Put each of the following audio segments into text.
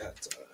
that.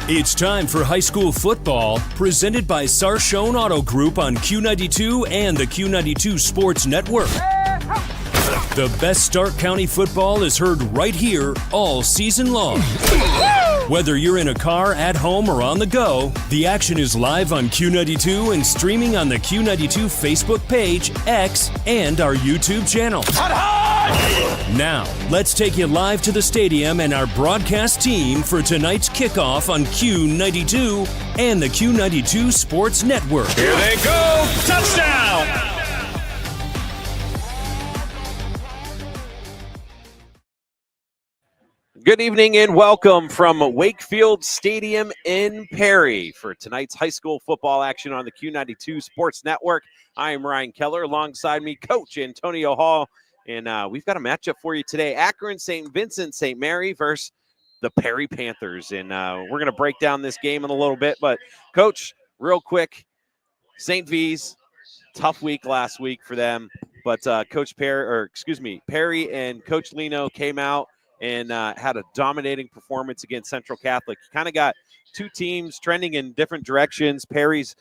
It's time for high school football, presented by Sarshone Auto Group on Q92 and the Q92 Sports Network. The best Stark County football is heard right here all season long. Whether you're in a car, at home, or on the go, the action is live on Q92 and streaming on the Q92 Facebook page, X, and our YouTube channel. Now, let's take you live to the stadium and our broadcast team for tonight's kickoff on Q92 and the Q92 Sports Network. Here they go! Touchdown! Good evening and welcome from Wakefield Stadium in Perry for tonight's high school football action on the Q92 Sports Network. I am Ryan Keller, alongside me, Coach Antonio Hall, and we've got a matchup for you today. Akron St. Vincent St. Mary versus the Perry Panthers, and we're going to break down this game in a little bit. But, Coach, real quick, St. V's, tough week last week for them, but Perry and Coach Lino came out and had a dominating performance against Central Catholic. Kind of got two teams trending in different directions. Perry's,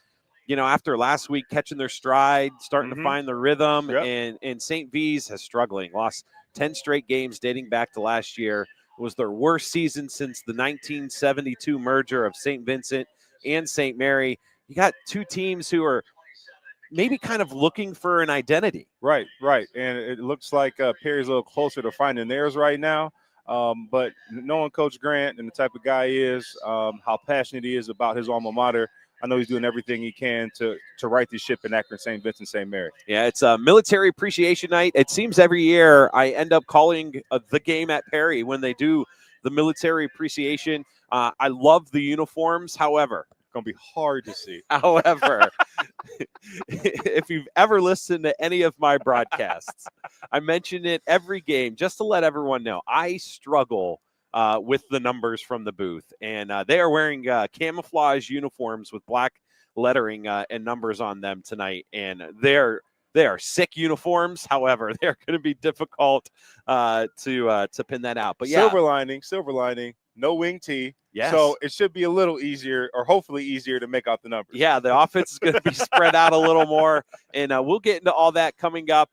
after last week, catching their stride, starting to find the rhythm, and St. V's has struggling. Lost 10 straight games dating back to last year. It was their worst season since the 1972 merger of St. Vincent and St. Mary. You got two teams who are maybe kind of looking for an identity. Right. And it looks like Perry's a little closer to finding theirs right now. But knowing Coach Grant and the type of guy he is, how passionate he is about his alma mater, I know he's doing everything he can to right the ship in Akron St. Vincent St. Mary. Yeah, it's a military appreciation night. It seems every year I end up calling the game at Perry when they do the military appreciation. I love the uniforms, however. Going to be hard to see. However, if you've ever listened to any of my broadcasts, I mention it every game just to let everyone know I struggle with the numbers from the booth. And they are wearing camouflage uniforms with black lettering and numbers on them tonight. And they are sick uniforms. However, they're going to be difficult to pin that out. But yeah. Silver lining, no wing tee. Yes. So it should be a little easier, or hopefully easier, to make out the numbers. Yeah, the offense is going to be spread out a little more, and we'll get into all that coming up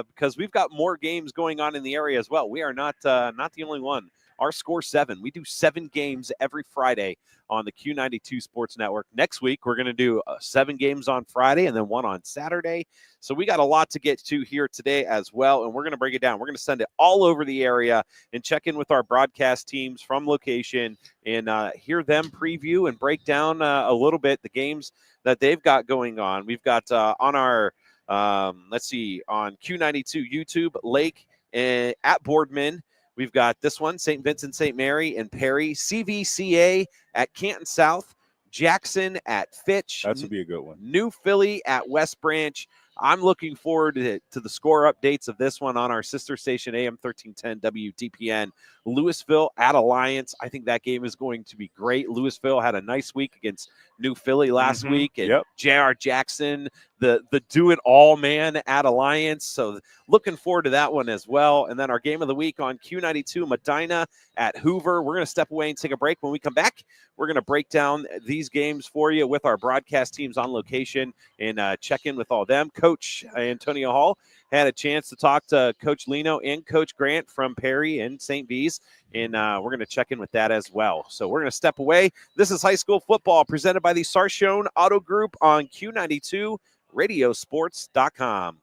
because we've got more games going on in the area as well. We are not the only one. Our Score 7. We do 7 games every Friday on the Q92 Sports Network. Next week, we're going to do 7 games on Friday and then 1 on Saturday. So we got a lot to get to here today as well, and we're going to break it down. We're going to send it all over the area and check in with our broadcast teams from location and hear them preview and break down a little bit the games that they've got going on. We've got on our, on Q92 YouTube, Lake at Boardman. We've got this one, St. Vincent St. Mary and Perry, CVCA at Canton South, Jackson at Fitch. That would be a good one. New Philly at West Branch. I'm looking forward to the score updates of this one on our sister station, AM 1310 WTPN. Louisville at Alliance. I think that game is going to be great. Louisville had a nice week against New Philly last week. And J.R. Jackson, the do-it-all man at Alliance. So looking forward to that one as well. And then our game of the week on Q92, Medina at Hoover. We're going to step away and take a break. When we come back, we're going to break down these games for you with our broadcast teams on location and check in with all them. Coach Antonio Hall had a chance to talk to Coach Lino and Coach Grant from Perry and St. V's, and we're going to check in with that as well. So we're going to step away. This is high school football presented by the Sarshone Auto Group on Q92, Radiosports.com.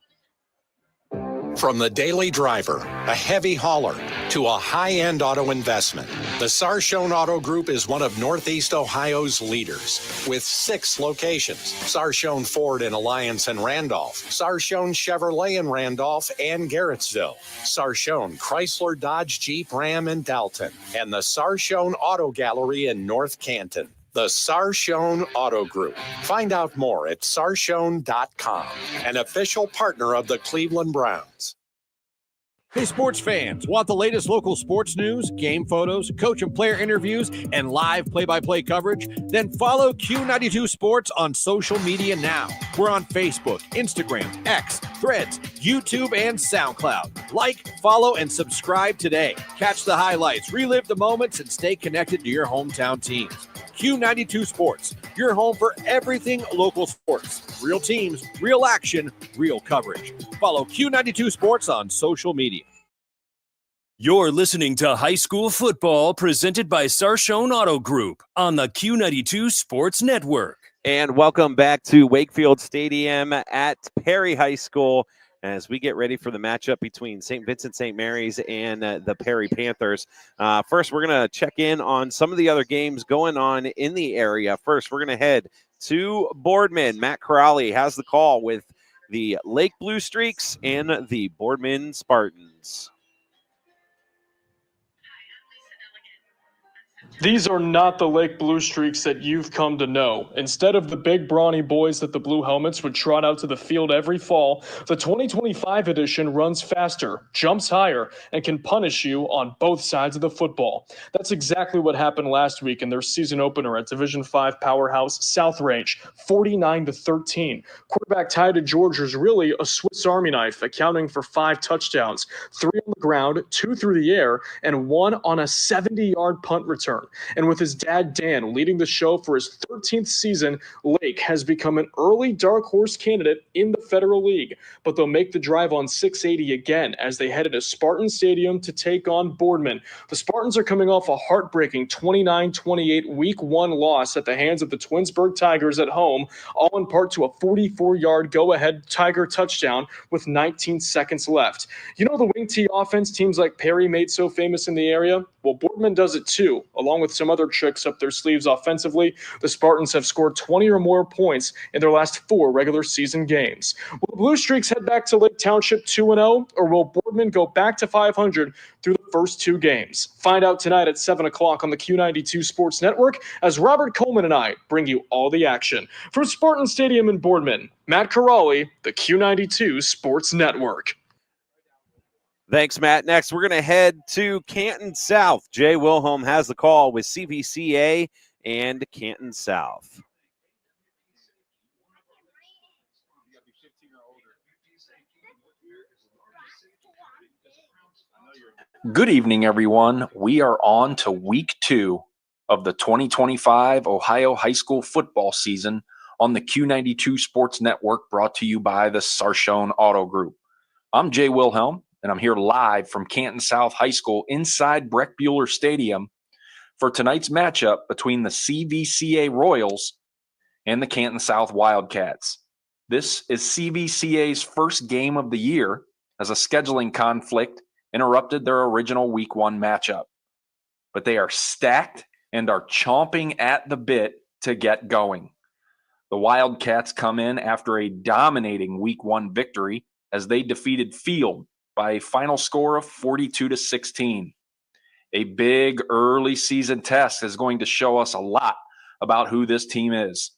From the daily driver, a heavy hauler, to a high-end auto investment, the Sarshone Auto Group is one of Northeast Ohio's leaders. With 6 locations, Sarshone Ford in Alliance and Randolph, Sarshone Chevrolet in Randolph and Garrettsville, Sarshone Chrysler Dodge Jeep Ram in Dalton, and the Sarshone Auto Gallery in North Canton. The Sarshone Auto Group. Find out more at sarshone.com, an official partner of the Cleveland Browns. Hey, sports fans, want the latest local sports news, game photos, coach and player interviews, and live play-by-play coverage? Then follow Q92 Sports on social media now. We're on Facebook, Instagram, X, Threads, YouTube, and SoundCloud. Like, follow, and subscribe today. Catch the highlights, relive the moments, and stay connected to your hometown teams. Q92 Sports, your home for everything local sports. Real teams, real action, real coverage. Follow Q92 Sports on social media. You're listening to High School Football presented by Sarshone Auto Group on the Q92 Sports Network. And welcome back to Wakefield Stadium at Perry High School as we get ready for the matchup between St. Vincent St. Mary's and the Perry Panthers. First, we're going to check in on some of the other games going on in the area. First, we're going to head to Boardman. Matt Corrali has the call with the Lake Blue Streaks and the Boardman Spartans. These are not the Lake Blue Streaks that you've come to know. Instead of the big brawny boys that the Blue Helmets would trot out to the field every fall, the 2025 edition runs faster, jumps higher, and can punish you on both sides of the football. That's exactly what happened last week in their season opener at Division V powerhouse South Range, 49-13. Quarterback Ty George is really a Swiss Army knife, accounting for 5 touchdowns, 3 on the ground, 2 through the air, and 1 on a 70-yard punt return. And with his dad, Dan, leading the show for his 13th season, Lake has become an early dark horse candidate in the Federal League. But they'll make the drive on 680 again as they head to Spartan Stadium to take on Boardman. The Spartans are coming off a heartbreaking 29-28 Week 1 loss at the hands of the Twinsburg Tigers at home, all in part to a 44-yard go-ahead Tiger touchdown with 19 seconds left. You know the wing tee offense teams like Perry made so famous in the area? Well, Boardman does it too, along with some other tricks up their sleeves offensively. The Spartans have scored 20 or more points in their last 4 regular season games. Will the Blue Streaks head back to Lake Township 2-0, or will Boardman go back to 500 through the first 2 games? Find out tonight at 7 o'clock on the Q92 Sports Network as Robert Coleman and I bring you all the action. From Spartan Stadium in Boardman, Matt Corrali, the Q92 Sports Network. Thanks, Matt. Next, we're going to head to Canton South. Jay Wilhelm has the call with CVCA and Canton South. Good evening, everyone. We are on to Week 2 of the 2025 Ohio High School football season on the Q92 Sports Network, brought to you by the Sarshone Auto Group. I'm Jay Wilhelm, and I'm here live from Canton South High School inside Breck Bueller Stadium for tonight's matchup between the CVCA Royals and the Canton South Wildcats. This is CVCA's first game of the year, as a scheduling conflict interrupted their original Week 1 matchup. But they are stacked and are chomping at the bit to get going. The Wildcats come in after a dominating Week 1 victory as they defeated Field by a final score of 42-16. A big early season test is going to show us a lot about who this team is.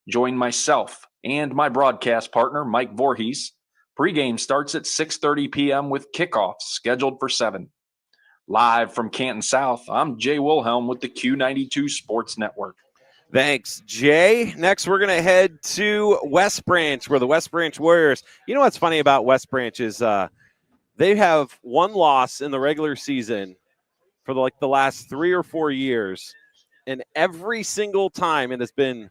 Join myself and my broadcast partner, Mike Voorhees. Pregame starts at 6:30 p.m. with Kickoff scheduled for 7. Live from Canton South, I'm Jay Wilhelm with the Q92 Sports Network. Thanks, Jay. Next, we're going to head to West Branch, where the West Branch Warriors, you know what's funny about West Branch is they have 1 loss in the regular season for the last 3 or 4 years, and every single time it has been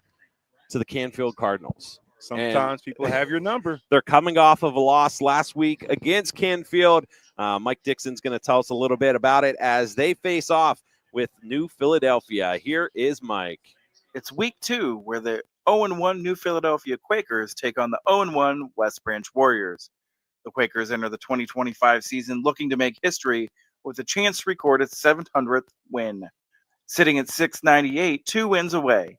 to the Canfield Cardinals. Sometimes people have your number. They're coming off of a loss last week against Canfield. Mike Dixon's going to tell us a little bit about it as they face off with New Philadelphia. Here is Mike. It's Week 2, where the 0-1 New Philadelphia Quakers take on the 0-1 West Branch Warriors. The Quakers enter the 2025 season looking to make history with a chance to record its 700th win. Sitting at 698, 2 wins away.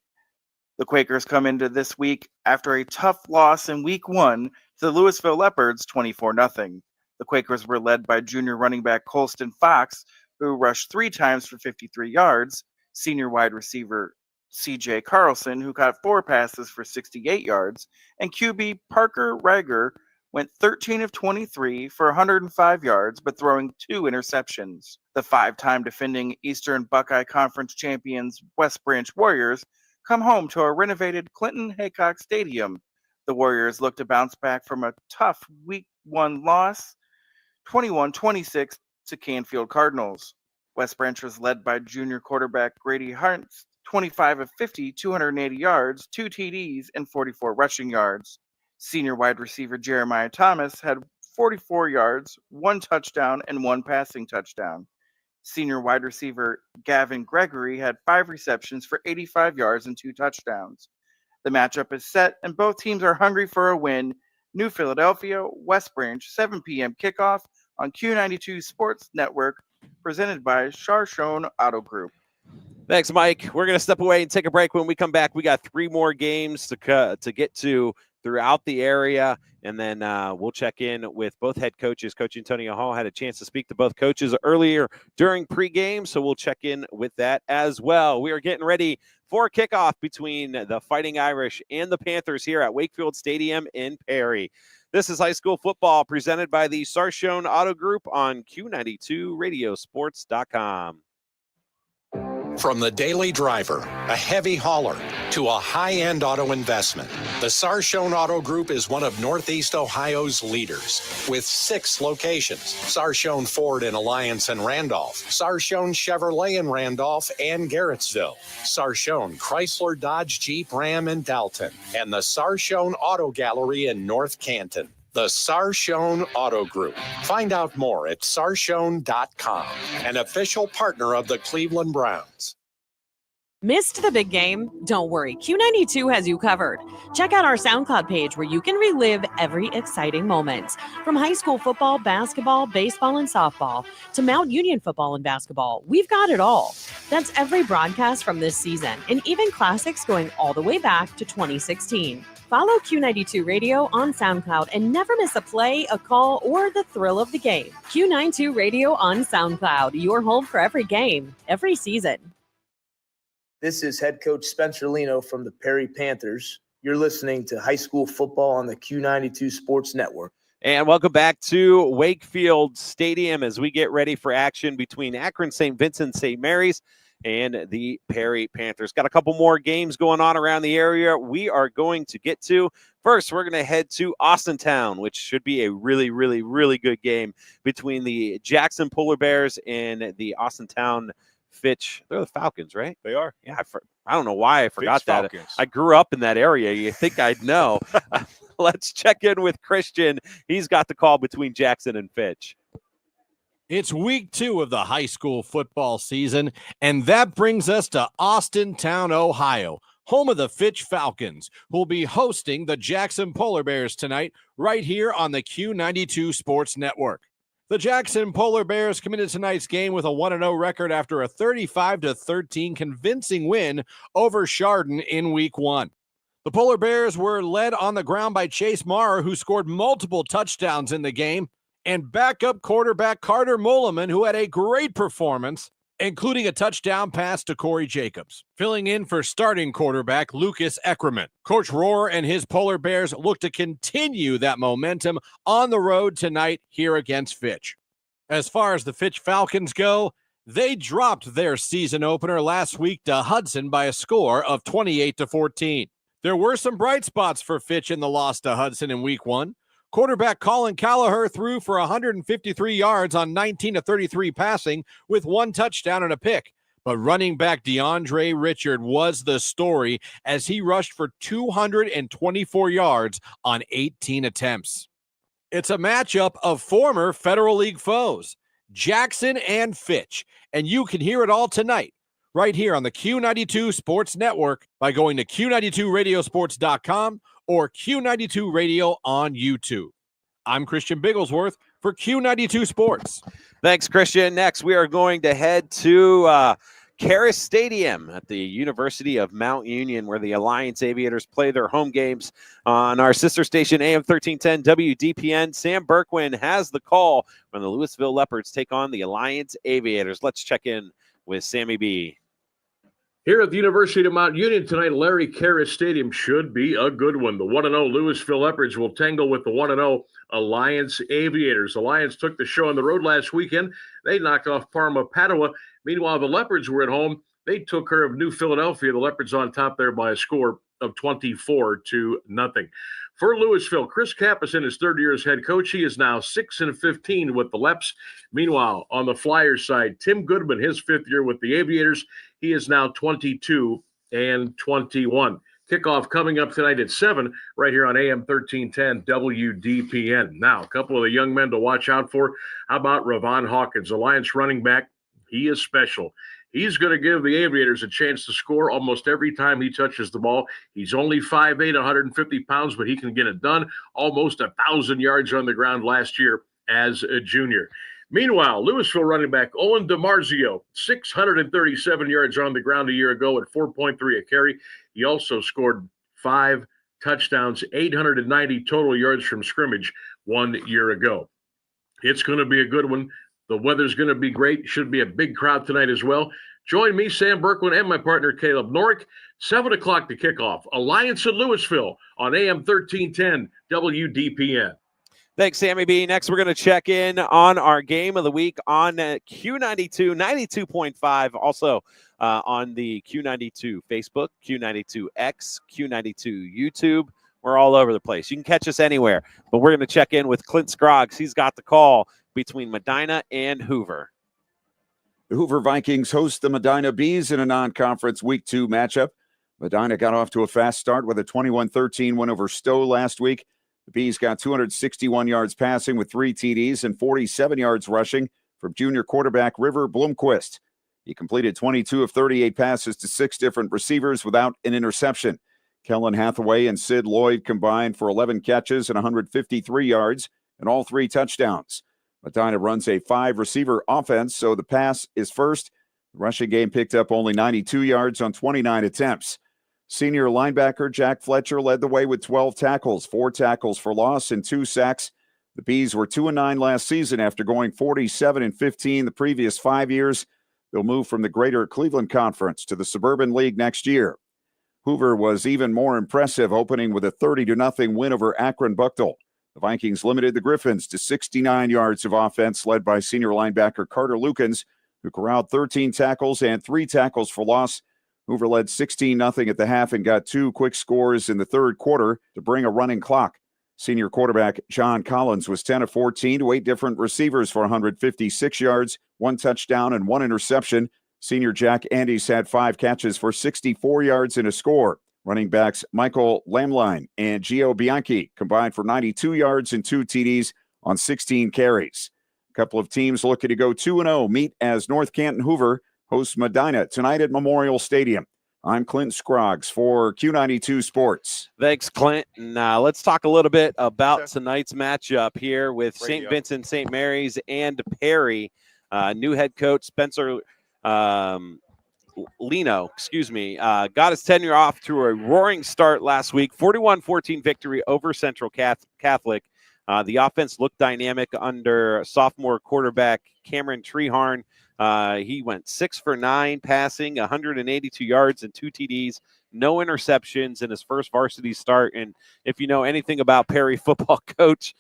The Quakers come into this week after a tough loss in Week 1 to the Louisville Leopards 24-0. The Quakers were led by junior running back Colston Fox, who rushed 3 times for 53 yards, senior wide receiver C.J. Carlson, who caught 4 passes for 68 yards, and QB Parker Rager, went 13 of 23 for 105 yards, but throwing 2 interceptions. The 5-time defending Eastern Buckeye Conference champions West Branch Warriors come home to a renovated Clinton Haycock Stadium. The Warriors look to bounce back from a tough Week 1 loss, 21-26 to Canfield Cardinals. West Branch was led by junior quarterback Grady Hartz, 25 of 50, 280 yards, 2 TDs, and 44 rushing yards. Senior wide receiver Jeremiah Thomas had 44 yards, 1 touchdown, and 1 passing touchdown. Senior wide receiver Gavin Gregory had 5 receptions for 85 yards and 2 touchdowns. The matchup is set, and both teams are hungry for a win. New Philadelphia, West Branch, 7 p.m. kickoff on Q92 Sports Network, presented by Sarshone Auto Group. Thanks, Mike. We're going to step away and take a break. When we come back, we got 3 more games to get to throughout the area, and then we'll check in with both head coaches. Coach Antonio Hall had a chance to speak to both coaches earlier during pregame, so we'll check in with that as well. We are getting ready for kickoff between the Fighting Irish and the Panthers here at Wakefield Stadium in Perry. This is high school football presented by the Sarshone Auto Group on Q92 Radiosports.com. From the daily driver, a heavy hauler, to a high-end auto investment, the Sarshone Auto Group is one of Northeast Ohio's leaders. With 6 locations: Sarshone Ford in Alliance and Randolph, Sarshone Chevrolet in Randolph and Garrettsville, Sarshone Chrysler Dodge Jeep Ram in Dalton, and the Sarshone Auto Gallery in North Canton. The Sarshone Auto Group. Find out more at sarshone.com, an official partner of the Cleveland Browns. Missed the big game? Don't worry, Q92 has you covered. Check out our SoundCloud page where you can relive every exciting moment. From high school football, basketball, baseball, and softball to Mount Union football and basketball, we've got it all. That's every broadcast from this season, and even classics going all the way back to 2016. Follow Q92 Radio on SoundCloud and never miss a play, a call, or the thrill of the game. Q92 Radio on SoundCloud, your home for every game, every season. This is head coach Spencer Lino from the Perry Panthers. You're listening to high school football on the Q92 Sports Network. And welcome back to Wakefield Stadium as we get ready for action between Akron St. Vincent St. Mary's and the Perry Panthers. Got a couple more games going on around the area we are going to get to. First, we're going to head to Austintown, which should be a really, really, really good game between the Jackson Polar Bears and the Austintown Fitch. They're the Falcons, right? They are. Yeah, I don't know why I forgot that. Falcons. I grew up in that area. You think I'd know. Let's check in with Christian. He's got the call between Jackson and Fitch. It's week 2 of the high school football season, and that brings us to Austintown, Ohio, home of the Fitch Falcons, who will be hosting the Jackson Polar Bears tonight right here on the Q92 Sports Network. The Jackson Polar Bears committed tonight's game with a 1-0 record after a 35-13 convincing win over Chardon in week 1. The Polar Bears were led on the ground by Chase Marr, who scored multiple touchdowns in the game, and backup quarterback Carter Mulliman, who had a great performance, including a touchdown pass to Corey Jacobs. Filling in for starting quarterback Lucas Eckerman. Coach Rohr and his Polar Bears look to continue that momentum on the road tonight here against Fitch. As far as the Fitch Falcons go, they dropped their season opener last week to Hudson by a score of 28-14. There were some bright spots for Fitch in the loss to Hudson in week 1. Quarterback Colin Callagher threw for 153 yards on 19-33 passing with 1 touchdown and a pick. But running back DeAndre Richard was the story as he rushed for 224 yards on 18 attempts. It's a matchup of former Federal League foes, Jackson and Fitch, and you can hear it all tonight right here on the Q92 Sports Network by going to Q92Radiosports.com or Q92 Radio on YouTube. I'm Christian Bigglesworth for Q92 Sports. Thanks, Christian. Next, we are going to head to Karis Stadium at the University of Mount Union, where the Alliance Aviators play their home games on our sister station, AM 1310 WDPN. Sam Berkwin has the call when the Louisville Leopards take on the Alliance Aviators. Let's check in with Sammy B. Here at the University of Mount Union tonight, Larry Karras Stadium should be a good one. The 1-0 Louisville Leopards will tangle with the 1-0 Alliance Aviators. Alliance took the show on the road last weekend. They knocked off Parma Padua. Meanwhile, the Leopards were at home. They took care of New Philadelphia. The Leopards on top there by a score of 24-0. For Louisville, Chris Kapp is in his third year as head coach. He is now 6-15 with the Leps. Meanwhile, on the Flyers side, Tim Goodman, his fifth year with the Aviators, he is now 22-21. Kickoff coming up tonight at 7 right here on AM 1310 WDPN. Now, a couple of the young men to watch out for. How about Ravon Hawkins, Alliance running back? He is special. He's going to give the Aviators a chance to score almost every time he touches the ball. He's only 5'8", 150 pounds, but he can get it done. Almost 1,000 yards on the ground last year as a junior. Meanwhile, Louisville running back Owen DiMarzio, 637 yards on the ground a year ago at 4.3 a carry. He also scored 5 touchdowns, 890 total yards from scrimmage 1 year ago. It's going to be a good one. The weather's going to be great. Should be a big crowd tonight as well. Join me, Sam Berkwin, and my partner, Caleb Norick. 7 o'clock to kickoff. Alliance at Louisville on AM 1310 WDPN. Thanks, Sammy B. Next, we're going to check in on our game of the week on Q92, 92.5. Also on the Q92 Facebook, Q92X, Q92 YouTube. We're all over the place. You can catch us anywhere. But we're going to check in with Clint Scroggs. He's got the call between Medina and Hoover. The Hoover Vikings host the Medina Bees in a non-conference Week 2 matchup. Medina got off to a fast start with a 21-13 win over Stowe last week. The Bees got 261 yards passing with 3 TDs and 47 yards rushing from junior quarterback River Bloomquist. He completed 22 of 38 passes to 6 different receivers without an interception. Kellen Hathaway and Sid Lloyd combined for 11 catches and 153 yards and all 3 touchdowns. Medina runs a 5-receiver offense, so the pass is first. The rushing game picked up only 92 yards on 29 attempts. Senior linebacker Jack Fletcher led the way with 12 tackles, 4 tackles for loss, and 2 sacks. The Bees were 2-9 last season after going 47-15 the previous 5 years. They'll move from the Greater Cleveland Conference to the Suburban League next year. Hoover was even more impressive, opening with a 30-0 win over Akron Bucknell. The Vikings limited the Griffins to 69 yards of offense, led by senior linebacker Carter Lukens, who corralled 13 tackles and 3 tackles for loss. Hoover led 16-0 at the half and got 2 quick scores in the third quarter to bring a running clock. Senior quarterback John Collins was 10 of 14 to 8 different receivers for 156 yards, 1 touchdown, and 1 interception. Senior Jack Andes had 5 catches for 64 yards and a score. Running backs Michael Lamline and Gio Bianchi combined for 92 yards and 2 TDs on 16 carries. A couple of teams looking to go 2-0 meet as North Canton Hoover hosts Medina tonight at Memorial Stadium. I'm Clint Scroggs for Q92 Sports. Thanks, Clint. And let's talk a little bit about tonight's matchup here with St. Vincent, St. Mary's, and Perry. New head coach Spencer Lino, got his tenure off to a roaring start last week, 41-14 victory over Central Catholic. The offense looked dynamic under sophomore quarterback Cameron Treharn. He went 6 for 9 passing, 182 yards and 2 TDs, no interceptions in his first varsity start. And if you know anything about Perry football coach,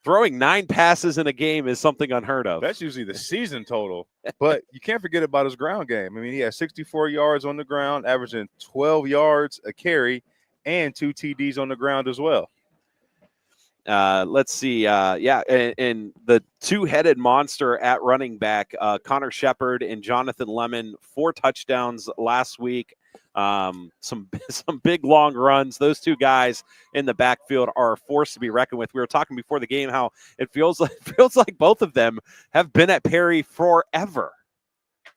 throwing 9 passes in a game is something unheard of. That's usually the season total. But you can't forget about his ground game. I mean, he had 64 yards on the ground, averaging 12 yards a carry, and 2 TDs on the ground as well. Let's see. And the 2-headed monster at running back, Connor Shepard and Jonathan Lemon, 4 touchdowns last week. Some big long runs. Those 2 guys in the backfield are a force to be reckoned with. We were talking before the game how it feels like both of them have been at Perry forever.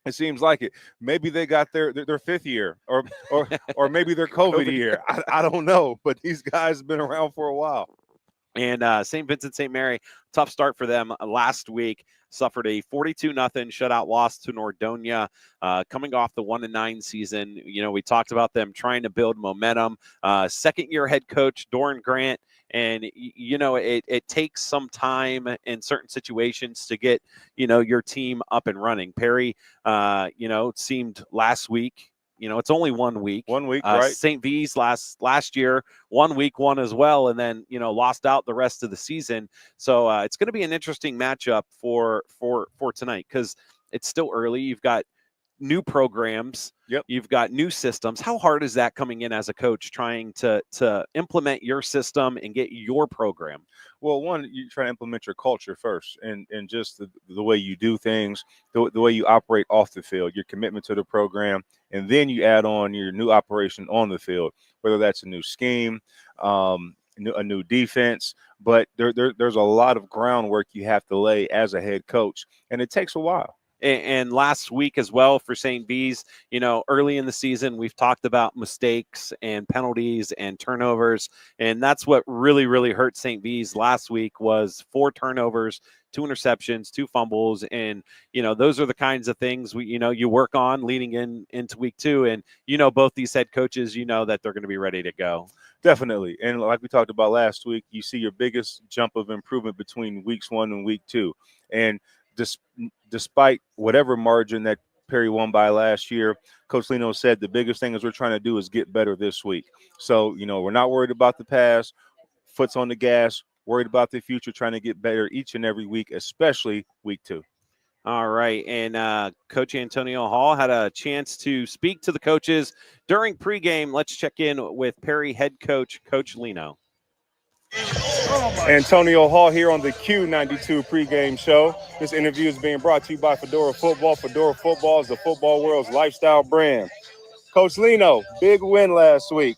It seems like it. Maybe they got their 5th year, or maybe their COVID year. I don't know, but these guys have been around for a while. And St. Vincent St. Mary, tough start for them last week. Suffered a 42-0 shutout loss to Nordonia, coming off the 1-9 season. You know, we talked about them trying to build momentum. Second-year head coach Doran Grant And, it takes some time in certain situations to get, your team up and running. Perry, it seemed last week, it's only 1 week. 1 week, right? St. V's last year, 1 week, won as well, and then, lost out the rest of the season. So it's going to be an interesting matchup for tonight because it's still early. You've got new programs. Yep. You've got new systems. How hard is that coming in as a coach, trying to implement your system and get your program? Well, one, you try to implement your culture first and just the way you do things, the way you operate off the field, your commitment to the program, and then you add on your new operation on the field, whether that's a new scheme, a new defense. But there's a lot of groundwork you have to lay as a head coach, and it takes a while. And last week as well for St. B's, early in the season, we've talked about mistakes and penalties and turnovers. And that's what really, really hurt St. B's last week was 4 turnovers, 2 interceptions, 2 fumbles. And, those are the kinds of things you work on leading into week 2. And, both these head coaches, that they're going to be ready to go. Definitely. And like we talked about last week, you see your biggest jump of improvement between weeks 1 and week 2. And despite whatever margin that Perry won by last year, Coach Lino said the biggest thing is we're trying to do is get better this week. So, we're not worried about the past, foot's on the gas, worried about the future, trying to get better each and every week, especially week 2. All right. And Coach Antonio Hall had a chance to speak to the coaches during pregame. Let's check in with Perry head coach, Coach Lino. Antonio Hall here on the Q92 pregame show. This interview is being brought to you by Fedora Football. Fedora Football is the football world's lifestyle brand. Coach Lino, big win last week.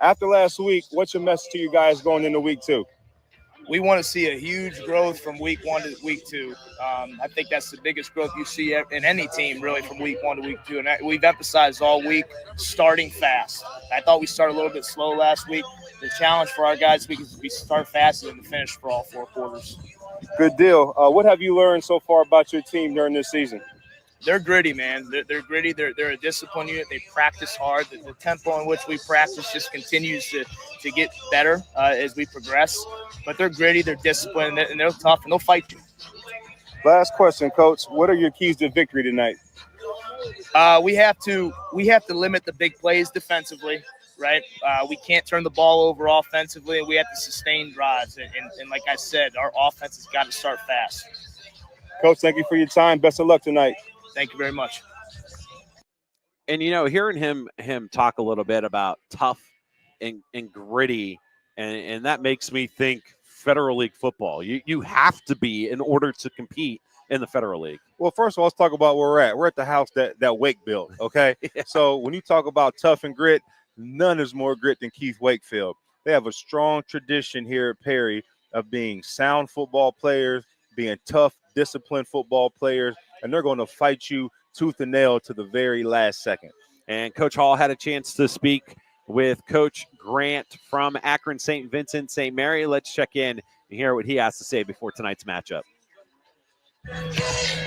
After last week, what's your message to you guys going into week 2? We want to see a huge growth from week 1 to week 2. I think that's the biggest growth you see in any team, really, from week 1 to week 2. And we've emphasized all week starting fast. I thought we started a little bit slow last week. The challenge for our guys this week is we start fast and finish for all 4 quarters. Good deal. What have you learned so far about your team during this season? They're gritty, man. They're gritty. They're a disciplined unit. They practice hard. The tempo in which we practice just continues to get better as we progress. But they're gritty. They're disciplined, and they're tough, and they'll fight you. Last question, Coach. What are your keys to victory tonight? We have to limit the big plays defensively. Right, we can't turn the ball over offensively, and we have to sustain drives. And like I said, our offense has got to start fast. Coach, thank you for your time. Best of luck tonight. Thank you very much. And hearing him talk a little bit about tough and gritty, and that makes me think Federal League football. You have to be in order to compete in the Federal League. Well, first of all, let's talk about where we're at. We're at the house that Wake built. Okay, yeah. So when you talk about tough and grit, none is more grit than Keith Wakefield. They have a strong tradition here at Perry of being sound football players, being tough, disciplined football players, and they're going to fight you tooth and nail to the very last second. And Coach Hall had a chance to speak with Coach Grant from Akron St. Vincent St. Mary. Let's check in and hear what he has to say before tonight's matchup.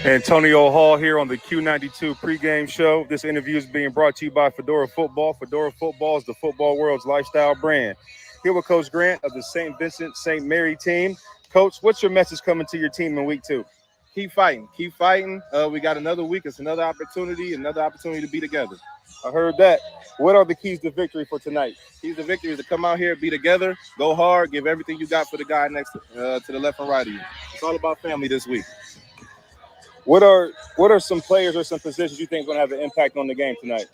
Antonio Hall here on the Q92 pregame show. This interview is being brought to you by Fedora Football. Fedora Football is the football world's lifestyle brand. Here with Coach Grant of the St. Vincent St. Mary team. Coach, what's your message coming to your team in week 2? Keep fighting. Keep fighting. We got another week. It's another opportunity to be together. I heard that. What are the keys to victory for tonight? Keys to victory is to come out here, be together, go hard, give everything you got for the guy next to the left and right of you. It's all about family this week. What are some players or some positions you think are going to have an impact on the game tonight?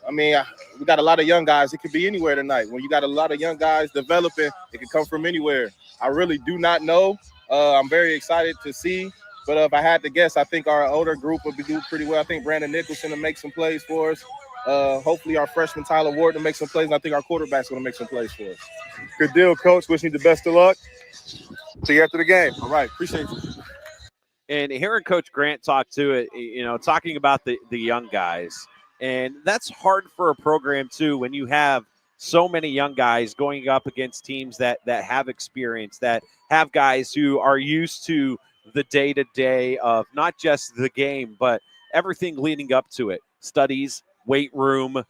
We got a lot of young guys. It could be anywhere tonight. When you got a lot of young guys developing, it can come from anywhere. I really do not know. I'm very excited to see. But if I had to guess, I think our older group will be doing pretty well. I think Brandon Nicholson will make some plays for us. Hopefully our freshman Tyler Ward will make some plays. And I think our quarterback's going to make some plays for us. Good deal, Coach. Wishing you the best of luck. See you after the game. All right. Appreciate you. And hearing Coach Grant talk to it, talking about the young guys. And that's hard for a program, too, when you have so many young guys going up against teams that have experience, that have guys who are used to the day-to-day of not just the game, but everything leading up to it. Studies, weight room,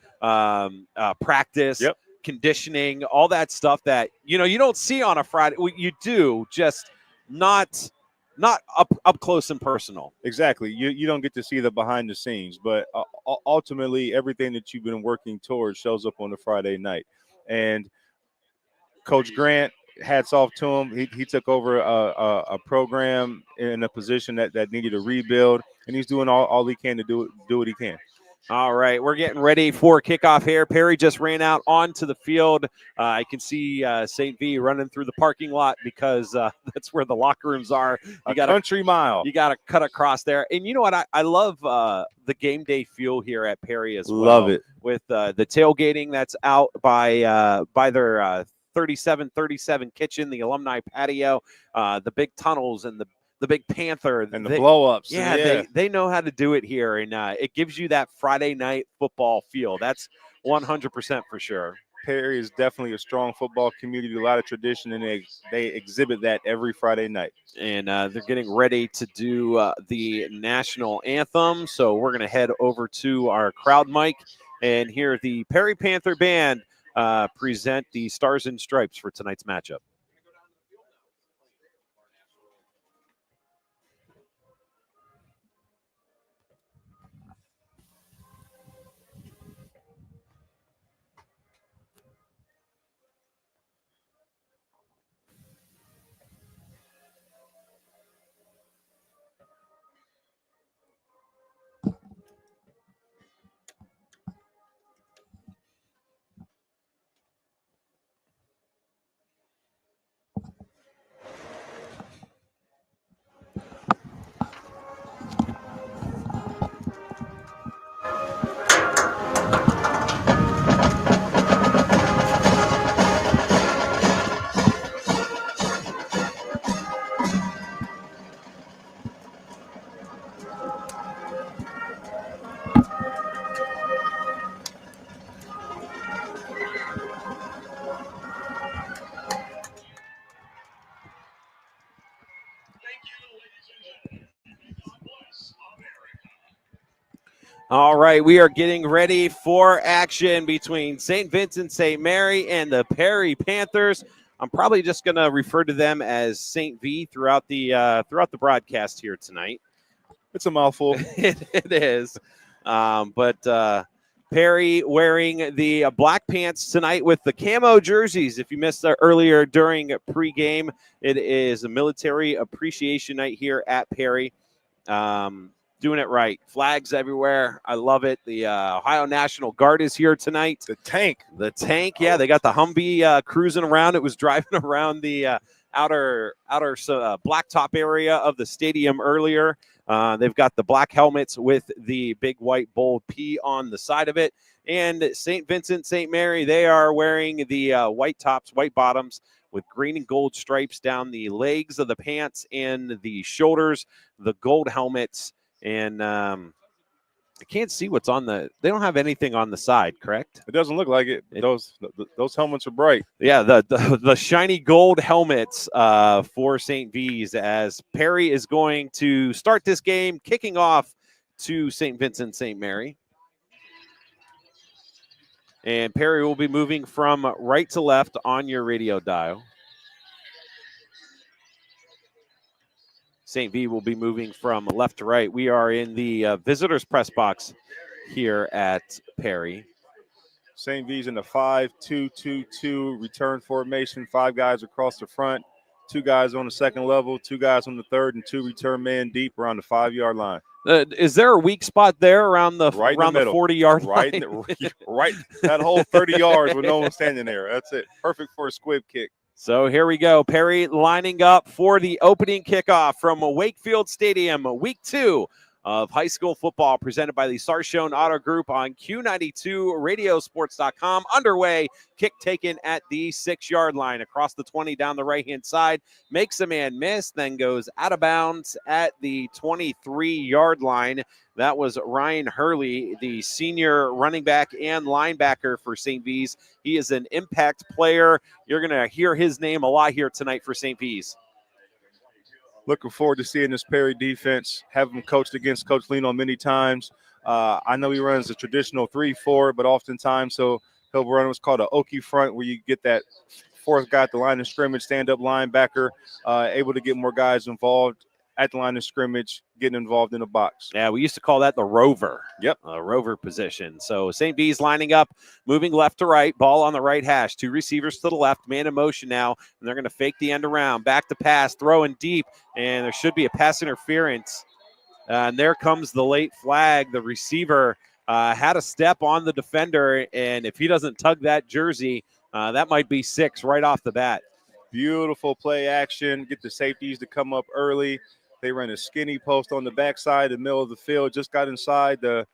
practice. Yep. conditioning, all that stuff that, you don't see on a Friday. You do, just not up close and personal. Exactly. You don't get to see the behind the scenes, but ultimately everything that you've been working towards shows up on a Friday night. And Coach Grant, hats off to him. He took over a program in a position that needed to rebuild, and he's doing all he can to do what he can. All right, we're getting ready for kickoff here. Perry just ran out onto the field. I can see St. V running through the parking lot because that's where the locker rooms are. You got a country mile. You got to cut across there. And you know what? I love the game day feel here at Perry as well. Love it. With the tailgating that's out by their 3737 kitchen, the alumni patio, the big tunnels, and the big Panther and the blow-ups. Yeah, they know how to do it here, and it gives you that Friday night football feel. That's 100% for sure. Perry is definitely a strong football community, a lot of tradition, and they exhibit that every Friday night. And they're getting ready to do the national anthem, so we're going to head over to our crowd mic and hear the Perry Panther Band present the Stars and Stripes for tonight's matchup. All right, we are getting ready for action between St. Vincent, St. Mary, and the Perry Panthers. I'm probably just going to refer to them as St. V throughout the broadcast here tonight. It's a mouthful. It is. But Perry wearing the black pants tonight with the camo jerseys. If you missed earlier during pregame, it is a military appreciation night here at Perry. Doing it right. Flags everywhere. I love it. The Ohio National Guard is here tonight. The tank. Yeah, they got the Humvee cruising around. It was driving around the outer blacktop area of the stadium earlier. They've got the black helmets with the big white bold P on the side of it. And St. Vincent, St. Mary, they are wearing the white tops, white bottoms with green and gold stripes down the legs of the pants and the shoulders, the gold helmets. And I can't see what's on they don't have anything on the side, correct? It doesn't look like it. Those helmets are bright. Yeah, the shiny gold helmets for St. V's as Perry is going to start this game, kicking off to St. Vincent, St. Mary. And Perry will be moving from right to left on your radio dial. St. V will be moving from left to right. We are in the visitors press box here at Perry. St. V's in the 5-2-2-2 return formation. 5 guys across the front, 2 guys on the second level, 2 guys on the third, and 2 return men deep around the 5-yard line. Is there a weak spot there around the 40-yard line? Right, that whole 30 yards with no one standing there. That's it. Perfect for a squib kick. So here we go. Perry lining up for the opening kickoff from Wakefield Stadium, week 2 of high school football, presented by the Sarshone Auto Group on Q92 Radiosports.com. Underway, kick taken at the 6-yard line across the 20 down the right-hand side. Makes a man miss, then goes out of bounds at the 23-yard line. That was Ryan Hurley, the senior running back and linebacker for St. V's. He is an impact player. You're going to hear his name a lot here tonight for St. V's. Looking forward to seeing this Perry defense. Have him coached against Coach Leno many times. I know he runs a traditional 3-4, but oftentimes he'll He'll run what's called an Okie front, where you get that fourth guy at the line of scrimmage, stand-up linebacker, able to get more guys involved at the line of scrimmage, getting involved in the box. Yeah, we used to call that the rover. Yep. Rover position. So St. B's lining up, moving left to right, ball on the right hash. 2 receivers to the left, man in motion now, and they're going to fake the end around. Back to pass, throwing deep, and there should be a pass interference. And there comes the late flag. The receiver had a step on the defender, and if he doesn't tug that jersey, that might be 6 right off the bat. Beautiful play action. Get the safeties to come up early. They ran a skinny post on the backside, the middle of the field, just got inside the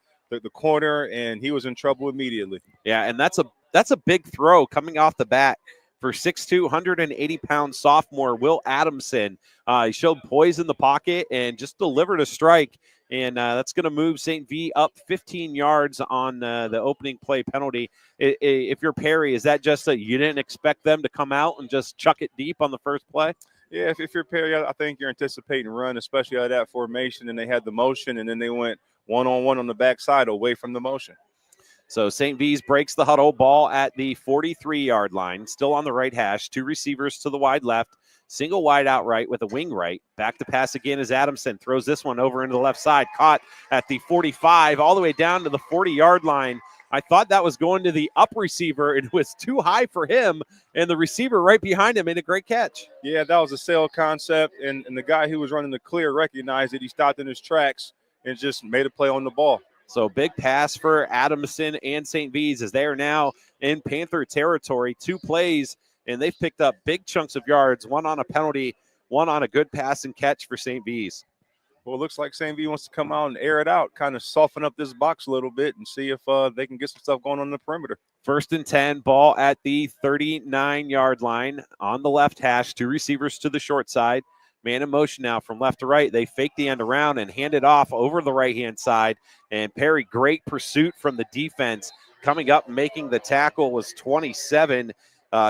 corner, and he was in trouble immediately. Yeah, and that's a big throw coming off the bat for 6'2", 180-pound sophomore Will Adamson. He showed poise in the pocket and just delivered a strike, and that's going to move St. V up 15 yards on the opening play penalty. If you're Perry, is that just you didn't expect them to come out and just chuck it deep on the first play? Yeah, if you're Perry, I think you're anticipating run, especially out of that formation, and they had the motion, and then they went one-on-one on the backside away from the motion. So St. V's breaks the huddle, ball at the 43-yard line, still on the right hash, 2 receivers to the wide left, single wide out right with a wing right. Back to pass again as Adamson throws this one over into the left side, caught at the 45, all the way down to the 40-yard line. I thought that was going to the up receiver. It was too high for him, and the receiver right behind him made a great catch. Yeah, that was a sail concept, and the guy who was running the clear recognized it. He stopped in his tracks and just made a play on the ball. So big pass for Adamson and St. V's as they are now in Panther territory. 2 plays, and they've picked up big chunks of yards, 1 on a penalty, 1 on a good pass and catch for St. V's. Well, it looks like St. V wants to come out and air it out, kind of soften up this box a little bit and see if they can get some stuff going on the perimeter. 1st and 10, ball at the 39-yard line on the left hash. 2 receivers to the short side. Man in motion now from left to right. They fake the end around and hand it off over the right-hand side. And Perry, great pursuit from the defense. Coming up, making the tackle was 27,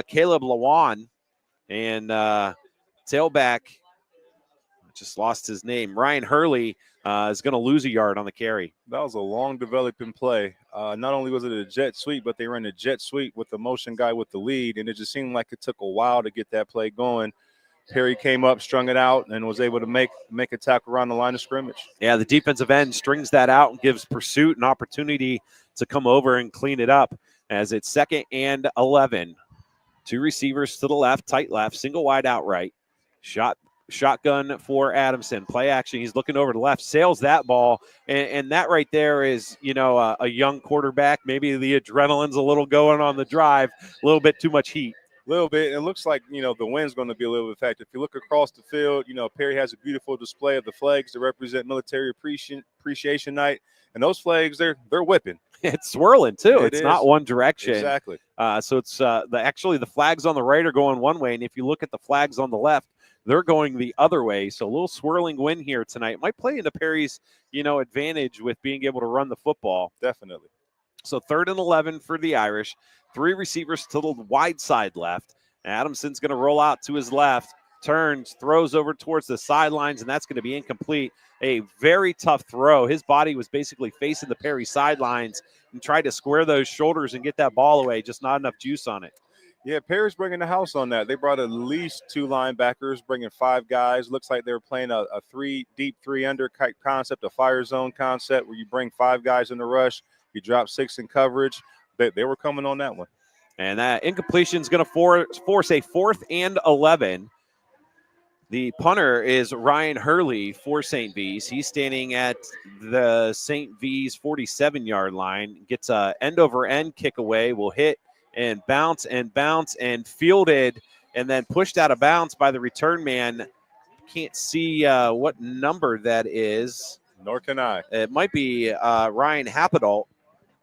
Caleb Lawan. And tailback, just lost his name, Ryan Hurley, is going to lose a yard on the carry. That was a long developing play. Not only was it a jet sweep, but they ran a jet sweep with the motion guy with the lead, and it just seemed like it took a while to get that play going. Perry came up, strung it out, and was able to make a tackle around the line of scrimmage. Yeah, the defensive end strings that out and gives Pursuit an opportunity to come over and clean it up as it's 2nd and 11. 2 receivers to the left, tight left, single wide outright. Shotgun for Adamson. Play action. He's looking over to the left, sails that ball. And that right there is, a young quarterback. Maybe the adrenaline's a little going on the drive, a little bit too much heat. A little bit. It looks like, the wind's going to be a little bit effective. If you look across the field, Perry has a beautiful display of the flags to represent Military Appreciation Night. And those flags, they're whipping. It's swirling, too. It's is. not one direction. Exactly. So it's the flags on the right are going one way. And if you look at the flags on the left, they're going the other way. So a little swirling wind here tonight might play into Perry's, advantage with being able to run the football. Definitely. So 3rd and 11 for the Irish. 3 receivers to the wide side left. Adamson's going to roll out to his left, turns, throws over towards the sidelines, and that's going to be incomplete. A very tough throw. His body was basically facing the Perry sidelines and tried to square those shoulders and get that ball away. Just not enough juice on it. Yeah, Perry's bringing the house on that. They brought at least 2 linebackers, bringing 5 guys. Looks like they were playing a 3 deep, 3 under concept, a fire zone concept where you bring 5 guys in the rush, you drop 6 in coverage. They were coming on that one. And that incompletion is going to force a 4th and 11. The punter is Ryan Hurley for St. V's. He's standing at the St. V's 47-yard line. Gets a end-over-end kick away. Will hit and bounce and fielded and then pushed out of bounds by the return man. Can't see what number that is. Nor can I. It might be Ryan Hapadalt.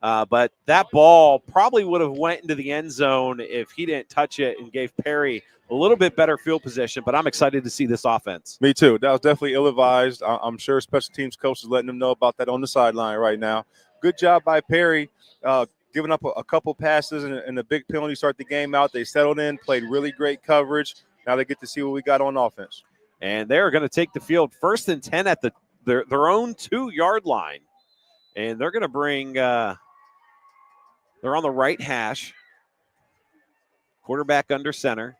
But that ball probably would have went into the end zone if he didn't touch it and gave Perry a little bit better field position. But I'm excited to see this offense. Me too. That was definitely ill-advised. I'm sure special teams coach is letting them know about that on the sideline right now. Good job by Perry, giving up a couple passes and a big penalty to start the game out. They settled in, played really great coverage. Now they get to see what we got on offense. And they're going to take the field 1st and 10 at their own 2-yard line. And they're going to bring they're on the right hash. Quarterback under center.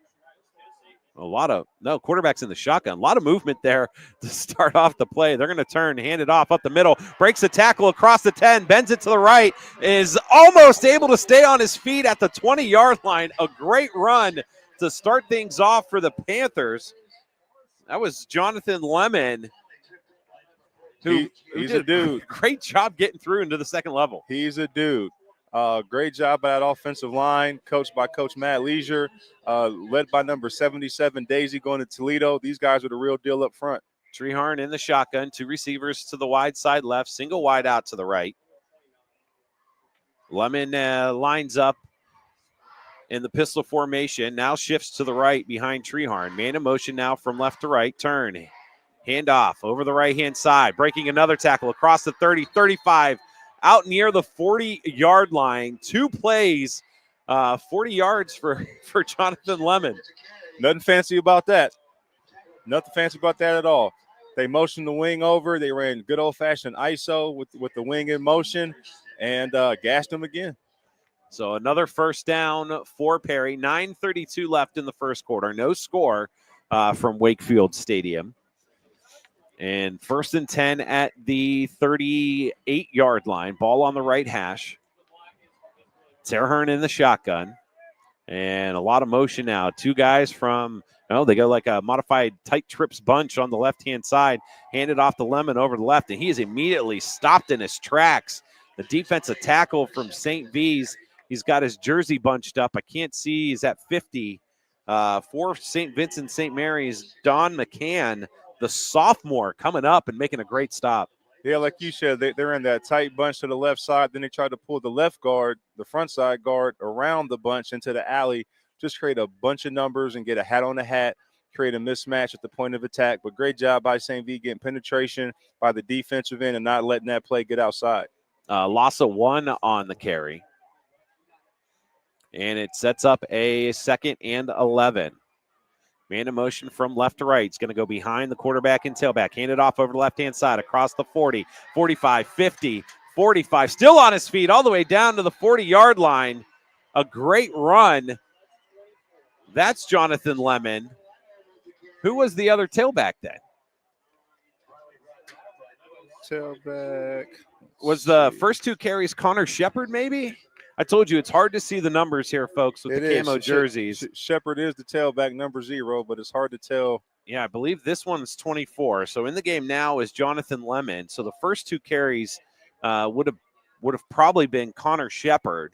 Quarterback's in the shotgun. A lot of movement there to start off the play. They're going to turn, hand it off up the middle, breaks the tackle across the 10, bends it to the right, is almost able to stay on his feet at the 20-yard line. A great run to start things off for the Panthers. That was Jonathan Lemon, who he's did a dude. a great job getting through into the second level. He's a dude. Great job by that offensive line, coached by Coach Matt Leisure, led by number 77, Daisy, going to Toledo. These guys are the real deal up front. Treharn in the shotgun, 2 receivers to the wide side left, single wide out to the right. Lemon lines up in the pistol formation, now shifts to the right behind Treharn. Man in motion now from left to right, turn, hand off over the right-hand side, breaking another tackle across the 30, 35, out near the 40-yard line. 2 plays, 40 yards for Jonathan Lemon. Nothing fancy about that. Nothing fancy about that at all. They motioned the wing over. They ran good old-fashioned ISO with the wing in motion and gashed him again. So another first down for Perry. 9:32 left in the first quarter. No score from Wakefield Stadium. And 1st and 10 at the 38-yard line. Ball on the right hash. Terhern in the shotgun. And a lot of motion now. 2 guys from, they go like a modified tight trips bunch on the left-hand side. Handed off to Lemon over the left. And he is immediately stopped in his tracks. The defensive tackle from St. V's. He's got his jersey bunched up. I can't see. He's at 50. For St. Vincent St. Mary's, Don McCann, the sophomore, coming up and making a great stop. Yeah, like you said, they're in that tight bunch to the left side. Then they tried to pull the left guard, the front side guard, around the bunch into the alley. Just create a bunch of numbers and get a hat on the hat, create a mismatch at the point of attack. But great job by St. V getting penetration by the defensive end and not letting that play get outside. Loss of 1 on the carry. And it sets up a 2nd and 11. Man in motion from left to right. It's going to go behind the quarterback and tailback. Hand it off over the left-hand side across the 40, 45, 50, 45. Still on his feet all the way down to the 40-yard line. A great run. That's Jonathan Lemon. Who was the other tailback then? Tailback. Was the first 2 carries Connor Shepard maybe? I told you it's hard to see the numbers here, folks, with the camo jerseys. Shepard is the tailback, number 0, but it's hard to tell. Yeah, I believe this one is 24. So in the game now is Jonathan Lemon. So the first 2 carries would have probably been Connor Shepard.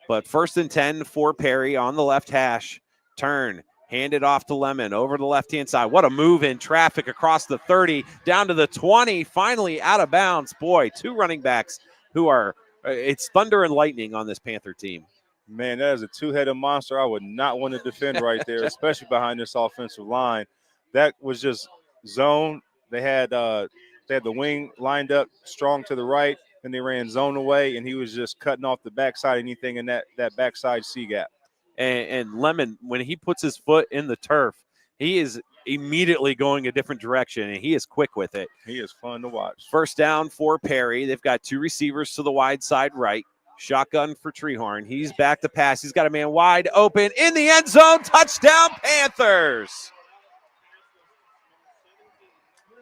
But 1st and 10 for Perry on the left hash. Turn, hand it off to Lemon over the left-hand side. What a move in traffic across the 30, down to the 20, finally out of bounds. Boy, 2 running backs who are it's thunder and lightning on this Panther team. Man, that is a 2-headed monster I would not want to defend right there, especially behind this offensive line. That was just zone. They had the wing lined up strong to the right, and they ran zone away, and he was just cutting off the backside, anything in that backside C-gap. And Lemon, when he puts his foot in the turf, he is immediately going a different direction, and he is quick with it. He is fun to watch. First down for Perry. They've got 2 receivers to the wide side right. Shotgun for Treharn. He's back to pass. He's got a man wide open in the end zone. Touchdown, Panthers.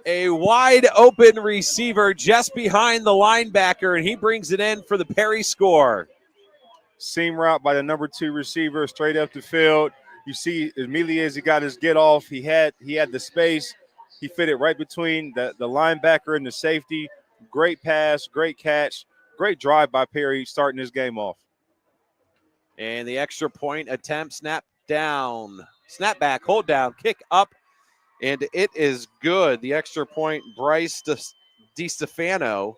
A wide open receiver just behind the linebacker, and he brings it in for the Perry score. Seam route by the number 2 receiver straight up the field. You see immediately as he got his get off, he had the space. He fit it right between the linebacker and the safety. Great pass, great catch, great drive by Perry starting this game off. And the extra point attempt, snap back, hold down, kick up, and it is good. The extra point, Price DiStefano,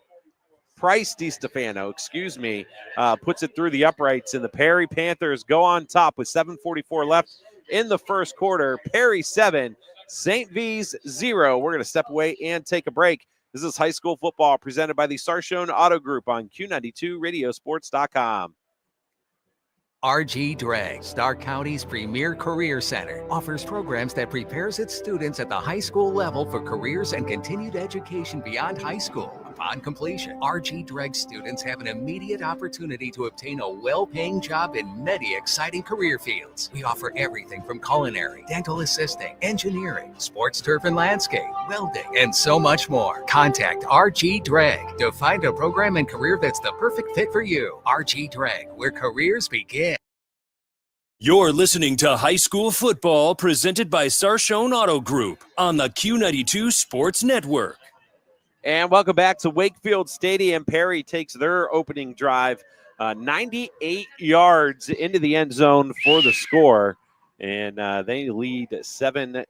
puts it through the uprights, and the Perry Panthers go on top with 7:44 left in the first quarter. Perry 7, St. V's 0. We're going to step away and take a break. This is high school football presented by the Sarshone Auto Group on Q92 Radiosports.com. RG Drag, Stark County's premier career center, offers programs that prepares its students at the high school level for careers and continued education beyond high school. Upon completion, RG Dreg students have an immediate opportunity to obtain a well-paying job in many exciting career fields. We offer everything from culinary, dental assisting, engineering, sports turf and landscape, welding, and so much more. Contact RG Dreg to find a program and career that's the perfect fit for you. RG Dreg, where careers begin. You're listening to High School Football presented by Sarshone Auto Group on the Q92 Sports Network. And welcome back to Wakefield Stadium. Perry takes their opening drive 98 yards into the end zone for the score, and they lead 7-0.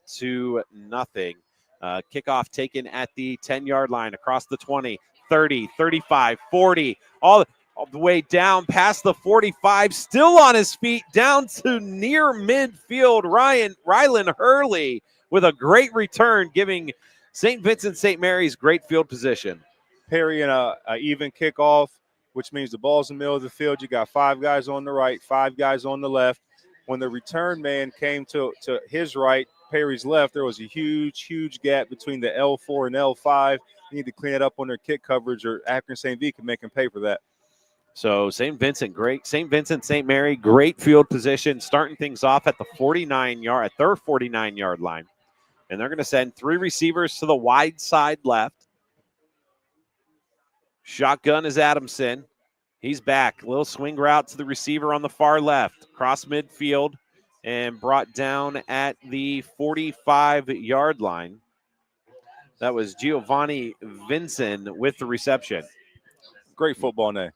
Kickoff taken at the 10-yard line across the 20, 30, 35, 40, all the way down past the 45, still on his feet, down to near midfield. Rylan Hurley with a great return, giving St. Vincent St. Mary's great field position. Perry in a even kickoff, which means the ball's in the middle of the field. You got 5 guys on the right, 5 guys on the left. When the return man came to his right, Perry's left, there was a huge gap between the L4 and L5. You need to clean it up on their kick coverage, or Akron St. V can make him pay for that. So St. Vincent, great. St. Vincent St. Mary, great field position, starting things off at the 49-yard line. And they're going to send 3 receivers to the wide side left. Shotgun is Adamson. He's back. Little swing route to the receiver on the far left. Cross midfield and brought down at the 45-yard line. That was Giovanni Vincent with the reception. Great football name.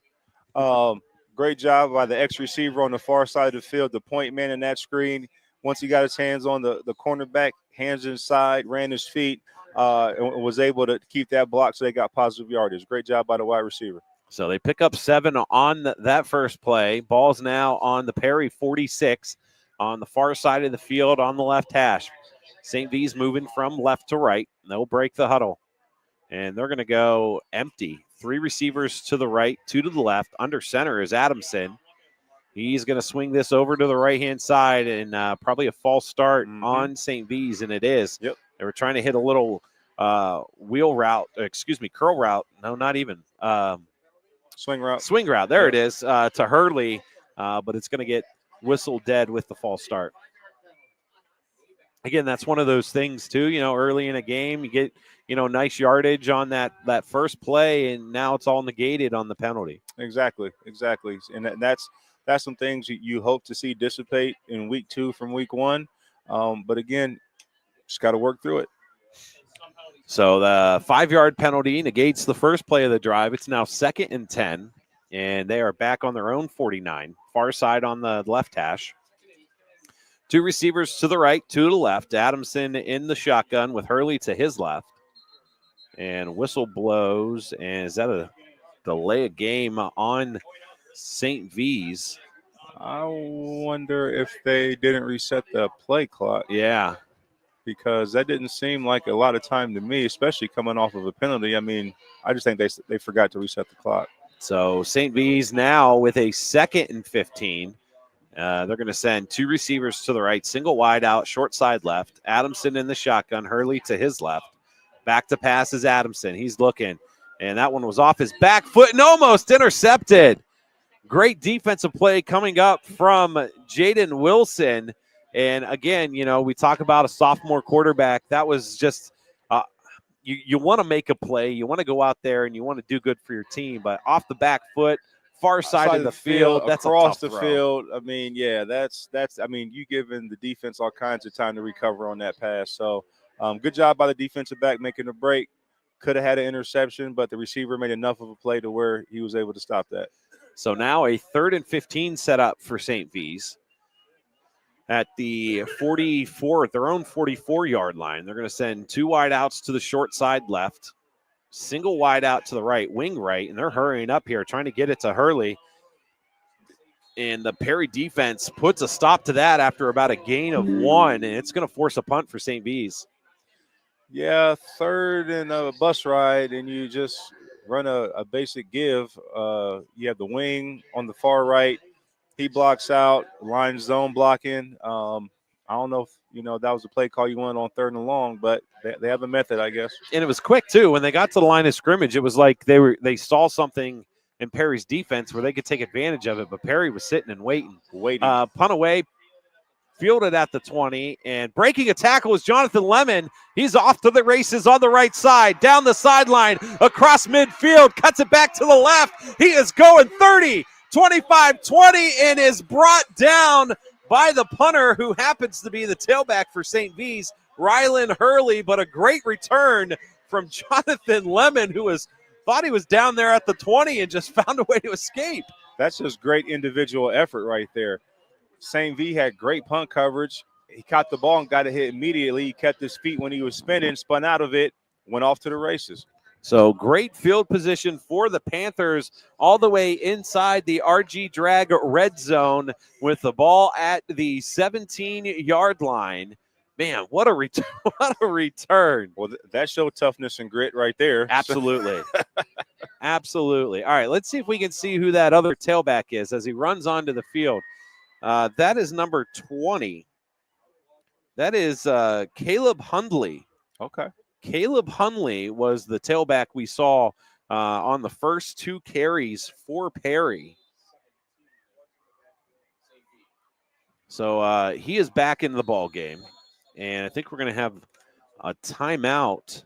Great job by the ex-receiver on the far side of the field, the point man in that screen. Once he got his hands on the cornerback, hands inside, ran his feet, and was able to keep that block, so they got positive yardage. Great job by the wide receiver. So they pick up 7 on that first play. Ball's now on the Perry 46 on the far side of the field on the left hash. St. V's moving from left to right. They'll break the huddle. And they're going to go empty. 3 receivers to the right, 2 to the left. Under center is Adamson. He's going to swing this over to the right-hand side, and probably a false start on St. V's, and it is. Yep. They were trying to hit a little curl route. No, not even. Swing route. Swing route. There it is to Hurley, but it's going to get whistled dead with the false start. Again, that's one of those things, too. Early in a game, you get, nice yardage on that first play, and now it's all negated on the penalty. Exactly. And that's some things you hope to see dissipate in week 2 from week 1. But again, just got to work through it. So the 5-yard penalty negates the first play of the drive. It's now 2nd and 10, and they are back on their own 49, far side on the left hash. 2 receivers to the right, 2 to the left. Adamson in the shotgun with Hurley to his left. And whistle blows, and is that a delay of game on St. V's? I wonder if they didn't reset the play clock. Yeah. Because that didn't seem like a lot of time to me, especially coming off of a penalty. I mean, I just think they forgot to reset the clock. So St. V's now with a 2nd and 15. They're going to send 2 receivers to the right, single wide out, short side left. Adamson in the shotgun, Hurley to his left. Back to pass is Adamson. He's looking, and that one was off his back foot and almost intercepted. Great defensive play coming up from Jaden Wilson. And again, we talk about a sophomore quarterback. That was just you want to make a play. You want to go out there and you want to do good for your team. But off the back foot, far side of the field, that's across a tough the throw. field. I mean, yeah, that's. I mean, you giving the defense all kinds of time to recover on that pass. So, good job by the defensive back making the break. Could have had an interception, but the receiver made enough of a play to where he was able to stop that. So now a 3rd and 15 set up for St. V's at the 44, their own 44-yard line. They're going to send 2 wide outs to the short side left, single wide out to the right, wing right, and they're hurrying up here, trying to get it to Hurley. And the Perry defense puts a stop to that after about a gain of 1, and it's going to force a punt for St. V's. Yeah, 3rd and a bus ride, and you just run a basic give. You have the wing on the far right. He blocks out, line zone blocking. I don't know if, that was a play call you wanted on 3rd and long, but They have a method, I guess. And it was quick too. When they got to the line of scrimmage, it was like they saw something in Perry's defense where they could take advantage of it, but Perry was sitting and waiting. Punt away, fielded at the 20, and breaking a tackle is Jonathan Lemon. He's off to the races on the right side, down the sideline, across midfield, cuts it back to the left. He is going 30, 25, 20, and is brought down by the punter, who happens to be the tailback for St. V's, Rylan Hurley, but a great return from Jonathan Lemon, who thought he was down there at the 20 and just found a way to escape. That's just great individual effort right there. St. V had great punt coverage. He caught the ball and got a hit immediately. He kept his feet when he was spinning, spun out of it, went off to the races. So great field position for the Panthers all the way inside the RG Drag red zone with the ball at the 17-yard line. Man, what a return. What a return. Well, that showed toughness and grit right there. Absolutely. Absolutely. All right, let's see if we can see who that other tailback is as he runs onto the field. That is number 20. That is Caleb Hundley. Okay. Caleb Hundley was the tailback we saw on the first 2 carries for Perry. So he is back in the ball game, and I think we're going to have a timeout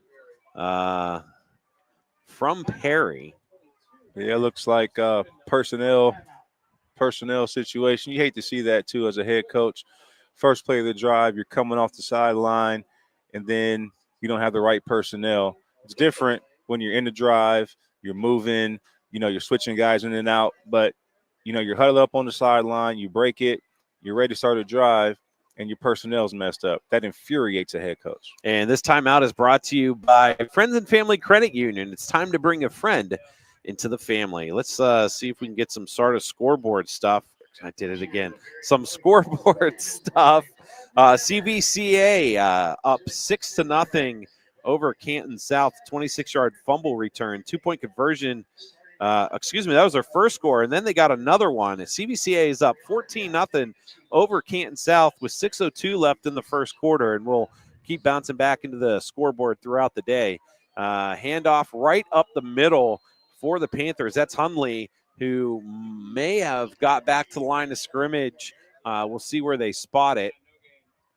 from Perry. Yeah, it looks like personnel situation. You hate to see that too as a head coach. First play of the drive, you're coming off the sideline, and then you don't have the right personnel. It's different when you're in the drive, you're moving, you're switching guys in and out, but, you're huddled up on the sideline, you break it, you're ready to start a drive, and your personnel's messed up. That infuriates a head coach. And this timeout is brought to you by Friends and Family Credit Union. It's time to bring a friend into the family. Let's see if we can get some sort of scoreboard stuff. I did it again. Some scoreboard stuff. CVCA up 6-0 over Canton South. 26-yard fumble return, 2-point conversion. That was their first score, and then they got another one. CVCA is up 14-0 over Canton South with 6:02 left in the first quarter, and we'll keep bouncing back into the scoreboard throughout the day. Handoff right up the middle for the Panthers. That's Hundley, who may have got back to the line of scrimmage. We'll see where they spot it.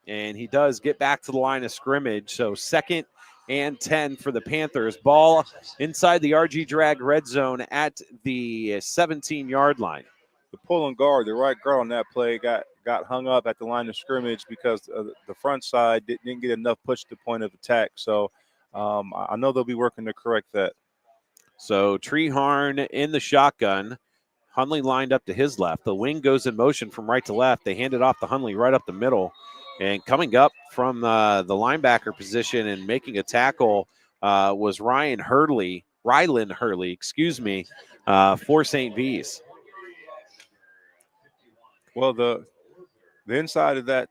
And he does get back to the line of scrimmage. So 2nd and 10 for the Panthers. Ball inside the RG Drag red zone at the 17-yard line. The pulling guard, the right guard on that play got hung up at the line of scrimmage because the front side didn't get enough push to point of attack. So I know they'll be working to correct that. So Treharn in the shotgun. Hundley lined up to his left. The wing goes in motion from right to left. They hand it off to Hundley right up the middle. And coming up from the linebacker position and making a tackle was Rylan Hurley, for St. V's. Well, the inside of that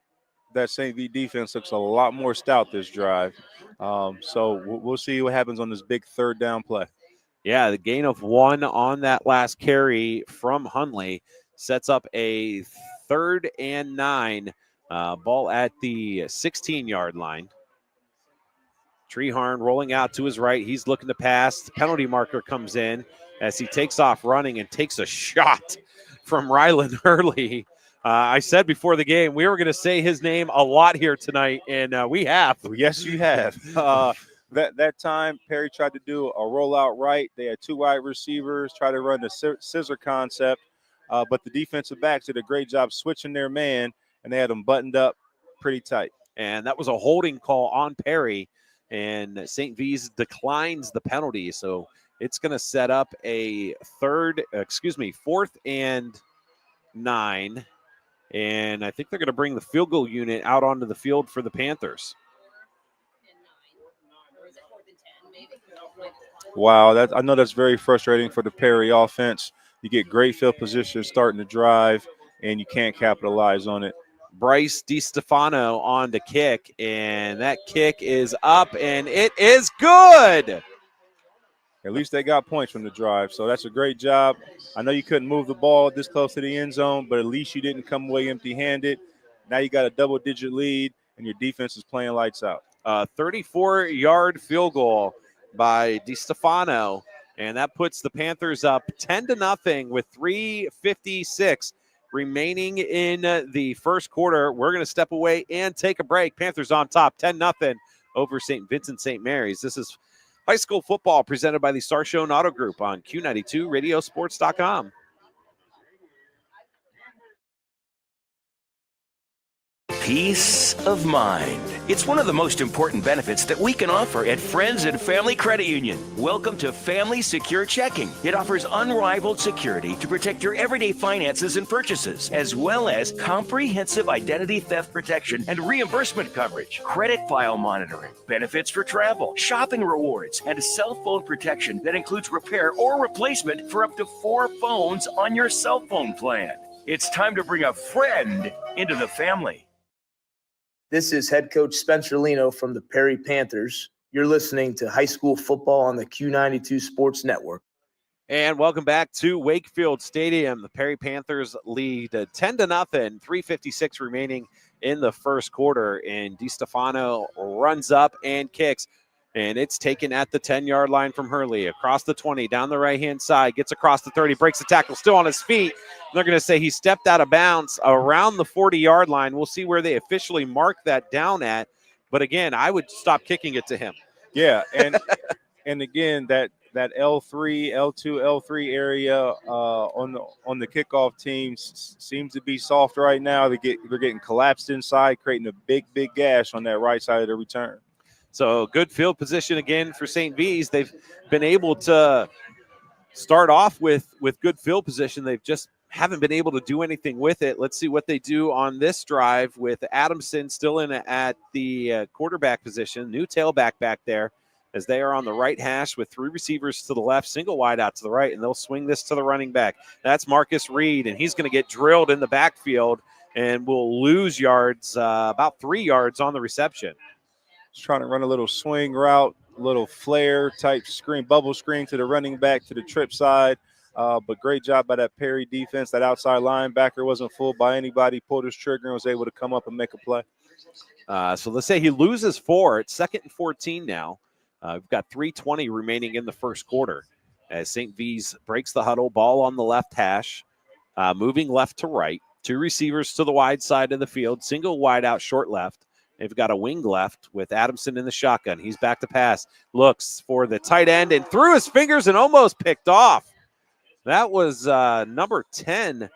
St. V defense looks a lot more stout this drive. So we'll see what happens on this big 3rd down play. Yeah, the gain of 1 on that last carry from Hundley sets up a 3rd and 9. Ball at the 16-yard line. Treharn rolling out to his right. He's looking to pass. The penalty marker comes in as he takes off running and takes a shot from Rylan Hurley. I said before the game we were going to say his name a lot here tonight, and we have. Yes, you have. That time, Perry tried to do a rollout right. They had 2 wide receivers, try to run the scissor concept, but the defensive backs did a great job switching their man, and they had them buttoned up pretty tight. And that was a holding call on Perry, and St. V's declines the penalty. So it's going to set up a 4th and 9. And I think they're going to bring the field goal unit out onto the field for the Panthers. Wow, I know that's very frustrating for the Perry offense. You get great field position starting to drive, and you can't capitalize on it. Bryce DiStefano on the kick, and that kick is up, and it is good. At least they got points from the drive, so that's a great job. I know you couldn't move the ball this close to the end zone, but at least you didn't come away empty-handed. Now you got a double-digit lead, and your defense is playing lights out. 34-yard field goal by DiStefano, and that puts the Panthers up 10-0 with 3:56 remaining in the first quarter. We're going to step away and take a break. Panthers on top, 10-0 over St. Vincent St. Mary's. This is high school football presented by the Sarshone Auto Group on Q92 Radiosports.com. Peace of mind. It's one of the most important benefits that we can offer at Friends and Family Credit Union. Welcome to Family Secure Checking. It offers unrivaled security to protect your everyday finances and purchases, as well as comprehensive identity theft protection and reimbursement coverage, credit file monitoring, benefits for travel, shopping rewards, and cell phone protection that includes repair or replacement for up to 4 phones on your cell phone plan. It's time to bring a friend into the family. This is head coach Spencer Lino from the Perry Panthers. You're listening to high school football on the Q92 Sports Network. And welcome back to Wakefield Stadium. The Perry Panthers lead 10-0, 3:56 remaining in the first quarter. And DiStefano runs up and kicks. And it's taken at the 10-yard line from Hurley. Across the 20, down the right-hand side, gets across the 30, breaks the tackle, still on his feet. They're going to say he stepped out of bounds around the 40-yard line. We'll see where they officially mark that down at. But, again, I would stop kicking it to him. Yeah, and again, that L3, L2, L3 area on the kickoff team seems to be soft right now. They're getting collapsed inside, creating a big gash on that right side of the return. So good field position again for St. V's. They've been able to start off with good field position. They've just haven't been able to do anything with it. Let's see what they do on this drive with Adamson still in at the quarterback position. New tailback back there as they are on the right hash with 3 receivers to the left, single wide out to the right, and they'll swing this to the running back. That's Marcus Reed, and he's going to get drilled in the backfield and will lose yards, about 3 yards on the reception. He's trying to run a little swing route, a little flare type screen, bubble screen to the running back to the trip side. But great job by that Perry defense. That outside linebacker wasn't fooled by anybody, pulled his trigger and was able to come up and make a play. So let's say he loses 4. It's 2nd and 14 now. We've got 3:20 remaining in the first quarter as St. V's breaks the huddle, ball on the left hash, moving left to right. 2 receivers to the wide side of the field, single wide out short left. They've got a wing left with Adamson in the shotgun. He's back to pass, looks for the tight end and threw his fingers and almost picked off. That was number 10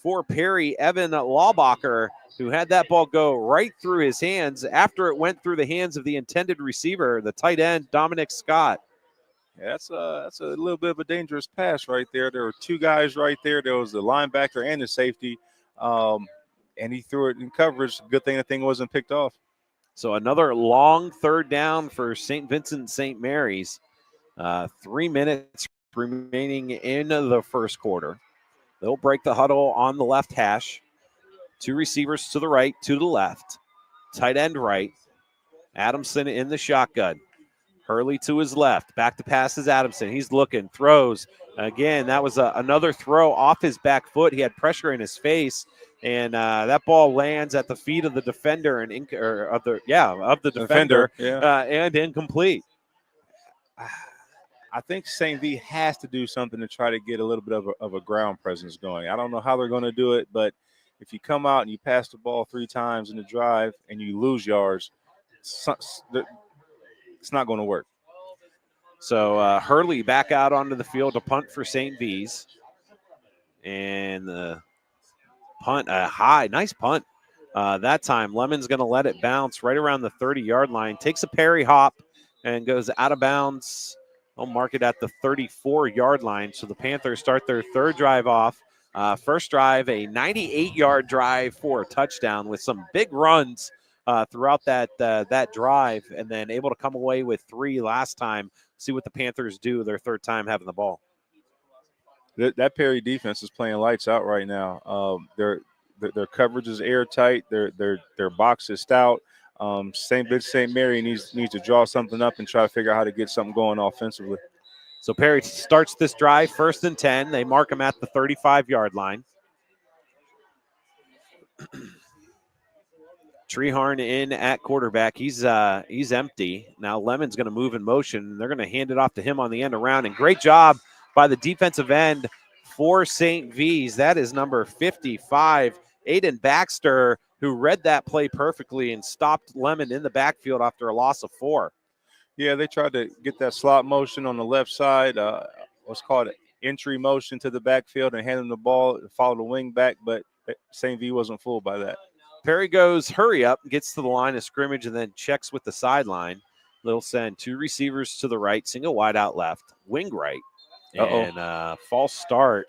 for Perry, Evan Laubacher, who had that ball go right through his hands after it went through the hands of the intended receiver, the tight end, Dominic Scott. Yeah, that's a little bit of a dangerous pass right there. There were 2 guys right there. There was the linebacker and the safety. And he threw it in coverage. Good thing the thing wasn't picked off. So another long 3rd down for St. Vincent St. Mary's. 3 minutes remaining in the first quarter. They'll break the huddle on the left hash. 2 receivers to the right, 2 to the left. Tight end right. Adamson in the shotgun. Hurley to his left. Back to pass is Adamson. He's looking, throws. Again, that was another throw off his back foot. He had pressure in his face. And that ball lands at the feet of the defender and of the defender, and incomplete. I think St. V has to do something to try to get a little bit of a ground presence going. I don't know how they're going to do it, but if you come out and you pass the ball 3 times in the drive and you lose yards, it's not going to work. So Hurley back out onto the field to punt for St. V's, and the punt, nice punt. That time, Lemon's going to let it bounce right around the 30-yard line. Takes a Perry hop and goes out of bounds. They'll mark it at the 34-yard line. So the Panthers start their 3rd drive off. First drive, a 98-yard drive for a touchdown with some big runs throughout that drive, and then able to come away with 3 last time. See what the Panthers do their 3rd time having the ball. That Perry defense is playing lights out right now. Their coverage is airtight. Their box is stout. St. Vincent St. Mary needs to draw something up and try to figure out how to get something going offensively. So Perry starts this drive 1st and 10. They mark him at the 35-yard line. Treharn in at quarterback. He's empty. Now Lemon's going to move in motion. They're going to hand it off to him on the end around. And great job by the defensive end for St. V's. That is number 55, Aiden Baxter, who read that play perfectly and stopped Lemon in the backfield after a loss of 4. Yeah, they tried to get that slot motion on the left side. What's called an entry motion to the backfield and hand him the ball and follow the wing back, but St. V wasn't fooled by that. Perry goes hurry up, gets to the line of scrimmage, and then checks with the sideline. They'll send 2 receivers to the right, single wide out left, wing right, and false start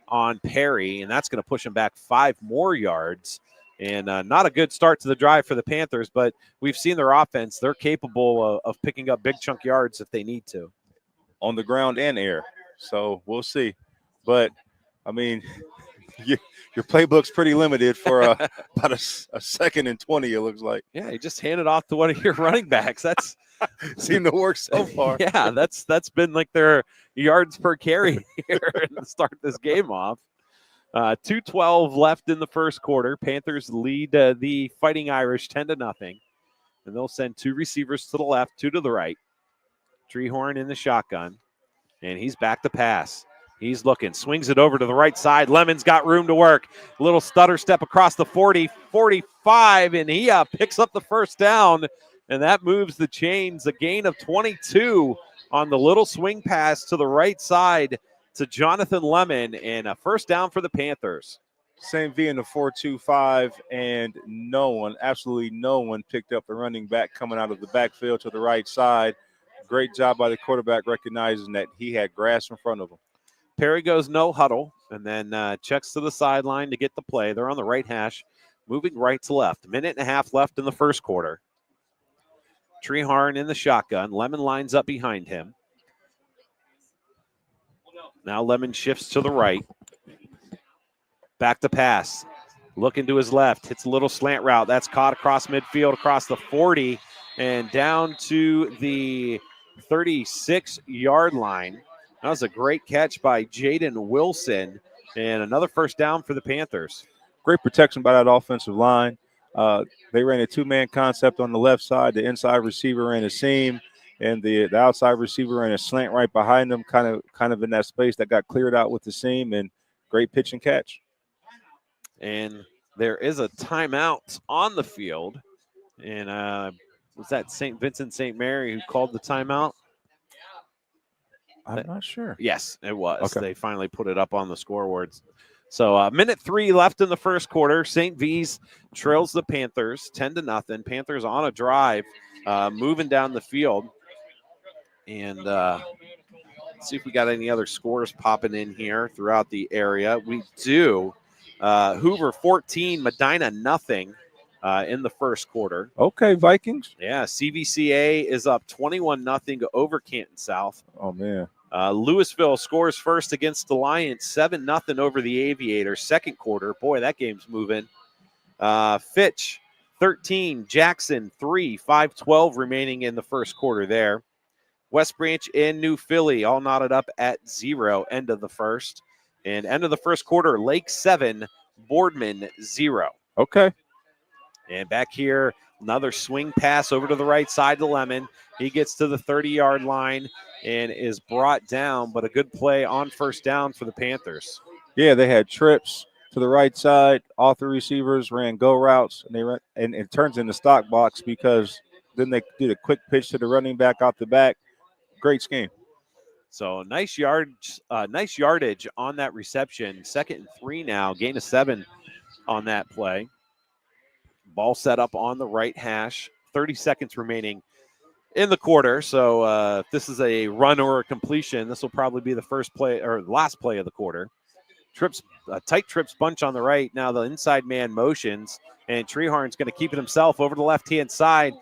on Perry, and that's going to push him back 5 more yards. And not a good start to the drive for the Panthers, but we've seen their offense. They're capable of picking up big chunk yards if they need to. On the ground and air. So we'll see. But, I mean, your playbook's pretty limited for about a 2nd and 20, it looks like. Yeah, you just hand it off to one of your running backs. That's seemed to work so far. Yeah, that's been like their yards per carry here to start this game off. 2:12 left in the first quarter. Panthers lead the Fighting Irish 10-0. And they'll send 2 receivers to the left, 2 to the right. Treharn in the shotgun. And he's back to pass. He's looking, swings it over to the right side. Lemon's got room to work. A little stutter step across the 40, 45, and he picks up the first down, and that moves the chains. A gain of 22 on the little swing pass to the right side to Jonathan Lemon, and a first down for the Panthers. St. V in the 4-2-5, and absolutely no one picked up the running back coming out of the backfield to the right side. Great job by the quarterback recognizing that he had grass in front of him. Perry goes no huddle and then checks to the sideline to get the play. They're on the right hash, moving right to left. 1.5 minutes left in the first quarter. Treharn in the shotgun. Lemon lines up behind him. Now Lemon shifts to the right. Back to pass. Looking to his left. Hits a little slant route. That's caught across midfield, across the 40, and down to the 36-yard line. That was a great catch by Jaden Wilson, and another first down for the Panthers. Great protection by that offensive line. They ran a 2-man concept on the left side. The inside receiver ran a seam, and the outside receiver ran a slant right behind them, kind of in that space that got cleared out with the seam, and great pitch and catch. And there is a timeout on the field, and was that St. Vincent St. Mary who called the timeout? I'm not sure. Yes, it was. Okay. They finally put it up on the scoreboards. So 1:03 left in the first quarter. St. V's trails the Panthers 10-0. Panthers on a drive, moving down the field. And let's see if we got any other scores popping in here throughout the area. We do. Hoover 14, Medina nothing in the first quarter. Okay, Vikings. Yeah, CVCA is up 21-0 over Canton South. Oh, man. Louisville scores first against Alliance, 7-0 over the Aviators. Second quarter, boy, that game's moving. Fitch 13, Jackson 3, 5:12 remaining in the first quarter there. West Branch and New Philly all knotted up at 0, end of the first. And end of the first quarter, Lake 7, Boardman 0. Okay. And back here, another swing pass over to the right side to Lemon. He gets to the 30-yard line and is brought down, but a good play on first down for the Panthers. Yeah, they had trips to the right side. All 3 receivers ran go routes, and it turns into stock box because then they did a quick pitch to the running back out the back. Great scheme. So nice yardage on that reception. 2nd and 3 now, gain of 7 on that play. Ball set up on the right hash. 30 seconds remaining in the quarter. So if this is a run or a completion, this will probably be the first play or last play of the quarter. Tight trips bunch on the right. Now the inside man motions, and Treharn's going to keep it himself over the left-hand side.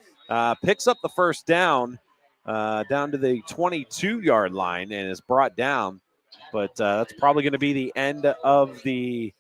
Picks up the first down down to the 22-yard line and is brought down. But that's probably going to be the end of the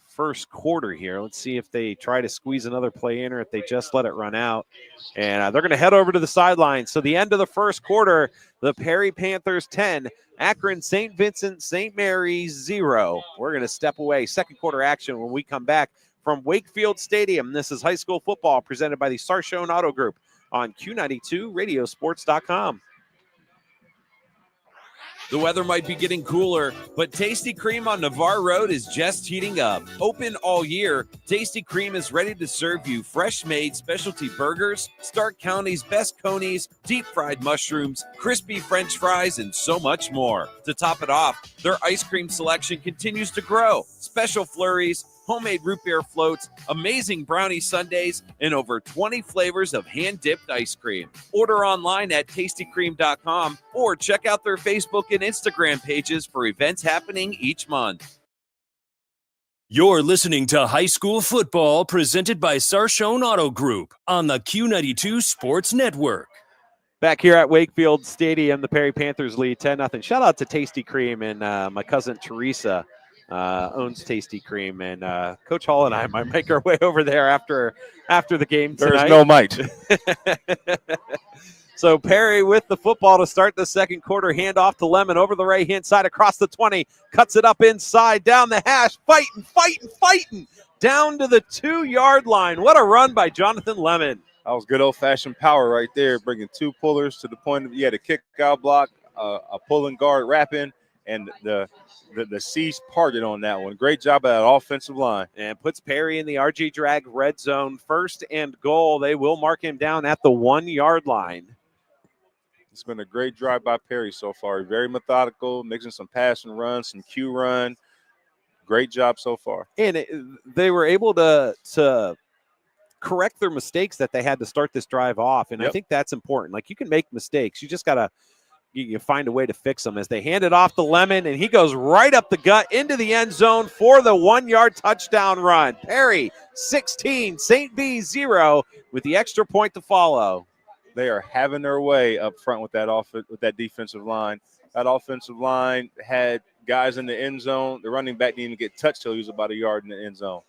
first quarter here. Let's see if they try to squeeze another play in or if they just let it run out. And they're going to head over to the sideline. So the end of the first quarter, the Perry Panthers 10, Akron St. Vincent St. Mary's 0. We're going to step away. Second quarter action when we come back from Wakefield Stadium. This is high school football presented by the Sarshone Auto Group on Q92 Radiosports.com. The weather might be getting cooler, but Tasty Cream on Navarre Road is just heating up. Open all year, Tasty Cream is ready to serve you fresh-made specialty burgers, Stark County's best conies, deep-fried mushrooms, crispy French fries, and so much more. To top it off, their ice cream selection continues to grow. Special flurries, homemade root beer floats, amazing brownie sundaes, and over 20 flavors of hand-dipped ice cream. Order online at tastycream.com or check out their Facebook and Instagram pages for events happening each month. You're listening to High School Football presented by Sarshone Auto Group on the Q92 Sports Network. Back here at Wakefield Stadium, the Perry Panthers lead 10-0. Shout out to Tasty Cream and my cousin Teresa. Owns Tasty Cream, and Coach Hall and I might make our way over there after the game tonight. There's no might. So Perry with the football to start the second quarter. Hand off to Lemon over the right-hand side across the 20. Cuts it up inside, down the hash. Fighting. Down to the 2-yard line. What a run by Jonathan Lemon. That was good old-fashioned power right there, bringing two pullers to the point of you had a kick-out block, a pulling guard wrapping, and the C's parted on that one. Great job by that offensive line. And puts Perry in the RG Drag red zone. 1st and goal. They will mark him down at the 1-yard line. It's been a great drive by Perry so far. Very methodical, mixing some pass and run, some Q run. Great job so far. And they were able to correct their mistakes that they had to start this drive off. And I think that's important. Like, you can make mistakes. You just got to you find a way to fix them. As they hand it off to Lemon, and he goes right up the gut into the end zone for the 1-yard touchdown run. Perry, 16, St. B, 0, with the extra point to follow. They are having their way up front with that defensive line. That offensive line had guys in the end zone. The running back didn't even get touched till he was about a yard in the end zone.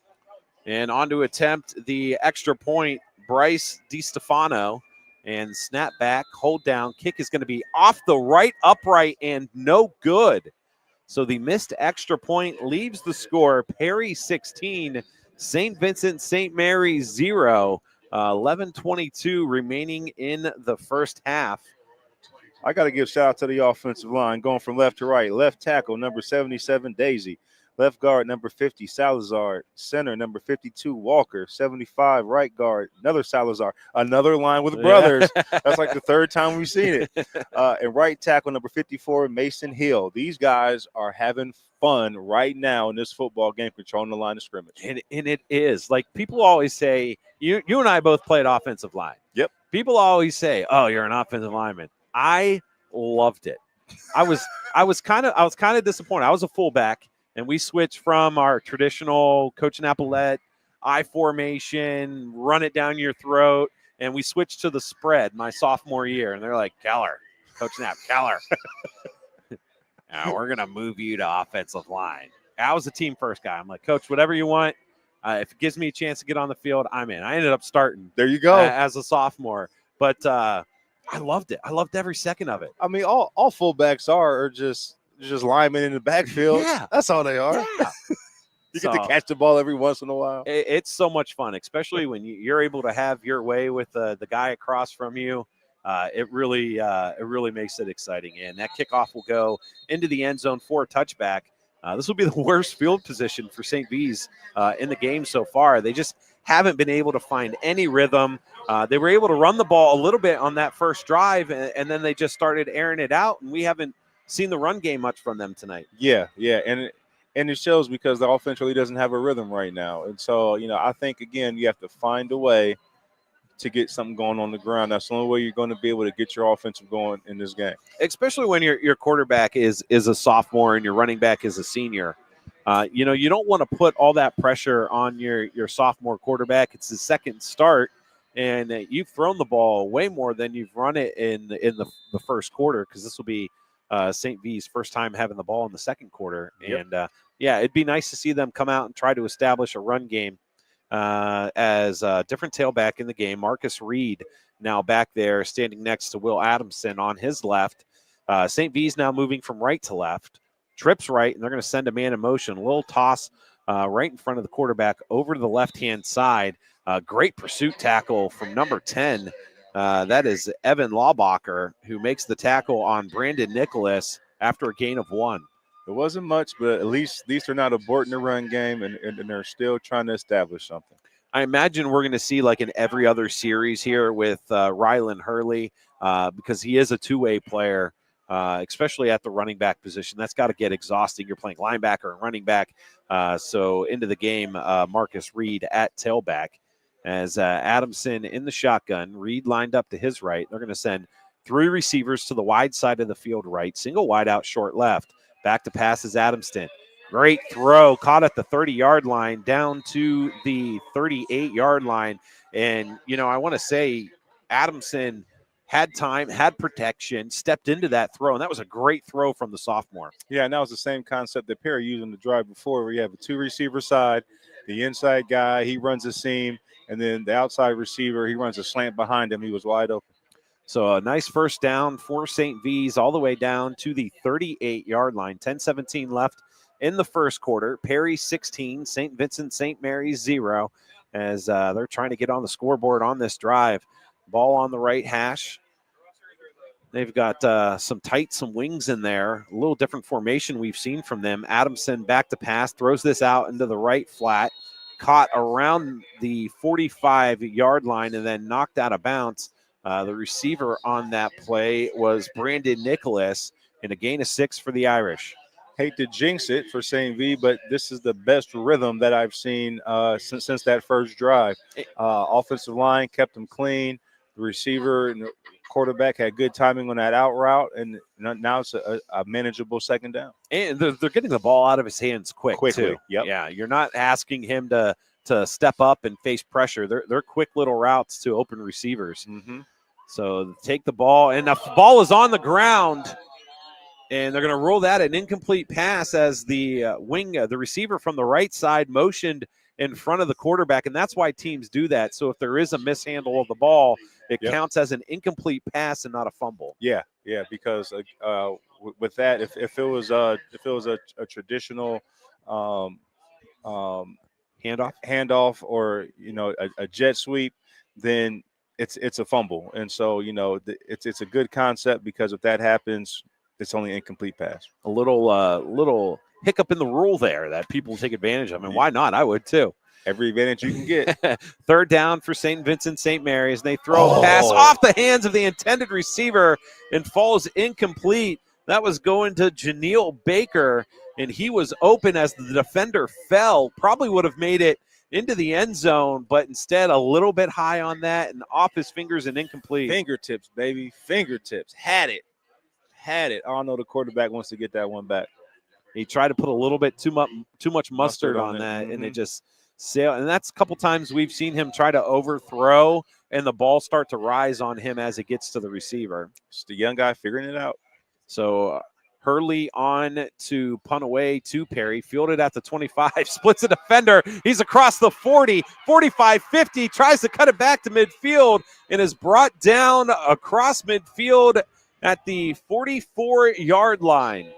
And on to attempt the extra point, Bryce DiStefano. And snap back, hold down. Kick is going to be off the right upright and no good. So the missed extra point leaves the score. Perry 16, St. Vincent St. Mary 0. 11:22 remaining in the first half. I got to give shout out to the offensive line going from left to right. Left tackle, number 77, Daisy. Left guard, number 50, Salazar. Center, number 52, Walker. 75, right guard, another Salazar. Another line with brothers. That's like the third time we've seen it. And right tackle, number 54, Mason Hill. These guys are having fun right now in this football game, controlling the line of scrimmage. And it is. Like, people always say, you and I both played offensive line. Yep. People always say, oh, you're an offensive lineman. I loved it. I was kind of disappointed. I was a fullback. And we switched from our traditional Coach Napolet I formation, run it down your throat, and we switched to the spread my sophomore year. And they're like, Keller, Coach Knapp, Keller, we're going to move you to offensive line. I was a team first guy. I'm like, Coach, whatever you want. If it gives me a chance to get on the field, I'm in. I ended up starting. There you go. As a sophomore. But I loved it. I loved every second of it. I mean, all fullbacks are just linemen in the backfield. Yeah. That's all they are. Yeah. You get to catch the ball every once in a while. It's so much fun, especially when you're able to have your way with the guy across from you. It really makes it exciting. And that kickoff will go into the end zone for a touchback. This will be the worst field position for St. V's in the game so far. They just haven't been able to find any rhythm. They were able to run the ball a little bit on that first drive, and then they just started airing it out, and we haven't seen the run game much from them tonight. Yeah, and it shows because the offense really doesn't have a rhythm right now. And so, I think, again, you have to find a way to get something going on the ground. That's the only way you're going to be able to get your offensive going in this game. Especially when your quarterback is a sophomore and your running back is a senior. You don't want to put all that pressure on your sophomore quarterback. It's his second start, and you've thrown the ball way more than you've run it in the first quarter, because this will be St. V's first time having the ball in the second quarter. Yep. And, it'd be nice to see them come out and try to establish a run game as a different tailback in the game. Marcus Reed now back there standing next to Will Adamson on his left. St. V's now moving from right to left. Trips right, and they're going to send a man in motion. A little toss right in front of the quarterback over to the left-hand side. Great pursuit tackle from number 10. That is Evan Laubacher, who makes the tackle on Brandon Nicholas after a gain of 1. It wasn't much, but at least they're not aborting the run game, and they're still trying to establish something. I imagine we're going to see like in every other series here with Rylan Hurley because he is a two-way player, especially at the running back position. That's got to get exhausting. You're playing linebacker and running back. So into the game, Marcus Reed at tailback as Adamson in the shotgun. Reed lined up to his right. They're going to send 3 receivers to the wide side of the field right, single wide out, short left. Back to pass is Adamson. Great throw, caught at the 30-yard line, down to the 38-yard line. And, I want to say Adamson had time, had protection, stepped into that throw, and that was a great throw from the sophomore. Yeah, and that was the same concept that Perry used in the drive before, where you have a 2-receiver side, the inside guy, he runs a seam, and then the outside receiver, he runs a slant behind him. He was wide open. So a nice first down for St. V's all the way down to the 38-yard line. 10-17 left in the first quarter. Perry 16, St. Vincent, St. Mary's 0 as they're trying to get on the scoreboard on this drive. Ball on the right hash. They've got some wings in there. A little different formation we've seen from them. Adamson back to pass, throws this out into the right flat. Caught around the 45-yard line and then knocked out of bounds. The receiver on that play was Brandon Nicholas, and a gain of 6 for the Irish. Hate to jinx it for St. V, but this is the best rhythm that I've seen since that first drive. Offensive line kept them clean. The receiver and the quarterback had good timing on that out route, and now it's a manageable second down. And they're getting the ball out of his hands quickly, too. Yep. Yeah, you're not asking him to step up and face pressure. They're quick little routes to open receivers. Mm-hmm. So take the ball, and the ball is on the ground, and they're going to roll that an incomplete pass as the the receiver from the right side motioned in front of the quarterback, and that's why teams do that. So if there is a mishandle of the ball, it counts as an incomplete pass and not a fumble. Yeah, because with that, if it was a traditional handoff or a jet sweep, then it's a fumble. And so it's a good concept because if that happens, it's only an incomplete pass. A little hiccup in the rule there that people take advantage of, and why not? I would too. Every advantage you can get. Third down for St. Vincent, St. Mary's. They throw a pass off the hands of the intended receiver and falls incomplete. That was going to Janeel Baker, and he was open as the defender fell. Probably would have made it into the end zone, but instead a little bit high on that and off his fingers and incomplete. Fingertips, baby. Fingertips. Had it. I don't know the quarterback wants to get that one back. He tried to put a little bit too much mustard on that, and it just sailed. And that's a couple times we've seen him try to overthrow, and the ball start to rise on him as it gets to the receiver. It's the young guy figuring it out. So Hurley on to punt away to Perry, fielded at the 25, splits a defender. He's across the 40, 45, 50, tries to cut it back to midfield, and is brought down across midfield at the 44-yard line.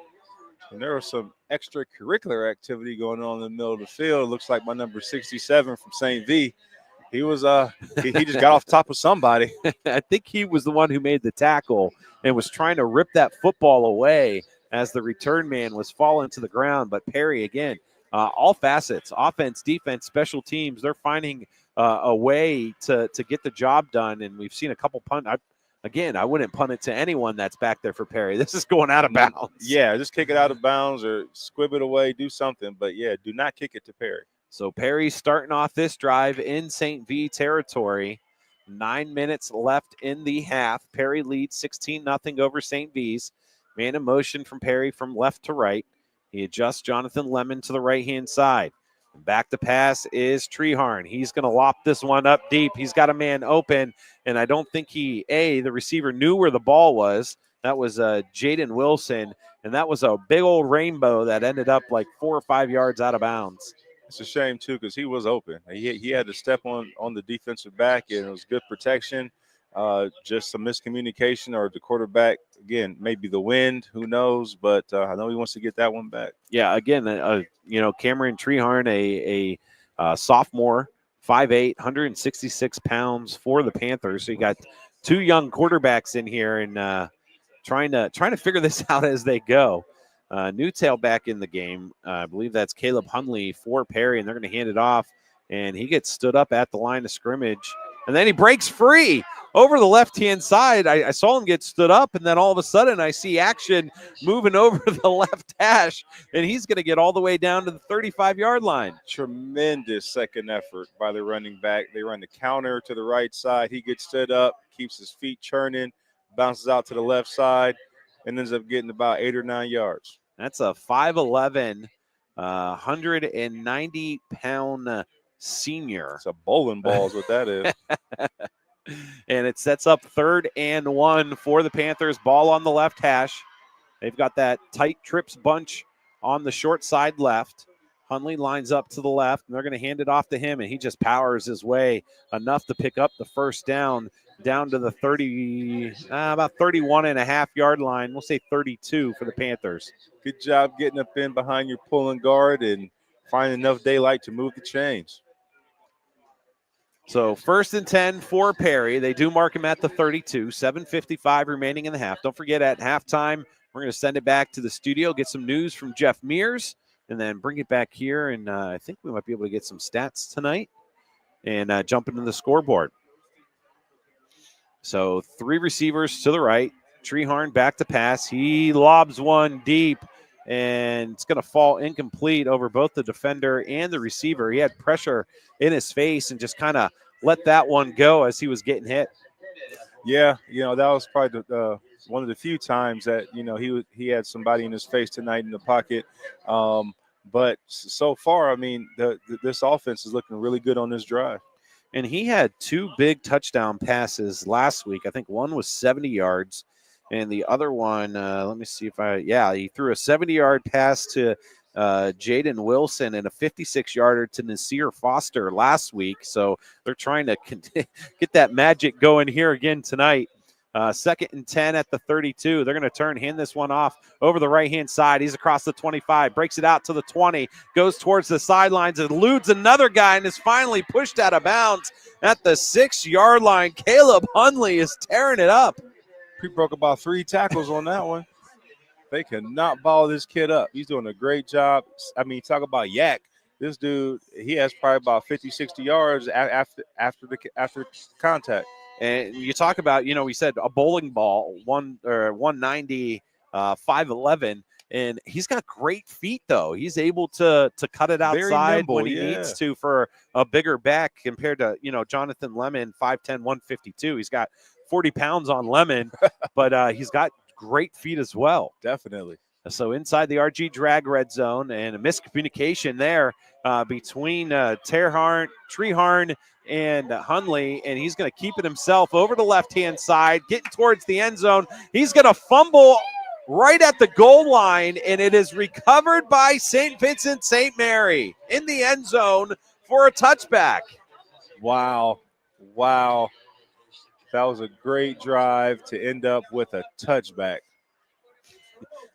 And there was some extracurricular activity going on in the middle of the field. It looks like my number 67 from St. V. He was he just got off top of somebody. I think he was the one who made the tackle and was trying to rip that football away as the return man was falling to the ground. But Perry, again, all facets, offense, defense, special teams, they're finding a way to get the job done. And we've seen a couple punt. I wouldn't punt it to anyone that's back there for Perry. This is going out of bounds. Yeah, just kick it out of bounds or squib it away, do something. But, yeah, do not kick it to Perry. So Perry starting off this drive in St. V territory. 9 minutes left in the half. Perry leads 16-0 over St. V's. Man in motion from Perry from left to right. He adjusts Jonathan Lemon to the right-hand side. Back to pass is Treharn. He's going to lop this one up deep. He's got a man open, and I don't think the receiver knew where the ball was. That was Jaden Wilson, and that was a big old rainbow that ended up like 4 or 5 yards out of bounds. It's a shame, too, because he was open. He had to step on the defensive back, and it was good protection. just some miscommunication, or the quarterback, again, maybe the wind, who knows, but I know he wants to get that one back. Yeah, again, Cameron Treharn, a sophomore, 5'8", 166 pounds for the Panthers. So you got two young quarterbacks in here and trying to figure this out as they go. New tailback in the game. I believe that's Caleb Hunley for Perry, and they're going to hand it off. And he gets stood up at the line of scrimmage. And then he breaks free over the left-hand side. I saw him get stood up, and then all of a sudden I see action moving over the left hash, and he's going to get all the way down to the 35-yard line. Tremendous second effort by the running back. They run the counter to the right side. He gets stood up, keeps his feet churning, bounces out to the left side, and ends up getting about 8 or 9 yards. That's a 5'11", 190-pound senior. It's a bowling ball is what that is. And it sets up 3rd and 1 for the Panthers. Ball on the left hash. They've got that tight trips bunch on the short side left. Hunley lines up to the left, and they're going to hand it off to him, and he just powers his way enough to pick up the first down to the 30, about 31.5-yard line. We'll say 32 for the Panthers. Good job getting up in behind your pulling guard and finding enough daylight to move the chains. So 1st and 10 for Perry. They do mark him at the 32, 7:55 remaining in the half. Don't forget, at halftime, we're going to send it back to the studio, get some news from Jeff Mears, and then bring it back here. And I think we might be able to get some stats tonight and jump into the scoreboard. So 3 receivers to the right. Treharn back to pass. He lobs one deep, and it's going to fall incomplete over both the defender and the receiver. He had pressure in his face and just kind of let that one go as he was getting hit. Yeah, that was probably one of the few times that, he had somebody in his face tonight in the pocket. But so far, I mean, this offense is looking really good on this drive. And he had 2 big touchdown passes last week. I think one was 70 yards. And the other one, let me see if he threw a 70-yard pass to Jaden Wilson and a 56-yarder to Nasir Foster last week. So they're trying to get that magic going here again tonight. 2nd and 10 at the 32. They're going to hand this one off over the right-hand side. He's across the 25, breaks it out to the 20, goes towards the sidelines, eludes another guy, and is finally pushed out of bounds at the 6-yard line. Caleb Hunley is tearing it up. He broke about 3 tackles on that one. They cannot ball this kid up. He's doing a great job. I mean, talk about yak. This dude, he has probably about 50, 60 yards after contact. And you talk about, we said a bowling ball, 190, 5'11", and he's got great feet, though. He's able to cut it outside when he needs to for a bigger back compared to, Jonathan Lemon, 5'10", 152. He's got 40 pounds on Lemon, but he's got great feet as well. Definitely. So inside the RG drag red zone, and a miscommunication there between Treharn and Hunley, and he's going to keep it himself over the left-hand side, getting towards the end zone. He's going to fumble right at the goal line, and it is recovered by St. Vincent St. Mary in the end zone for a touchback. Wow. That was a great drive to end up with a touchback.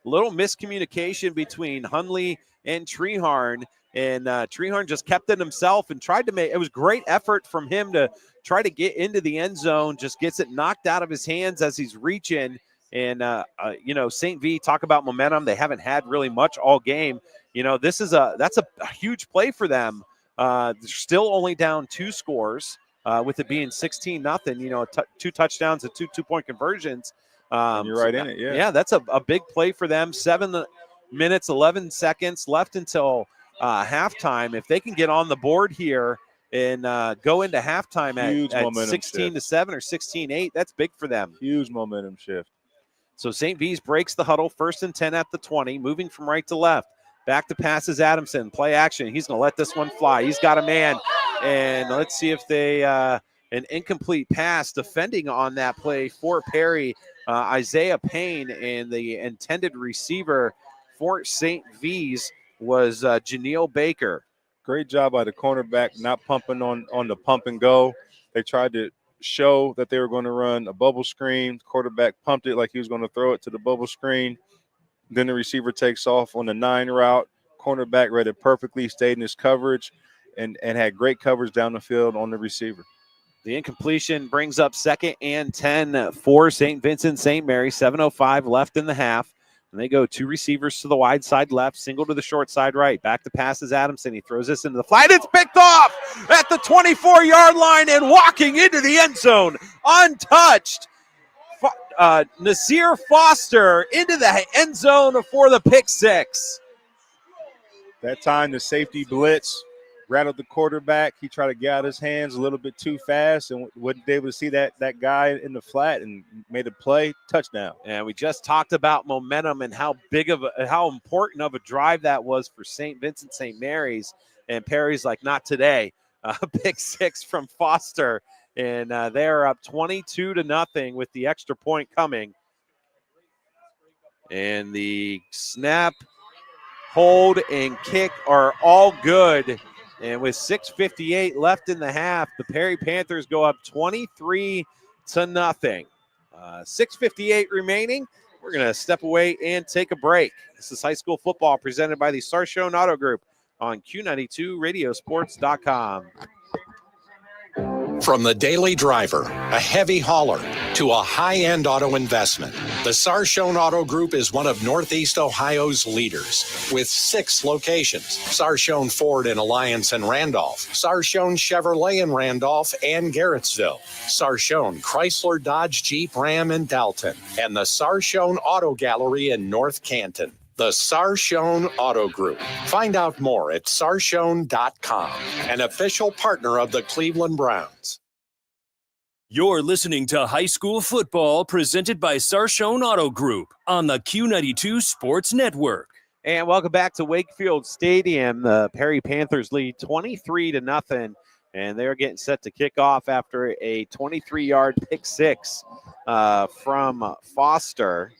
Little miscommunication between Hunley and Treharn, and Treharn just kept it himself and tried to make – it was great effort from him to try to get into the end zone, just gets it knocked out of his hands as he's reaching. And, St. V, talk about momentum. They haven't had really much all game. That's a huge play for them. They're still only down 2 scores. With it being 16-0, 2 touchdowns and 2 two-point conversions. You're right in it, yeah. Yeah, that's a big play for them. 7 minutes, 11 seconds left until halftime. If they can get on the board here and go into halftime at 16-7 or 16-8, that's big for them. Huge momentum shift. So St. V's breaks the huddle, 1st and 10 at the 20, moving from right to left. Back to passes Adamson, play action. He's going to let this one fly. He's got a man. And let's see if they an incomplete pass defending on that play for Perry. Isaiah Payne, and the intended receiver for St. V's was Janelle Baker. Great job by the cornerback, not pumping on the pump and go. They tried to show that they were going to run a bubble screen. Quarterback pumped it like he was going to throw it to the bubble screen. Then the receiver takes off on the 9 route. Cornerback read it perfectly, stayed in his coverage, and had great coverage down the field on the receiver. The incompletion brings up 2nd and 10 for St. Vincent St. Mary. 7:05 left in the half. And they go 2 receivers to the wide side left, single to the short side right. Back to passes Adamson. He throws this into the flat. It's picked off at the 24-yard line and walking into the end zone untouched. Nasir Foster into the end zone for the pick 6. That time the safety blitz rattled the quarterback. He tried to get out his hands a little bit too fast and wasn't able to see that guy in the flat and made a play, touchdown. And we just talked about momentum and how important of a drive that was for St. Vincent St. Mary's. And Perry's like, not today. Pick 6 from Foster. And they're up 22-0 with the extra point coming. And the snap, hold, and kick are all good. And with 6:58 left in the half, the Perry Panthers go up 23-0. 6:58 remaining. We're going to step away and take a break. This is high school football presented by the Sarshone Auto Group on Q92 Radiosports.com. From the daily driver, a heavy hauler, to a high-end auto investment, the Sarshone Auto Group is one of Northeast Ohio's leaders with 6 locations: Sarshone Ford in Alliance and Randolph, Sarshone Chevrolet in Randolph and Garrettsville, Sarshone Chrysler Dodge Jeep Ram in Dalton, and the Sarshone Auto Gallery in North Canton. The Sarshone Auto Group. Find out more at sarshone.com, an official partner of the Cleveland Browns. You're listening to high school football presented by Sarshone Auto Group on the Q92 Sports Network. And welcome back to Wakefield Stadium. The Perry Panthers lead 23-0, and they're getting set to kick off after a 23-yard pick 6 from Foster.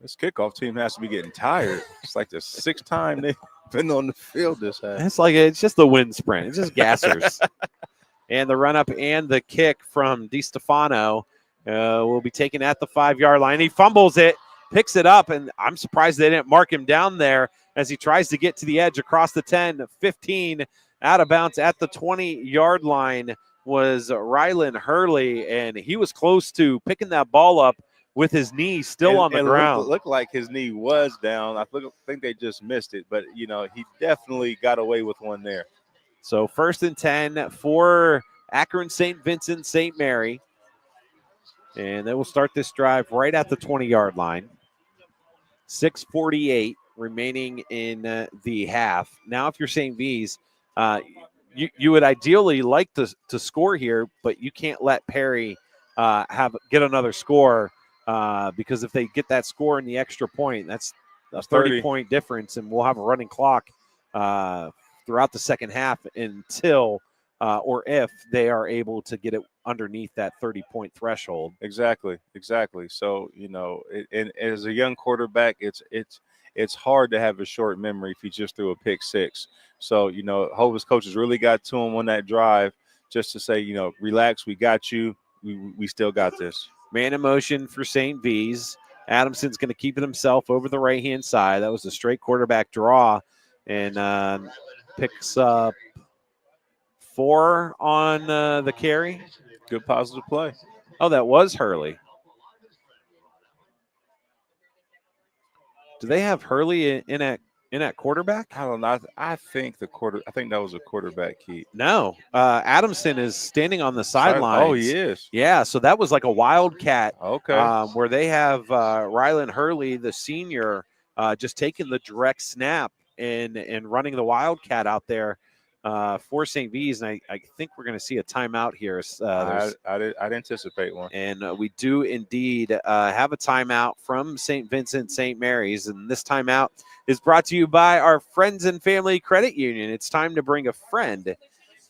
This kickoff team has to be getting tired. It's like the 6th time they've been on the field this half. It's just the wind sprint. It's just gassers. And the run up and the kick from DiStefano will be taken at the 5-yard line. He fumbles it, picks it up, and I'm surprised they didn't mark him down there as he tries to get to the edge across the 10, 15, out of bounds at the 20-yard line was Rylan Hurley, and he was close to picking that ball up with his knee still on the ground. It looked like his knee was down. I think they just missed it, but, he definitely got away with one there. So 1st and 10 for Akron St. Vincent St. Mary. And they will start this drive right at the 20-yard line. 6:48 remaining in the half. Now, if you're St. V's, you would ideally like to score here, but you can't let Perry get another score. Because if they get that score in the extra point, that's a 30-point difference, and we'll have a running clock throughout the second half until or if they are able to get it underneath that 30-point threshold. Exactly. So, and as a young quarterback, it's hard to have a short memory if you just threw a pick 6. So, hope his coaches really got to him on that drive just to say, relax, we got you. We still got this. Man in motion for St. V's. Adamson's going to keep it himself over the right-hand side. That was a straight quarterback draw, and picks up 4 on the carry. Good positive play. Oh, that was Hurley. Do they have Hurley in at quarterback? I don't know. I think that was a quarterback keep. No, Adamson is standing on the sidelines. Oh, he is. Yeah, so that was like a wildcat. Okay. Where they have Rylan Hurley, the senior, just taking the direct snap and running the wildcat out there for St. V's, and I think we're going to see a timeout here. I'd anticipate one. And we do indeed have a timeout from St. Vincent St. Mary's, and this timeout is brought to you by our Friends and Family Credit Union. It's time to bring a friend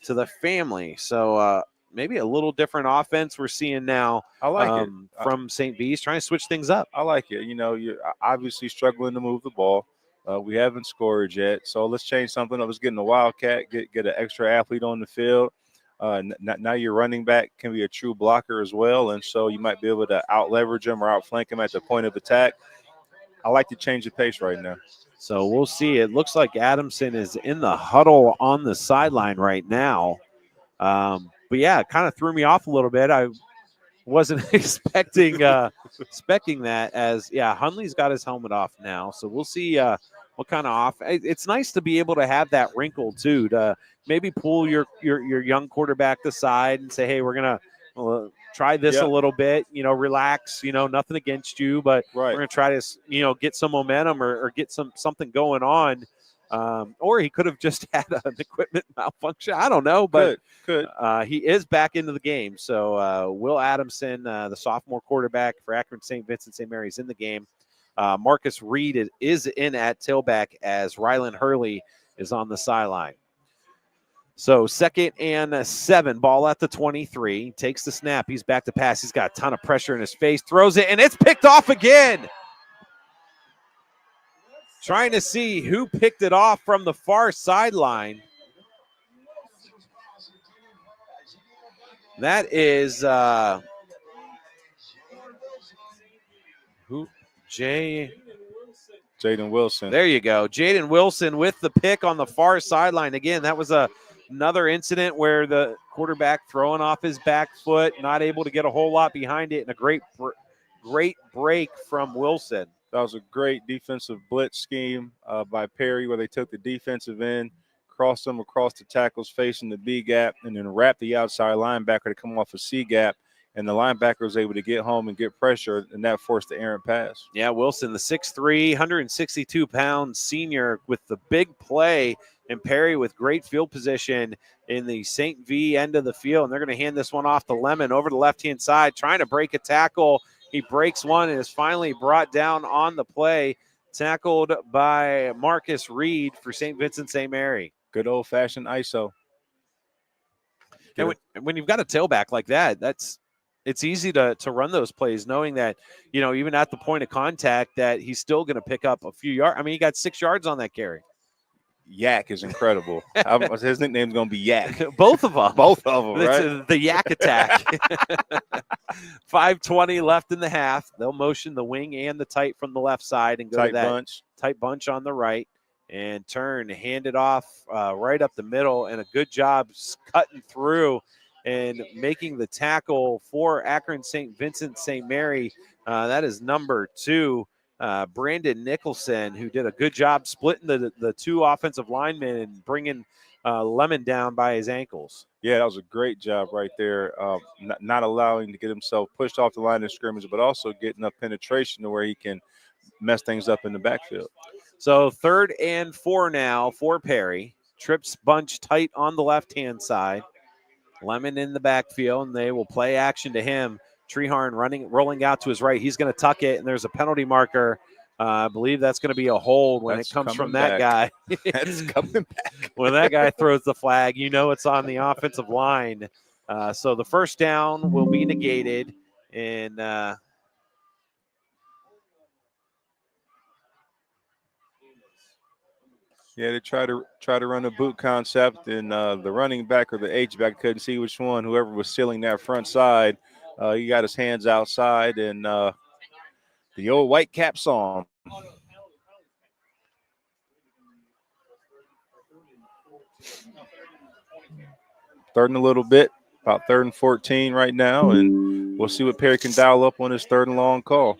to the family. So maybe a little different offense we're seeing now. I like it. From St. V's, trying to switch things up. I like it. You're obviously struggling to move the ball. We haven't scored yet, so let's change something up. Let's get in the wildcat, get an extra athlete on the field. Now your running back can be a true blocker as well, and so you might be able to out-leverage him or outflank him at the point of attack. I like to change the pace right now. So we'll see. It looks like Adamson is in the huddle on the sideline right now. But yeah, it kind of threw me off a little bit. I wasn't expecting that. As Hundley's got his helmet off now, so we'll see what kind of off. It's nice to be able to have that wrinkle too, to maybe pull your young quarterback aside and say, hey, we're gonna try this a little bit, relax, nothing against you, but we're gonna try to get some momentum or get something going on. Or he could have just had an equipment malfunction. I don't know, but could. He is back into the game. So Will Adamson, the sophomore quarterback for Akron St. Vincent St. Mary's, in the game. Marcus Reed is in at tailback as Rylan Hurley is on the sideline. So 2nd and 7, ball at the 23. Takes the snap. He's back to pass. He's got a ton of pressure in his face. Throws it, and it's picked off again. Trying to see who picked it off from the far sideline. That is who? Jaden Wilson. There you go. Jaden Wilson with the pick on the far sideline. Again, that was another incident where the quarterback throwing off his back foot, not able to get a whole lot behind it, and a great break from Wilson. That was a great defensive blitz scheme by Perry, where they took the defensive end, crossed them across the tackles facing the B gap, and then wrapped the outside linebacker to come off a C gap. And the linebacker was able to get home and get pressure, and that forced the errant pass. Yeah, Wilson, the 6'3", 162-pound senior with the big play, and Perry with great field position in the St. V end of the field. And they're going to hand this one off to Lemon over the left-hand side, trying to break a tackle. He breaks one and is finally brought down on the play, tackled by Marcus Reed for St. Vincent St. Mary. Good old-fashioned ISO. And when you've got a tailback like that, it's easy to run those plays, knowing that, even at the point of contact, that he's still going to pick up a few yards. I mean, he got 6 yards on that carry. Yak is incredible. His nickname's going to be Yak. Both of them. Right? The Yak attack. 5:20 left in the half. They'll motion the wing and the tight from the left side and go tight to that bunch. Tight bunch on the right, and hand it off right up the middle, and a good job cutting through and making the tackle for Akron St. Vincent St. Mary. That is number 2, Brandon Nicholson, who did a good job splitting the two offensive linemen and bringing Lemon down by his ankles. Yeah, that was a great job right there. Not allowing to get himself pushed off the line of scrimmage, but also getting enough penetration to where he can mess things up in the backfield. So 3rd and 4 now for Perry. Trips bunch tight on the left-hand side. Lemon in the backfield, and they will play action to him. Treharn rolling out to his right. He's going to tuck it, and there's a penalty marker. I believe that's going to be a hold when it comes from that guy. That's coming back. When that guy throws the flag, it's on the offensive line. So the first down will be negated, and yeah, they try to run a boot concept, and the running back or the H-back couldn't see which one. Whoever was sealing that front side, he got his hands outside, and the old white cap song. Third and a little bit, about 3rd and 14 right now, and we'll see what Perry can dial up on his 3rd and long call.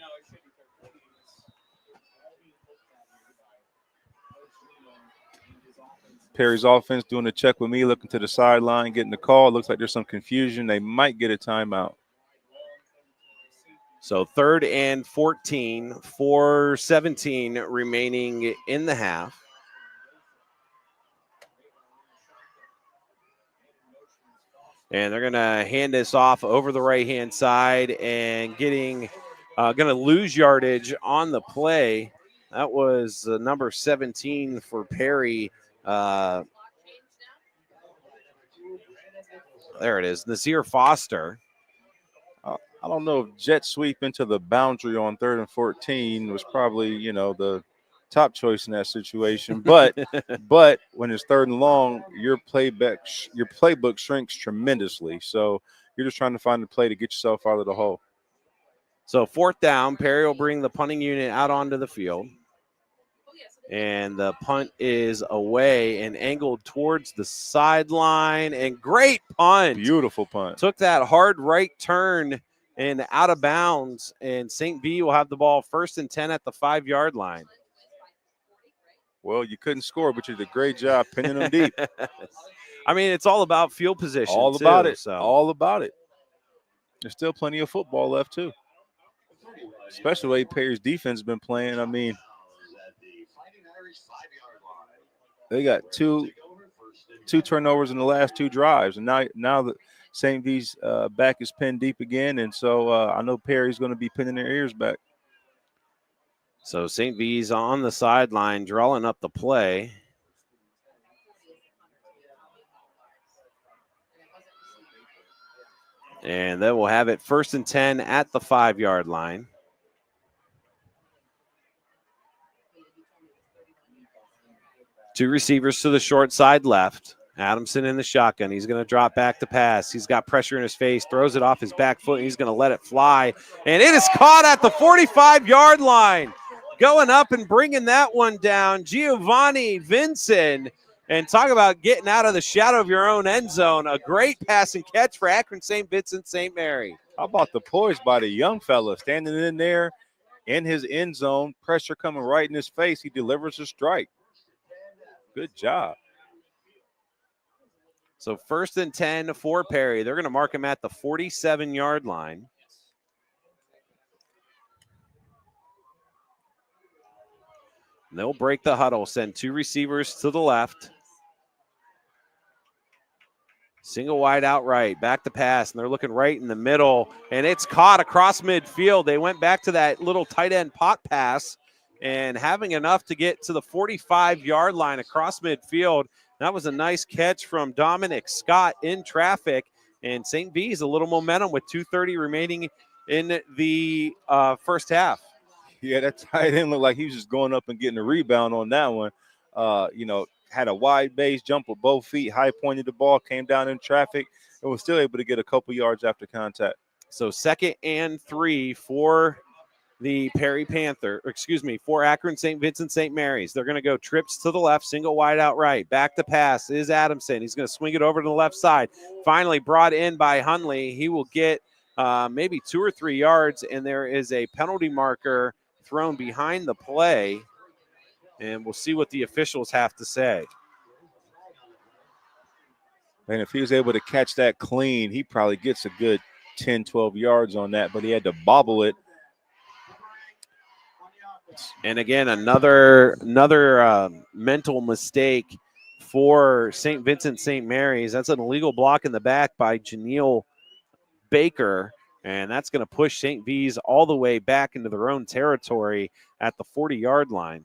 Perry's offense doing a check with me, looking to the sideline, getting the call. Looks like there's some confusion. They might get a timeout. So 3rd and 14, 4:17 remaining in the half. And they're going to hand this off over the right-hand side and going to lose yardage on the play. That was number 17 for Perry. There it is, Nazir Foster. I don't know if jet sweep into the boundary on 3rd and 14 was probably, the top choice in that situation. But but when it's 3rd and long, your playbook shrinks tremendously. So you're just trying to find a play to get yourself out of the hole. So 4th down, Perry will bring the punting unit out onto the field. And the punt is away and angled towards the sideline. And great punt. Beautiful punt. Took that hard right turn and out of bounds. And St. V will have the ball 1st and 10 at the 5-yard line. Well, you couldn't score, but you did a great job pinning them deep. I mean, it's all about field position. All about too, it. So. All about it. There's still plenty of football left, too. Especially the way Perry's defense has been playing. I mean, they got two turnovers in the last 2 drives. And now that St. V's back is pinned deep again. And so I know Perry's going to be pinning their ears back. So St. V's on the sideline, drawing up the play. And then we'll have it 1st and 10 at the 5-yard line. Two receivers to the short side left. Adamson in the shotgun. He's going to drop back to pass. He's got pressure in his face, throws it off his back foot. He's going to let it fly. And it is caught at the 45-yard line. Going up and bringing that one down, Giovanni Vincent. And talk about getting out of the shadow of your own end zone. A great pass and catch for Akron St. Vincent St. Mary. How about the poise by the young fella standing in there in his end zone, pressure coming right in his face. He delivers a strike. Good job. So 1st and 10 for Perry. They're going to mark him at the 47-yard line. And they'll break the huddle, send 2 receivers to the left. Single wide out right, back to pass, and they're looking right in the middle, and it's caught across midfield. They went back to that little tight end pot pass, and having enough to get to the 45-yard line across midfield. That was a nice catch from Dominic Scott in traffic, and St. V's a little momentum with 2:30 remaining in the first half. Yeah, that tight end looked like he was just going up and getting a rebound on that one. Had a wide base, jump with both feet, high pointed the ball, came down in traffic, and was still able to get a couple yards after contact. So 2nd and 3 for the Perry for Akron St. Vincent St. Mary's. They're going to go trips to the left, single wide out right. Back to pass is Adamson. He's going to swing it over to the left side. Finally brought in by Hunley. He will get maybe 2 or 3 yards, and there is a penalty marker thrown behind the play. And we'll see what the officials have to say. And if he was able to catch that clean, he probably gets a good 10, 12 yards on that, but he had to bobble it. And again, another mental mistake for St. Vincent St. Mary's. That's an illegal block in the back by Janelle Baker. And that's going to push St. V's all the way back into their own territory at the 40-yard line.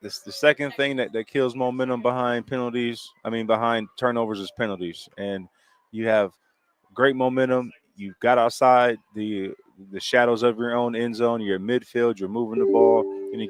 This the second thing that kills momentum behind behind turnovers is penalties. And you have great momentum. You got outside the shadows of your own end zone. You're in midfield. You're moving the ball. And you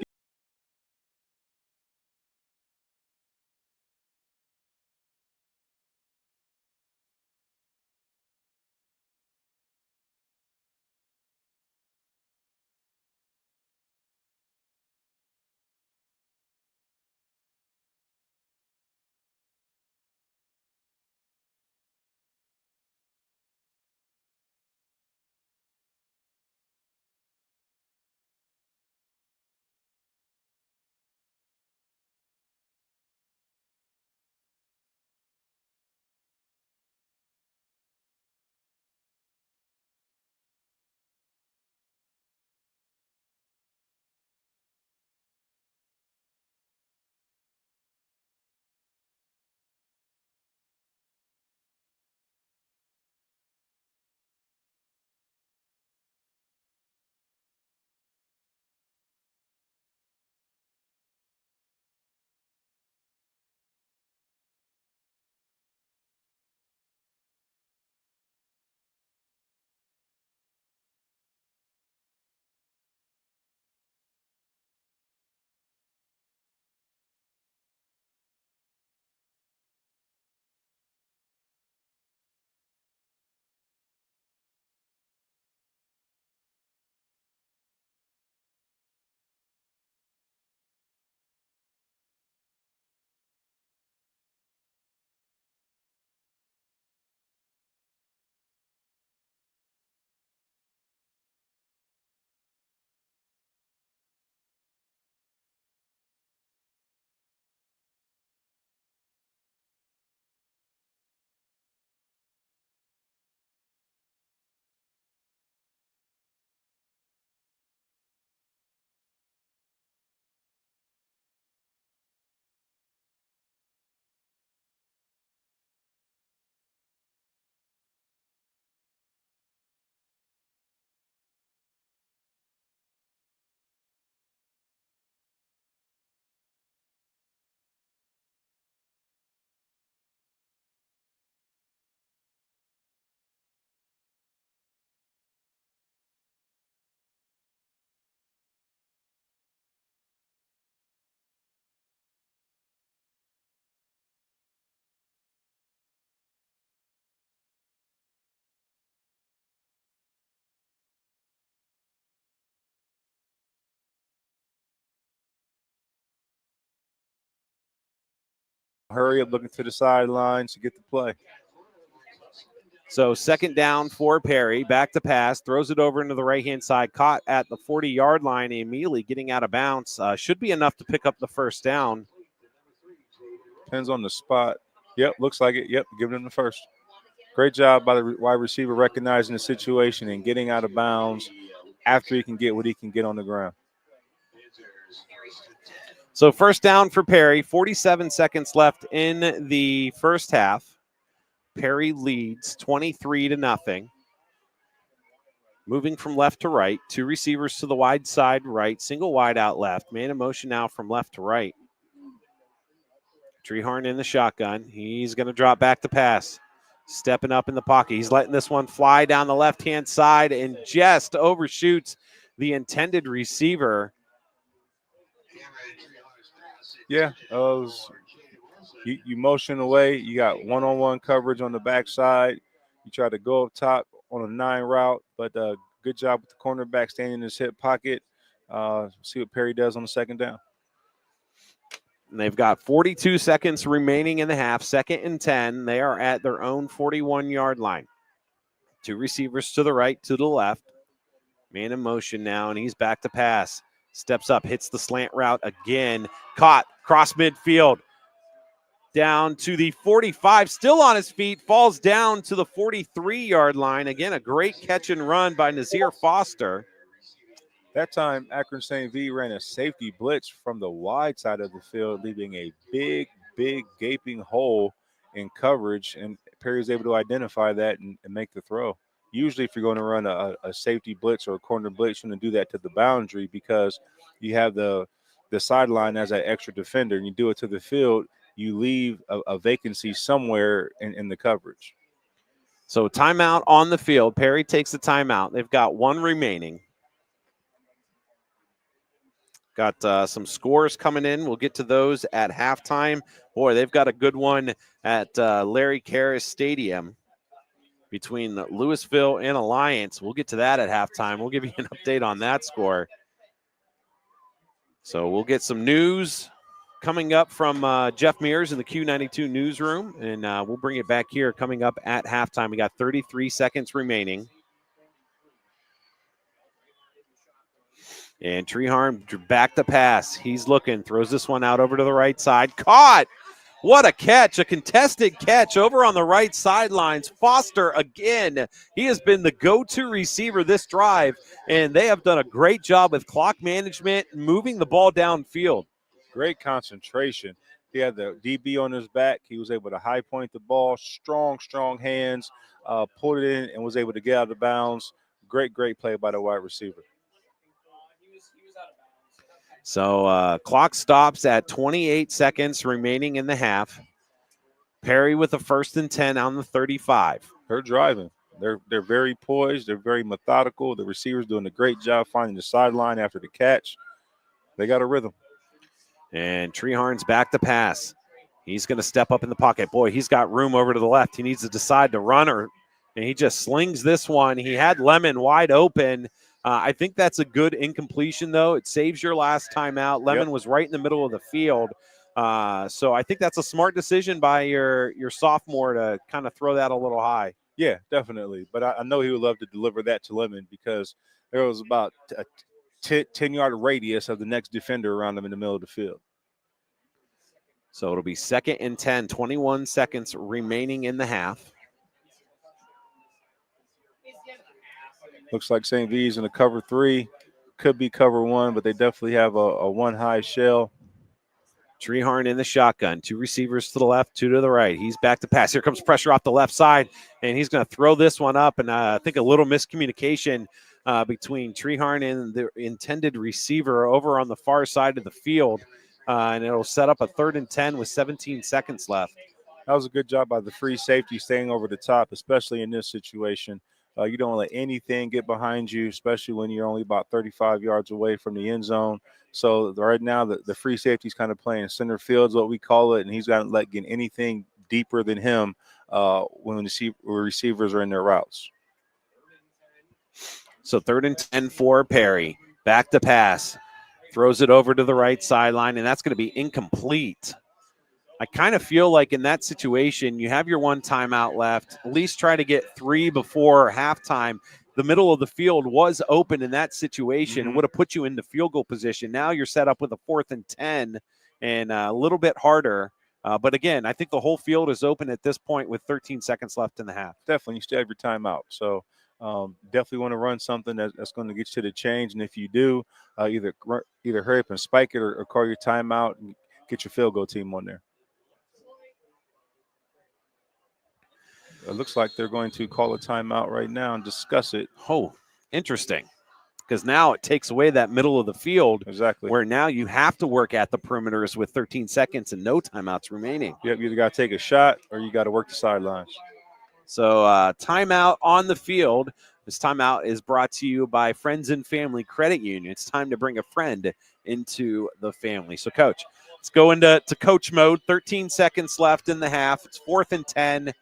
hurry up, looking to the sidelines to get the play. So second down for Perry. Back to pass. Throws it over into the right-hand side. Caught at the 40-yard line. Immediately getting out of bounds. Should be enough to pick up the first down. Depends on the spot. Yep, looks like it. Yep, giving him the first. Great job by the wide receiver recognizing the situation and getting out of bounds after he can get what he can get on the ground. So first down for Perry. 47 seconds left in the first half. Perry leads 23-0. Moving from left to right. Two receivers to the wide side right. Single wide out left. Man in motion now from left to right. Treharn in the shotgun. He's going to drop back to pass. Stepping up in the pocket. He's letting this one fly down the left-hand side and just overshoots the intended receiver. Yeah, you motion away. You got one-on-one coverage on the backside. You try to go up top on a 9 route, but good job with the cornerback staying in his hip pocket. See what Perry does on the second down. And they've got 42 seconds remaining in the half. 2nd and 10. They are at their own 41-yard line. Two receivers to the right, to the left. Man in motion now, and he's back to pass. Steps up, hits the slant route again. Caught, cross midfield. Down to the 45, still on his feet, falls down to the 43-yard line. Again, a great catch and run by Nazir Foster. That time, Akron St. V ran a safety blitz from the wide side of the field, leaving a big, gaping hole in coverage, and Perry was able to identify that and make the throw. Usually, if you're going to run a safety blitz or a corner blitz, you're going to do that to the boundary because you have the sideline as that extra defender, and you do it to the field, you leave a vacancy somewhere in the coverage. So timeout on the field. Perry takes the timeout. They've got one remaining. Got some scores coming in. We'll get to those at halftime. Boy, they've got a good one at Larry Karras Stadium between Louisville and Alliance. We'll get to that at halftime. We'll give you an update on that score. So we'll get some news coming up from Jeff Mears in the Q92 newsroom, and we'll bring it back here coming up at halftime. We got 33 seconds remaining. And Treharn back to pass. He's looking, throws this one out over to the right side. Caught! What a catch, a contested catch over on the right sidelines. Foster again. He has been the go-to receiver this drive, and they have done a great job with clock management and moving the ball downfield. Great concentration. He had the DB on his back. He was able to high point the ball. Strong hands. Pulled it in and was able to get out of bounds. Great play by the wide receiver. So clock stops at 28 seconds remaining in the half. Perry with a 1st and 10 on the 35. They're driving. They're very poised. They're very methodical. The receivers doing a great job finding the sideline after the catch. They got a rhythm. And Treharn's back to pass. He's going to step up in the pocket. Boy, he's got room over to the left. He needs to decide to run, and he just slings this one. He had Lemon wide open. I think that's a good incompletion, though. It saves your last time out. Lemon was right in the middle of the field. So I think that's a smart decision by your sophomore to kind of throw that a little high. Yeah, definitely. But I know he would love to deliver that to Lemon because there was about a 10-yard radius of the next defender around him in the middle of the field. So it'll be 2nd and 10, 21 seconds remaining in the half. Looks like St. V's in a cover 3. Could be cover 1, but they definitely have a one high shell. Treharn in the shotgun. 2 receivers to the left, 2 to the right. He's back to pass. Here comes pressure off the left side, and he's going to throw this one up. And I think a little miscommunication between Treharn and the intended receiver over on the far side of the field. And it'll set up a 3rd and 10 with 17 seconds left. That was a good job by the free safety staying over the top, especially in this situation. You don't let anything get behind you, especially when you're only about 35 yards away from the end zone. So right now, the free safety's kind of playing center field is what we call it, and he's got to let get anything deeper than him when the receivers are in their routes. So 3rd and 10 for Perry. Back to pass. Throws it over to the right sideline, and that's going to be incomplete. I kind of feel like in that situation, you have your one timeout left. At least try to get 3 before halftime. The middle of the field was open in that situation. It would have put you into field goal position. Now you're set up with a 4th and 10 and a little bit harder. But again, I think the whole field is open at this point with 13 seconds left in the half. Definitely, you still have your timeout. So definitely want to run something that's going to get you to the change. And if you do, either hurry up and spike it or call your timeout and get your field goal team on there. It looks like they're going to call a timeout right now and discuss it. Oh, interesting. Because now it takes away that middle of the field. Exactly. Where now you have to work at the perimeters with 13 seconds and no timeouts remaining. Yep, you either got to take a shot or you got to work the sidelines. So timeout on the field. This timeout is brought to you by Friends and Family Credit Union. It's time to bring a friend into the family. So, Coach, let's go into coach mode. 13 seconds left in the half. It's 4th and 10.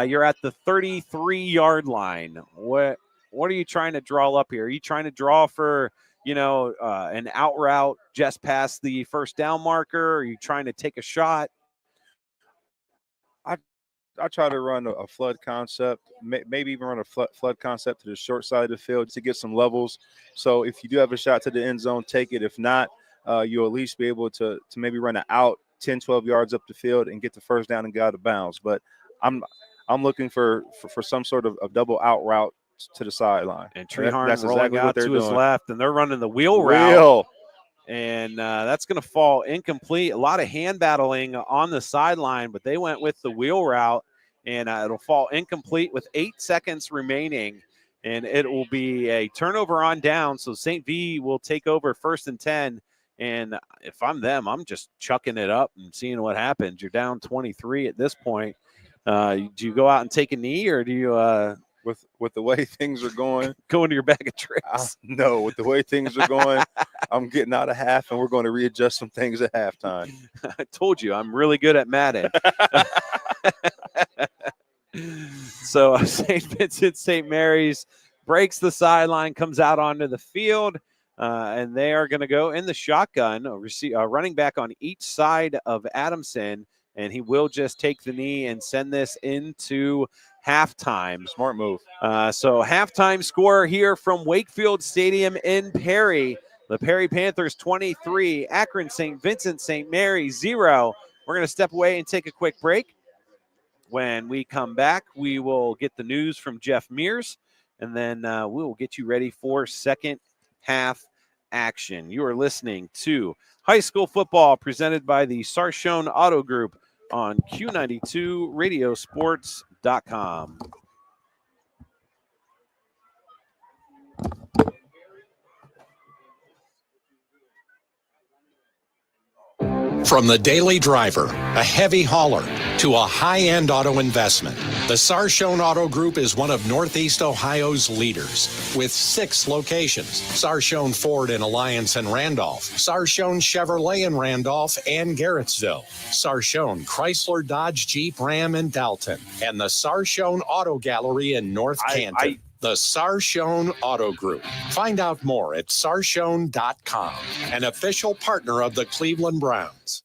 You're at the 33-yard line. What are you trying to draw up here? Are you trying to draw for, an out route just past the first down marker? Are you trying to take a shot? I try to run a flood concept, maybe even run a flood concept to the short side of the field to get some levels. So if you do have a shot to the end zone, take it. If not, you'll at least be able to maybe run it out 10, 12 yards up the field and get the first down and get out of bounds. But I'm looking for some sort of double out route to the sideline. And Treharn that's rolling exactly out what they're to his doing. left, and they're running the wheel route. And that's going to fall incomplete. A lot of hand battling on the sideline, but they went with the wheel route, and it'll fall incomplete with 8 seconds remaining. And it will be a turnover on down, so St. V will take over 1st and 10. And if I'm them, I'm just chucking it up and seeing what happens. You're down 23 at this point. Do you go out and take a knee, or do you with the way things are going, go into your bag of tricks? No, with the way things are going, I'm getting out of half, and we're going to readjust some things at halftime. I told you, I'm really good at Madden. So St. Vincent St. Mary's breaks the sideline, comes out onto the field, and they are going to go in the shotgun, running back on each side of Adamson, and he will just take the knee and send this into halftime. Smart move. So halftime score here from Wakefield Stadium in Perry. The Perry Panthers 23, Akron St. Vincent St. Mary 0. We're going to step away and take a quick break. When we come back, we will get the news from Jeff Mears, and then we will get you ready for second half action. You are listening to High School Football presented by the Sarshone Auto Group on Q92 Radiosports.com. From the daily driver, a heavy hauler, to a high-end auto investment, the Sarshone Auto Group is one of Northeast Ohio's leaders with 6 locations: Sarshone Ford in Alliance and Randolph, Sarshone Chevrolet in Randolph and Garrettsville, Sarshone Chrysler Dodge Jeep Ram in Dalton, and the Sarshone Auto Gallery in North Canton. The Sarshone Auto Group. Find out more at sarshone.com, an official partner of the Cleveland Browns.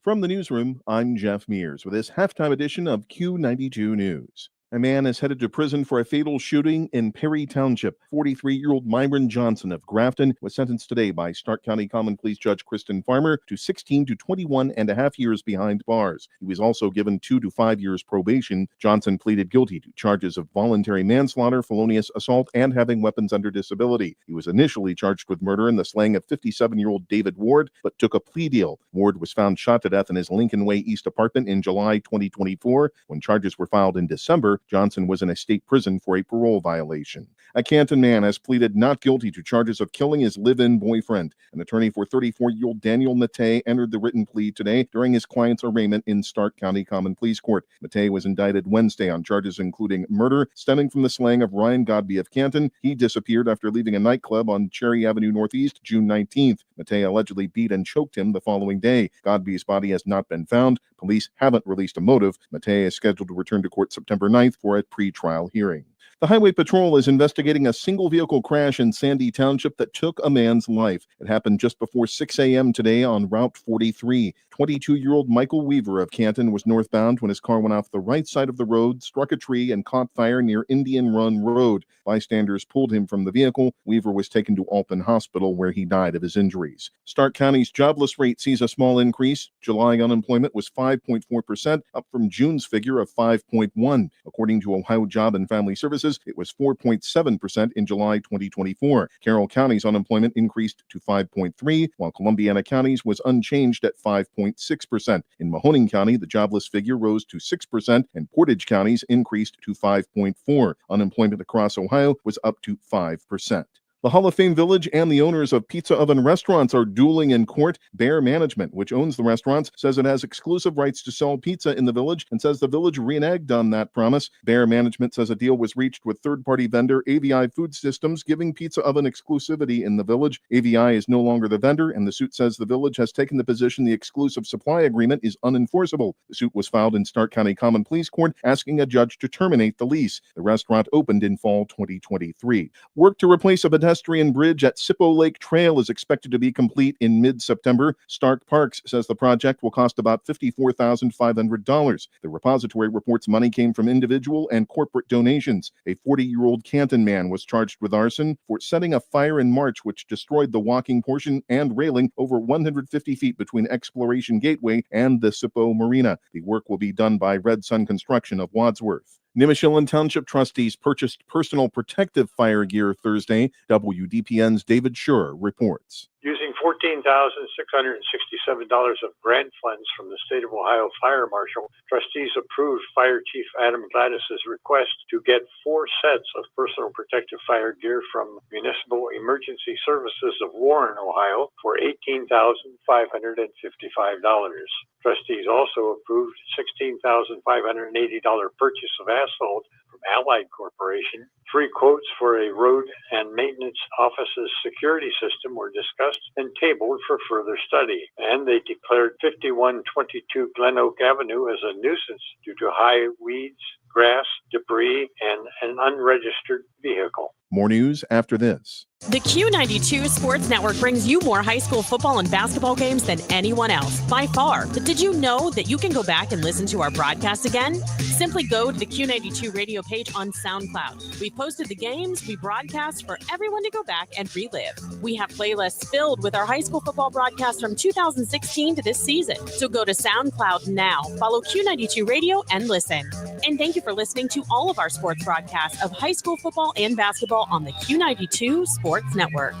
From the newsroom, I'm Jeff Mears with this halftime edition of Q92 News. A man is headed to prison for a fatal shooting in Perry Township. 43-year-old Myron Johnson of Grafton was sentenced today by Stark County Common Pleas Judge Kristen Farmer to 16 to 21 and a half years behind bars. He was also given 2 to 5 years probation. Johnson pleaded guilty to charges of voluntary manslaughter, felonious assault, and having weapons under disability. He was initially charged with murder in the slaying of 57-year-old David Ward, but took a plea deal. Ward was found shot to death in his Lincoln Way East apartment in July 2024. When charges were filed in December, Johnson was in a state prison for a parole violation. A Canton man has pleaded not guilty to charges of killing his live-in boyfriend. An attorney for 34-year-old Daniel Matei entered the written plea today during his client's arraignment in Stark County Common Pleas Court. Matei was indicted Wednesday on charges including murder stemming from the slaying of Ryan Godby of Canton. He disappeared after leaving a nightclub on Cherry Avenue Northeast June 19th. Matei allegedly beat and choked him the following day. Godby's body has not been found. Police haven't released a motive. Matei is scheduled to return to court September 9th for a pre-trial hearing. The Highway Patrol is investigating a single-vehicle crash in Sandy Township that took a man's life. It happened just before 6 a.m. today on Route 43. 22-year-old Michael Weaver of Canton was northbound when his car went off the right side of the road, struck a tree, and caught fire near Indian Run Road. Bystanders pulled him from the vehicle. Weaver was taken to Alton Hospital, where he died of his injuries. Stark County's jobless rate sees a small increase. July unemployment was 5.4%, up from June's figure of 5.1%. According to Ohio Job and Family Services, it was 4.7% in July 2024. Carroll County's unemployment increased to 5.3%, while Columbiana County's was unchanged at 5.6%. In Mahoning County, the jobless figure rose to 6%, and Portage County's increased to 5.4%. Unemployment across Ohio was up to 5%. The Hall of Fame Village and the owners of Pizza Oven restaurants are dueling in court. Bear Management, which owns the restaurants, says it has exclusive rights to sell pizza in the village and says the village reneged on that promise. Bear Management says a deal was reached with third-party vendor AVI Food Systems, giving Pizza Oven exclusivity in the village. AVI is no longer the vendor, and the suit says the village has taken the position the exclusive supply agreement is unenforceable. The suit was filed in Stark County Common Pleas Court, asking a judge to terminate the lease. The restaurant opened in fall 2023. Work to replace a pedestrian bridge at Sippo Lake Trail is expected to be complete in mid-September. Stark Parks says the project will cost about $54,500. The repository reports money came from individual and corporate donations. A 40-year-old Canton man was charged with arson for setting a fire in March, which destroyed the walking portion and railing over 150 feet between Exploration Gateway and the Sippo Marina. The work will be done by Red Sun Construction of Wadsworth. Nimishillen Township trustees purchased personal protective fire gear Thursday. WDPN's David Schur reports. Using $14,667 of grant funds from the State of Ohio Fire Marshal, trustees approved Fire Chief Adam Gladys's request to get 4 sets of personal protective fire gear from Municipal Emergency Services of Warren, Ohio, for $18,555. Trustees also approved $16,580 purchase of asphalt from Allied Corporation. 3 quotes for a road and maintenance office's security system were discussed and tabled for further study. And they declared 5122 Glen Oak Avenue as a nuisance due to high weeds, grass, debris, and an unregistered vehicle. More news after this. The Q92 Sports Network brings you more high school football and basketball games than anyone else, by far. But did you know that you can go back and listen to our broadcast again? Simply go to the Q92 radio page on SoundCloud. We posted the games we broadcast for everyone to go back and relive. We have playlists filled with our high school football broadcasts from 2016 to this season. So go to SoundCloud now, follow Q92 Radio, and listen. And thank you for listening to all of our sports broadcasts of high school football and basketball on the Q92 Sports Network.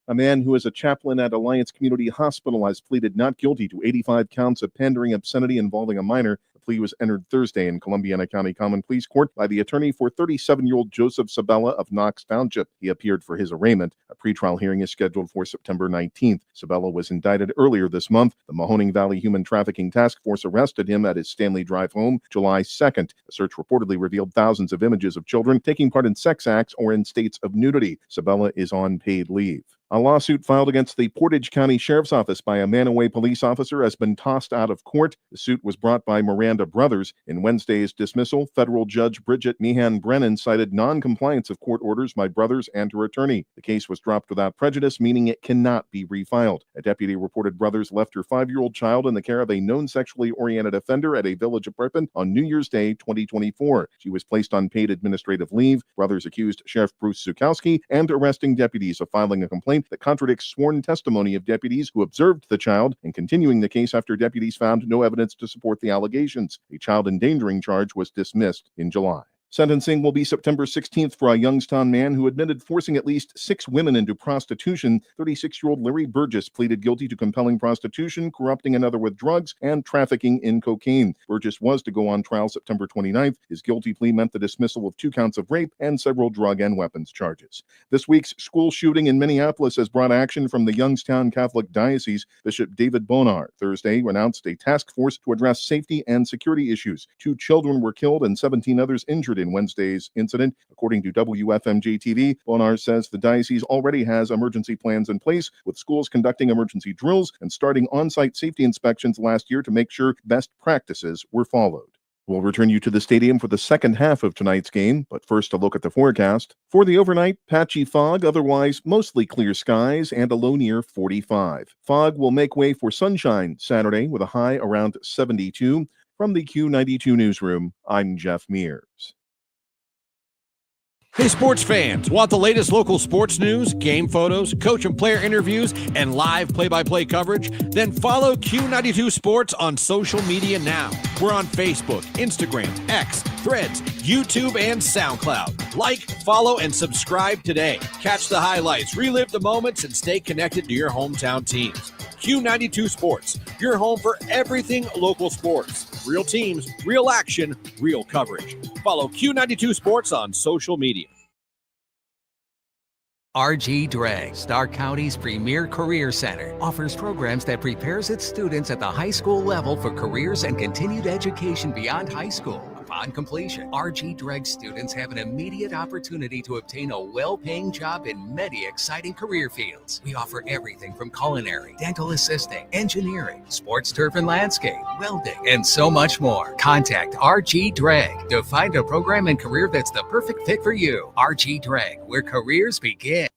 A man who is a chaplain at Alliance Community Hospital has pleaded not guilty to 85 counts of pandering obscenity involving a minor. The plea was entered Thursday in Columbiana County Common Pleas Court by the attorney for 37-year-old Joseph Sabella of Knox Township. He appeared for his arraignment. A pretrial hearing is scheduled for September 19th. Sabella was indicted earlier this month. The Mahoning Valley Human Trafficking Task Force arrested him at his Stanley Drive home July 2nd. A search reportedly revealed thousands of images of children taking part in sex acts or in states of nudity. Sabella is on paid leave. A lawsuit filed against the Portage County Sheriff's Office by a Manaway police officer has been tossed out of court. The suit was brought by Miranda Brothers. In Wednesday's dismissal, federal judge Bridget Meehan Brennan cited non-compliance of court orders by Brothers and her attorney. The case was dropped without prejudice, meaning it cannot be refiled. A deputy reported Brothers left her 5-year-old child in the care of a known sexually oriented offender at a village apartment on New Year's Day 2024. She was placed on paid administrative leave. Brothers accused Sheriff Bruce Zukowski and arresting deputies of filing a complaint that contradicts sworn testimony of deputies who observed the child and continuing the case after deputies found no evidence to support the allegations. A child endangering charge was dismissed in July. Sentencing will be September 16th for a Youngstown man who admitted forcing at least 6 women into prostitution. 36-year-old Larry Burgess pleaded guilty to compelling prostitution, corrupting another with drugs, and trafficking in cocaine. Burgess was to go on trial September 29th. His guilty plea meant the dismissal of 2 counts of rape and several drug and weapons charges. This week's school shooting in Minneapolis has brought action from the Youngstown Catholic Diocese. Bishop David Bonar Thursday announced a task force to address safety and security issues. 2 children were killed and 17 others injured in Wednesday's incident. According to WFMJ-TV, Bonar says the diocese already has emergency plans in place, with schools conducting emergency drills and starting on-site safety inspections last year to make sure best practices were followed. We'll return you to the stadium for the second half of tonight's game, but first a look at the forecast. For the overnight, patchy fog, otherwise mostly clear skies, and a low near 45. Fog will make way for sunshine Saturday with a high around 72. From the Q92 newsroom, I'm Jeff Mears. Hey, sports fans, want the latest local sports news, game photos, coach and player interviews, and live play-by-play coverage? Then follow Q92 Sports on social media now. We're on Facebook, Instagram, X, Threads, YouTube, and SoundCloud. Like, follow, and subscribe today. Catch the highlights, relive the moments, and stay connected to your hometown teams. Q92 Sports, your home for everything local sports. Real teams, real action, real coverage. Follow Q92 Sports on social media. RG Dreg, Stark County's premier career center, offers programs that prepares its students at the high school level for careers and continued education beyond high school. Upon completion, RG Dreg students have an immediate opportunity to obtain a well-paying job in many exciting career fields. We offer everything from culinary, dental assisting, engineering, sports turf and landscape, welding, and so much more. Contact RG Dreg to find a program and career that's the perfect fit for you. RG Dreg, where careers begin.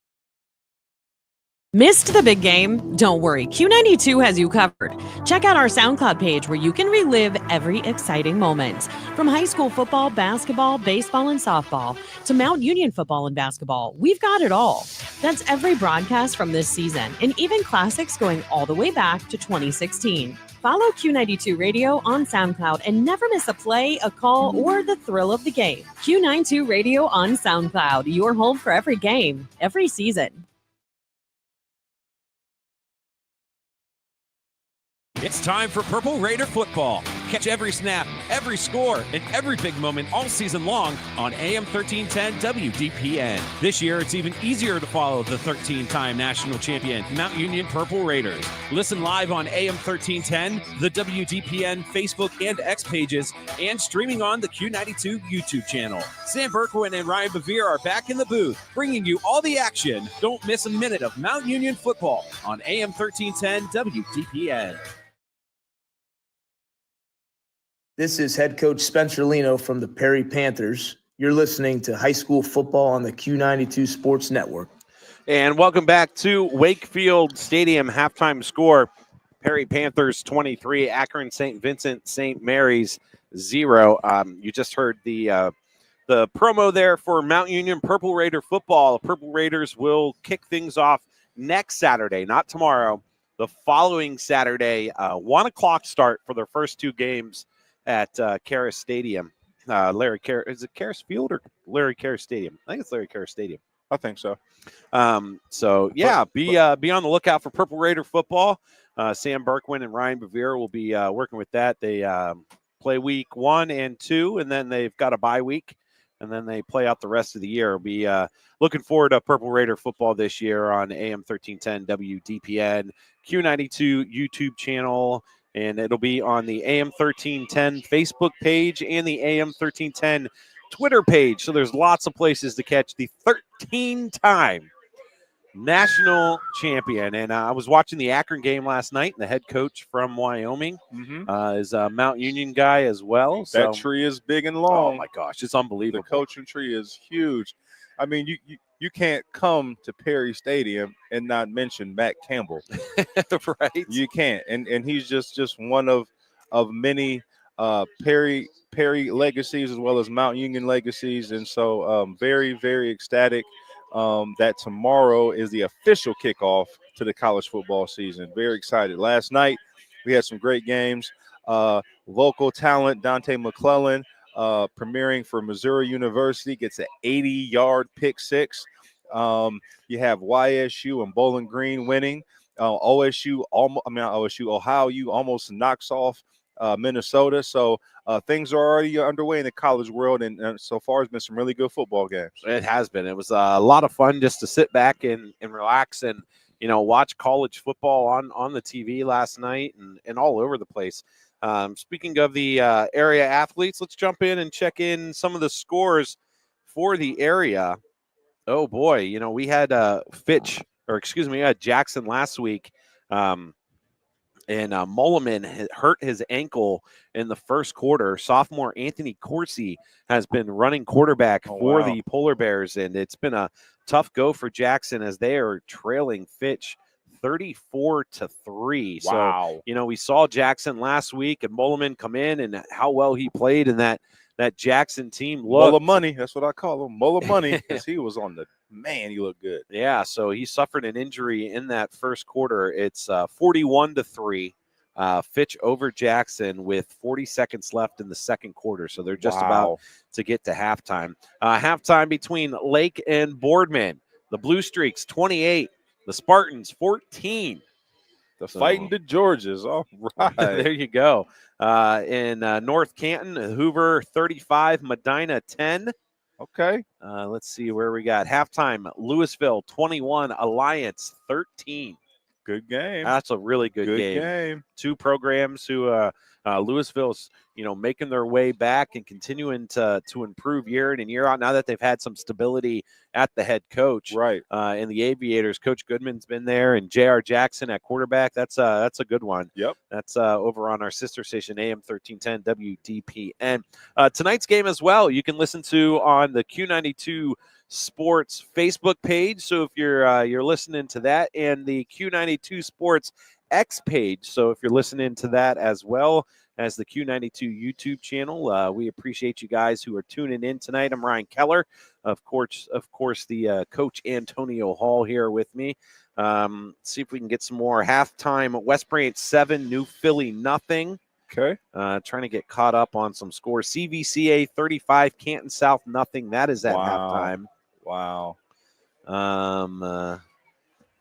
Missed the big game? Don't worry, Q92 has you covered. Check out our SoundCloud page where you can relive every exciting moment. From high school football, basketball, baseball, and softball to Mount Union football and basketball, we've got it all. That's every broadcast from this season, and even classics going all the way back to 2016. Follow Q92 Radio on SoundCloud and never miss a play, a call, or the thrill of the game. Q92 Radio on SoundCloud, your home for every game, every season. It's time for Purple Raider football. Catch every snap, every score, and every big moment all season long on AM 1310 WDPN. This year, it's even easier to follow the 13-time national champion Mount Union Purple Raiders. Listen live on AM 1310, the WDPN Facebook and X pages, and streaming on the Q92 YouTube channel. Sam Berkwin and Ryan Bevere are back in the booth, bringing you all the action. Don't miss a minute of Mount Union football on AM 1310 WDPN. This is head coach Spencer Lino from the Perry Panthers. You're listening to high school football on the Q92 Sports Network. And welcome back to Wakefield Stadium halftime score. Perry Panthers 23, Akron St. Vincent St. Mary's 0. You just heard the promo there for Mount Union Purple Raider football. The Purple Raiders will kick things off next Saturday, not tomorrow. The following Saturday, 1 o'clock start for their first two games at Karras Stadium. Is it Karras Field or Larry Karras Stadium? I think it's Larry Karras Stadium. I think so. Be on the lookout for Purple Raider football. Sam Berkwin and Ryan Bevere will be working with that. They play week 1 and 2, and then they've got a bye week, and then they play out the rest of the year. We'll be looking forward to Purple Raider football this year on AM 1310 WDPN, Q92 YouTube channel, and it'll be on the AM 1310 Facebook page and the AM 1310 Twitter page. So there's lots of places to catch the 13-time national champion. And I was watching the Akron game last night, and the head coach from Wyoming is a Mount Union guy as well. So that tree is big and long. Oh, my gosh. It's unbelievable. The coaching tree is huge. I mean, you can't come to Perry Stadium and not mention Matt Campbell. Right. You can't. And he's just one of many Perry legacies as well as Mount Union legacies. And so very, very ecstatic that tomorrow is the official kickoff to the college football season. Very excited. Last night we had some great games. Local talent, Dante McClellan, premiering for Missouri University, gets an 80-yard pick six. You have YSU and Bowling Green winning. Ohio U almost knocks off Minnesota. So things are already underway in the college world, and so far it's been some really good football games. It has been. It was a lot of fun just to sit back and relax and watch college football on the TV last night and all over the place. Speaking of the area athletes, let's jump in and check in some of the scores for the area. Oh boy, we had we had Jackson last week. And Mulliman hurt his ankle in the first quarter. Sophomore Anthony Corsi has been running quarterback for the Polar Bears, and it's been a tough go for Jackson as they are trailing Fitch 34-3. Wow. So, we saw Jackson last week and Mulliman come in and how well he played, and that Jackson team looked. Muller money. That's what I call him. Muller money, because he was on the man. He looked good. Yeah, so he suffered an injury in that first quarter. It's 41-3. Fitch over Jackson with 40 seconds left in the second quarter. So they're just about to get to halftime. Halftime between Lake and Boardman. The Blue Streaks 28, the Spartans 14. The Fighting the Georges. All right. There you go. In North Canton, Hoover 35, Medina 10. Okay. Let's see where we got. Halftime, Louisville 21, Alliance 13. Good game. That's a really good game. Two programs who Louisville's, making their way back and continuing to improve year in and year out now that they've had some stability at the head coach. Right. And the Aviators, Coach Goodman's been there, and J.R. Jackson at quarterback. That's a good one. Yep. That's over on our sister station, AM 1310 WDPN. Tonight's game as well, you can listen to on the Q92 Sports Facebook page. So if you're listening to that, and the Q92 Sports X page. So if you're listening to that as well as the Q92 YouTube channel, we appreciate you guys who are tuning in tonight. I'm Ryan Keller, of course, the Coach Antonio Hall here with me. See if we can get some more. Halftime, West Branch 7, New Philly nothing. Okay. Trying to get caught up on some scores. CVCA 35, Canton South nothing. That is at halftime. Wow.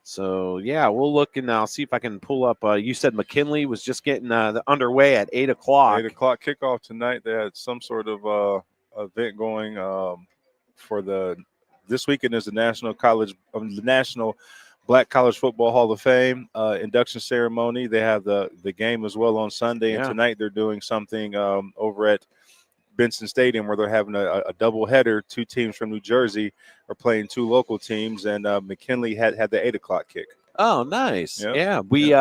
So, yeah, we'll look and I'll see if I can pull up. You said McKinley was just getting underway at 8 o'clock. 8 o'clock kickoff tonight. They had some sort of event going for this weekend is the National Black College Football Hall of Fame induction ceremony. They have the game as well on Sunday, and tonight they're doing something over at Vincent Stadium where they're having a double header. Two teams from New Jersey are playing two local teams, and McKinley had the 8 o'clock kick. Oh, nice. Yep. Yeah, we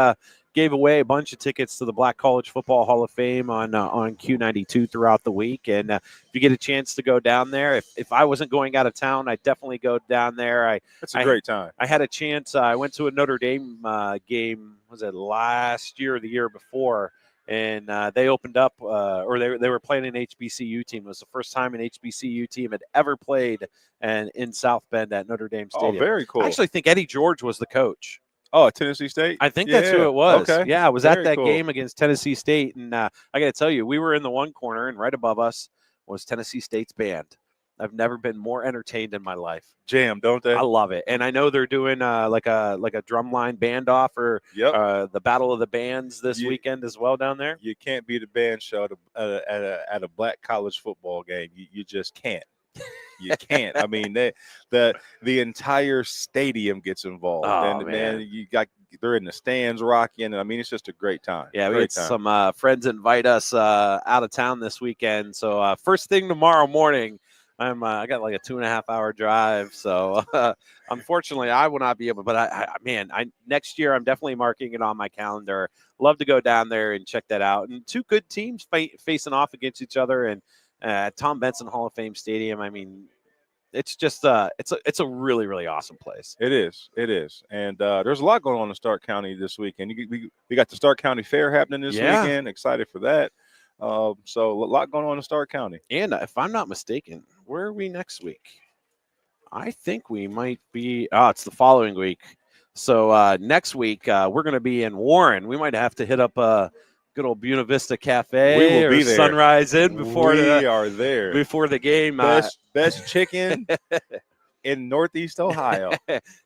gave away a bunch of tickets to the Black College Football Hall of Fame on Q92 throughout the week. And if you get a chance to go down there, if I wasn't going out of town, I'd definitely go down there. It's a great time. I had a chance. I went to a Notre Dame game, was it last year or the year before? And they opened up, or they were playing an HBCU team. It was the first time an HBCU team had ever played in South Bend at Notre Dame Stadium. Oh, very cool. I actually think Eddie George was the coach. Oh, Tennessee State? I think that's who it was. Okay. Yeah, I was at that cool. game against Tennessee State. And I got to tell you, we were in the one corner, and right above us was Tennessee State's band. I've never been more entertained in my life. Jam, don't they? I love it. And I know they're doing like a drumline band off for the Battle of the Bands this weekend as well down there. You can't beat a band show at a black college football game. You just can't. You can't. I mean, the entire stadium gets involved. Oh, and man, they're in the stands rocking. I mean, it's just a great time. Yeah, we had some friends invite us out of town this weekend. So first thing tomorrow morning, I got like a 2.5-hour drive. So unfortunately, I will not be able. But next year I'm definitely marking it on my calendar. Love to go down there and check that out. And two good teams facing off against each other, and Tom Benson Hall of Fame Stadium. I mean, it's just it's a really, really awesome place. It is. And there's a lot going on in Stark County this weekend. We got the Stark County Fair happening this weekend. Excited for that. So a lot going on in Stark County. And if I'm not mistaken, where are we next week? I think we might be. It's the following week. So next week we're going to be in Warren. We might have to hit up good old Buena Vista Cafe. We will be there. Sunrise Inn before we are there before the game. Best chicken in Northeast Ohio,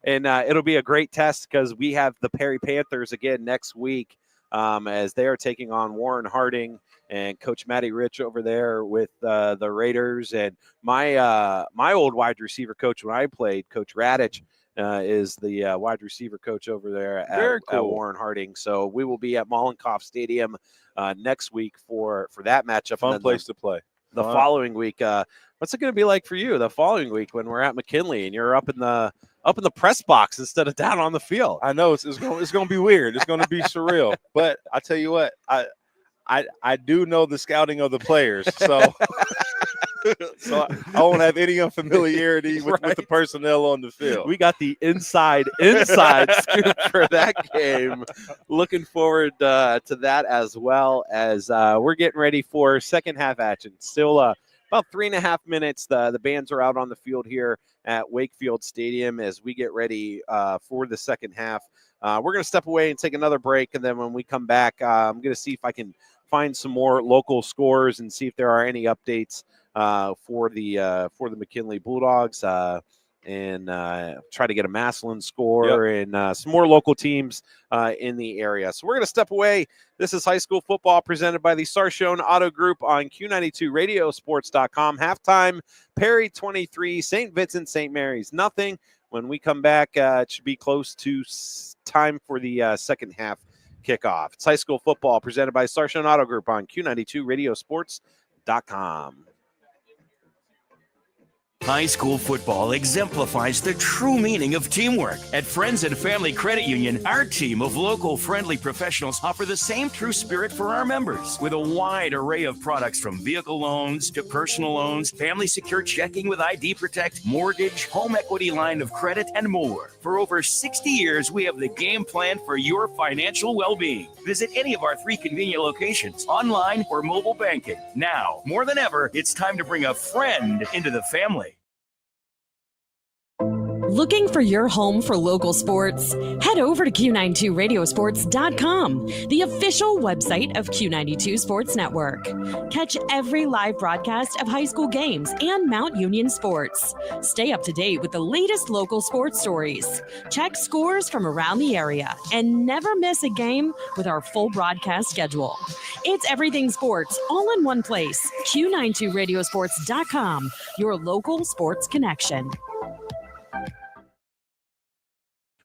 and it'll be a great test because we have the Perry Panthers again next week as they are taking on Warren Harding and Coach Matty Rich over there with the Raiders. And my old wide receiver coach when I played, Coach Radich, is the wide receiver coach over there at Warren Harding. So we will be at Mollenkoff Stadium next week for that matchup. Fun place to play. the following week. What's it going to be like for you the following week when we're at McKinley and you're up in the press box instead of down on the field? I know it's going to be weird. It's going to be surreal. But I tell you what, I do know the scouting of the players, so so I won't have any unfamiliarity with the personnel on the field. We got the inside scoop for that game. Looking forward to that, as well as we're getting ready for second half action. Still about 3.5 minutes. The bands are out on the field here at Wakefield Stadium as we get ready for the second half. We're going to step away and take another break, and then when we come back, I'm going to see if I can find some more local scores and see if there are any updates for the McKinley Bulldogs, and try to get a Massillon score and some more local teams in the area. So we're going to step away. This is high school football presented by the Sarshone Auto Group on Q92 Radiosports.com. Halftime, Perry 23, St. Vincent, St. Mary's nothing. When we come back, it should be close to time for the second half kickoff. It's high school football presented by Sarshone Auto Group on Q92 Radiosports.com. High school football exemplifies the true meaning of teamwork. At Friends and Family Credit Union, our team of local friendly professionals offer the same true spirit for our members with a wide array of products from vehicle loans to personal loans, family secure checking with ID Protect, mortgage, home equity line of credit, and more. For over 60 years, we have the game plan for your financial well-being. Visit any of our 3 convenient locations, online or mobile banking. Now, more than ever, it's time to bring a friend into the family. Looking for your home for local sports? Head over to Q92Radiosports.com, the official website of Q92 Sports Network. Catch every live broadcast of high school games and Mount Union sports. Stay up to date with the latest local sports stories. Check scores from around the area and never miss a game with our full broadcast schedule. It's everything sports all in one place. Q92Radiosports.com, your local sports connection.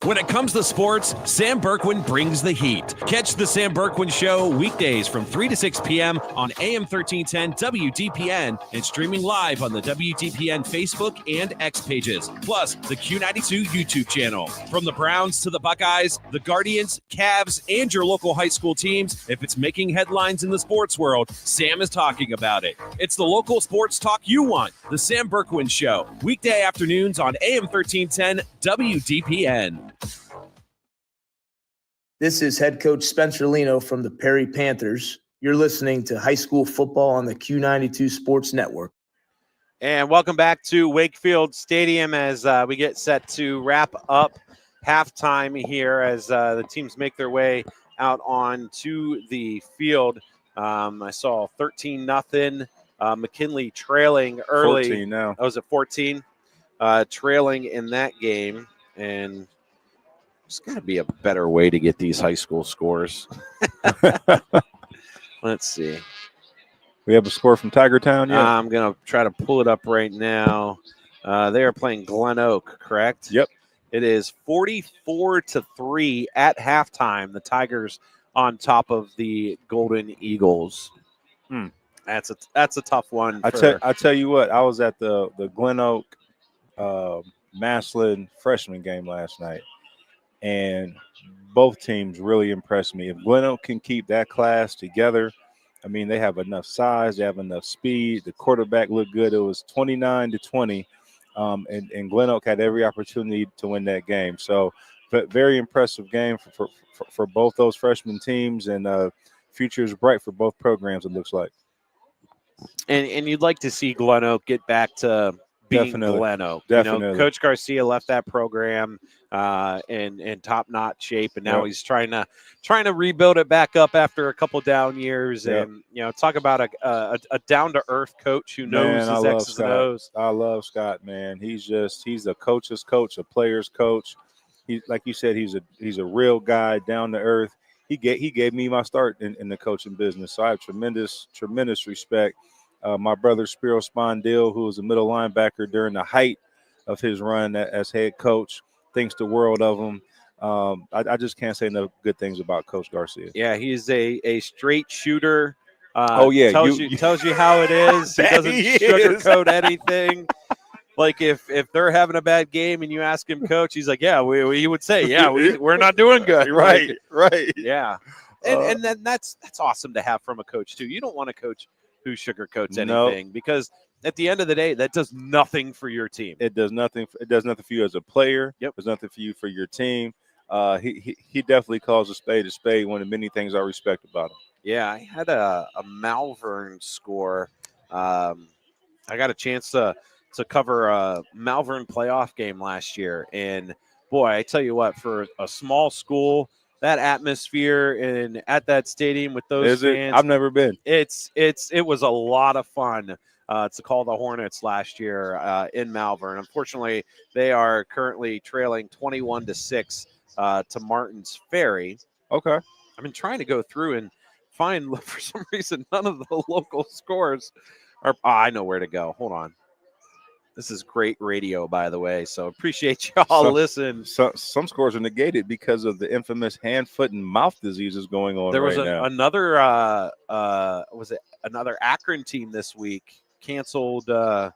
When it comes to sports, Sam Berkwin brings the heat. Catch the Sam Berkwin Show weekdays from 3 to 6 p.m. on AM 1310 WDPN and streaming live on the WDPN Facebook and X pages, plus the Q92 YouTube channel. From the Browns to the Buckeyes, the Guardians, Cavs, and your local high school teams, if it's making headlines in the sports world, Sam is talking about it. It's the local sports talk you want. The Sam Berkwin Show, weekday afternoons on AM 1310 WDPN. This is head coach Spencer Lino from the Perry Panthers. You're listening to high school football on the Q92 Sports Network. And welcome back to Wakefield Stadium as we get set to wrap up halftime here as the teams make their way out onto the field. I saw 13-0. McKinley trailing early. 14 now. Oh, was it 14? Trailing in that game. And there's got to be a better way to get these high school scores. Let's see. We have a score from Tiger Town yet? I'm going to try to pull it up right now. They are playing Glen Oak, correct? Yep. It is 44-3 at halftime. The Tigers on top of the Golden Eagles. That's a tough one. I tell you what, I was at the Glen Oak Massillon freshman game last night, and both teams really impressed me. If Glen Oak can keep that class together, I mean, they have enough size, they have enough speed. The quarterback looked good. It was 29-20, and Glen Oak had every opportunity to win that game. So, but very impressive game for both those freshman teams, and future is bright for both programs, it looks like. And you'd like to see Glen Oak get back to being Glen Oak. Definitely. You know, Coach Garcia left that program in top-notch shape, and now he's trying to rebuild it back up after a couple down years. And talk about a down-to-earth coach who knows his X's and O's. I love Scott, man. He's a coach's coach, a player's coach. He, like you said, he's a real guy, down to earth. He gave me my start in the coaching business, so I have tremendous respect. My brother Spiro Spondil, who was a middle linebacker during the height of his run as head coach, thinks the world of him. I just can't say enough good things about Coach Garcia. Yeah, he's a straight shooter, Oh yeah, tells you how it is. He doesn't sugarcoat anything. Like if they're having a bad game and you ask him, coach, he's like, yeah, he would say, yeah, we're not doing good. Right, like, right. Yeah. And then that's awesome to have from a coach too. You don't want a coach who sugarcoats anything because at the end of the day, that does nothing for your team. It does nothing. It does nothing for you as a player. Yep. It does nothing for you for your team. He definitely calls a spade. One of the many things I respect about him. Yeah, I had a Malvern score. I got a chance to cover a Malvern playoff game last year, and boy, I tell you what, for a small school, that atmosphere and at that stadium with those fans, I've never been. It was a lot of fun. To call the Hornets last year in Malvern. Unfortunately, they are currently trailing 21-6 to Martin's Ferry. Okay. I've been trying to go through and find, for some reason, none of the local scores are. I know where to go. Hold on. This is great radio, by the way, so appreciate y'all listening. Some scores are negated because of the infamous hand, foot, and mouth diseases going on. There was now. another was it another Akron team this week canceled. Was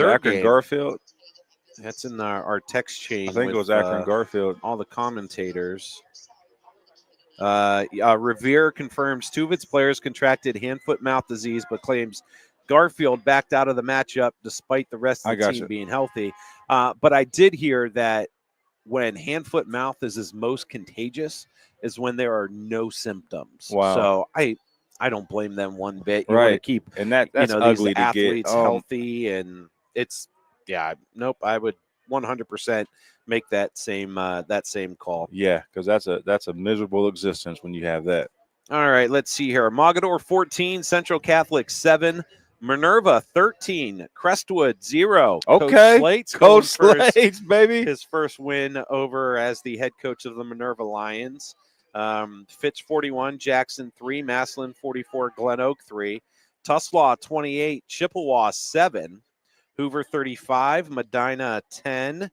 it Akron game. Garfield? That's in our text chain. I think it was Akron Garfield. All the commentators. Revere confirms 2 of its players contracted hand, foot, mouth disease, but claims Garfield backed out of the matchup despite the rest of the team being healthy. But I did hear that when hand, foot, mouth is as most contagious is when there are no symptoms. Wow. So I don't blame them one bit. You want to keep that's these ugly athletes to get healthy, and it's I would 100% make that same call. Yeah, because that's a miserable existence when you have that. All right, let's see here. Mogador 14, Central Catholic 7, Minerva 13, Crestwood 0. Okay, Coach Slates, baby. His first win over as the head coach of the Minerva Lions. Fitch 41, Jackson 3, Maslin 44, Glen Oak 3, Tuslaw 28, Chippewa 7, Hoover 35, Medina 10,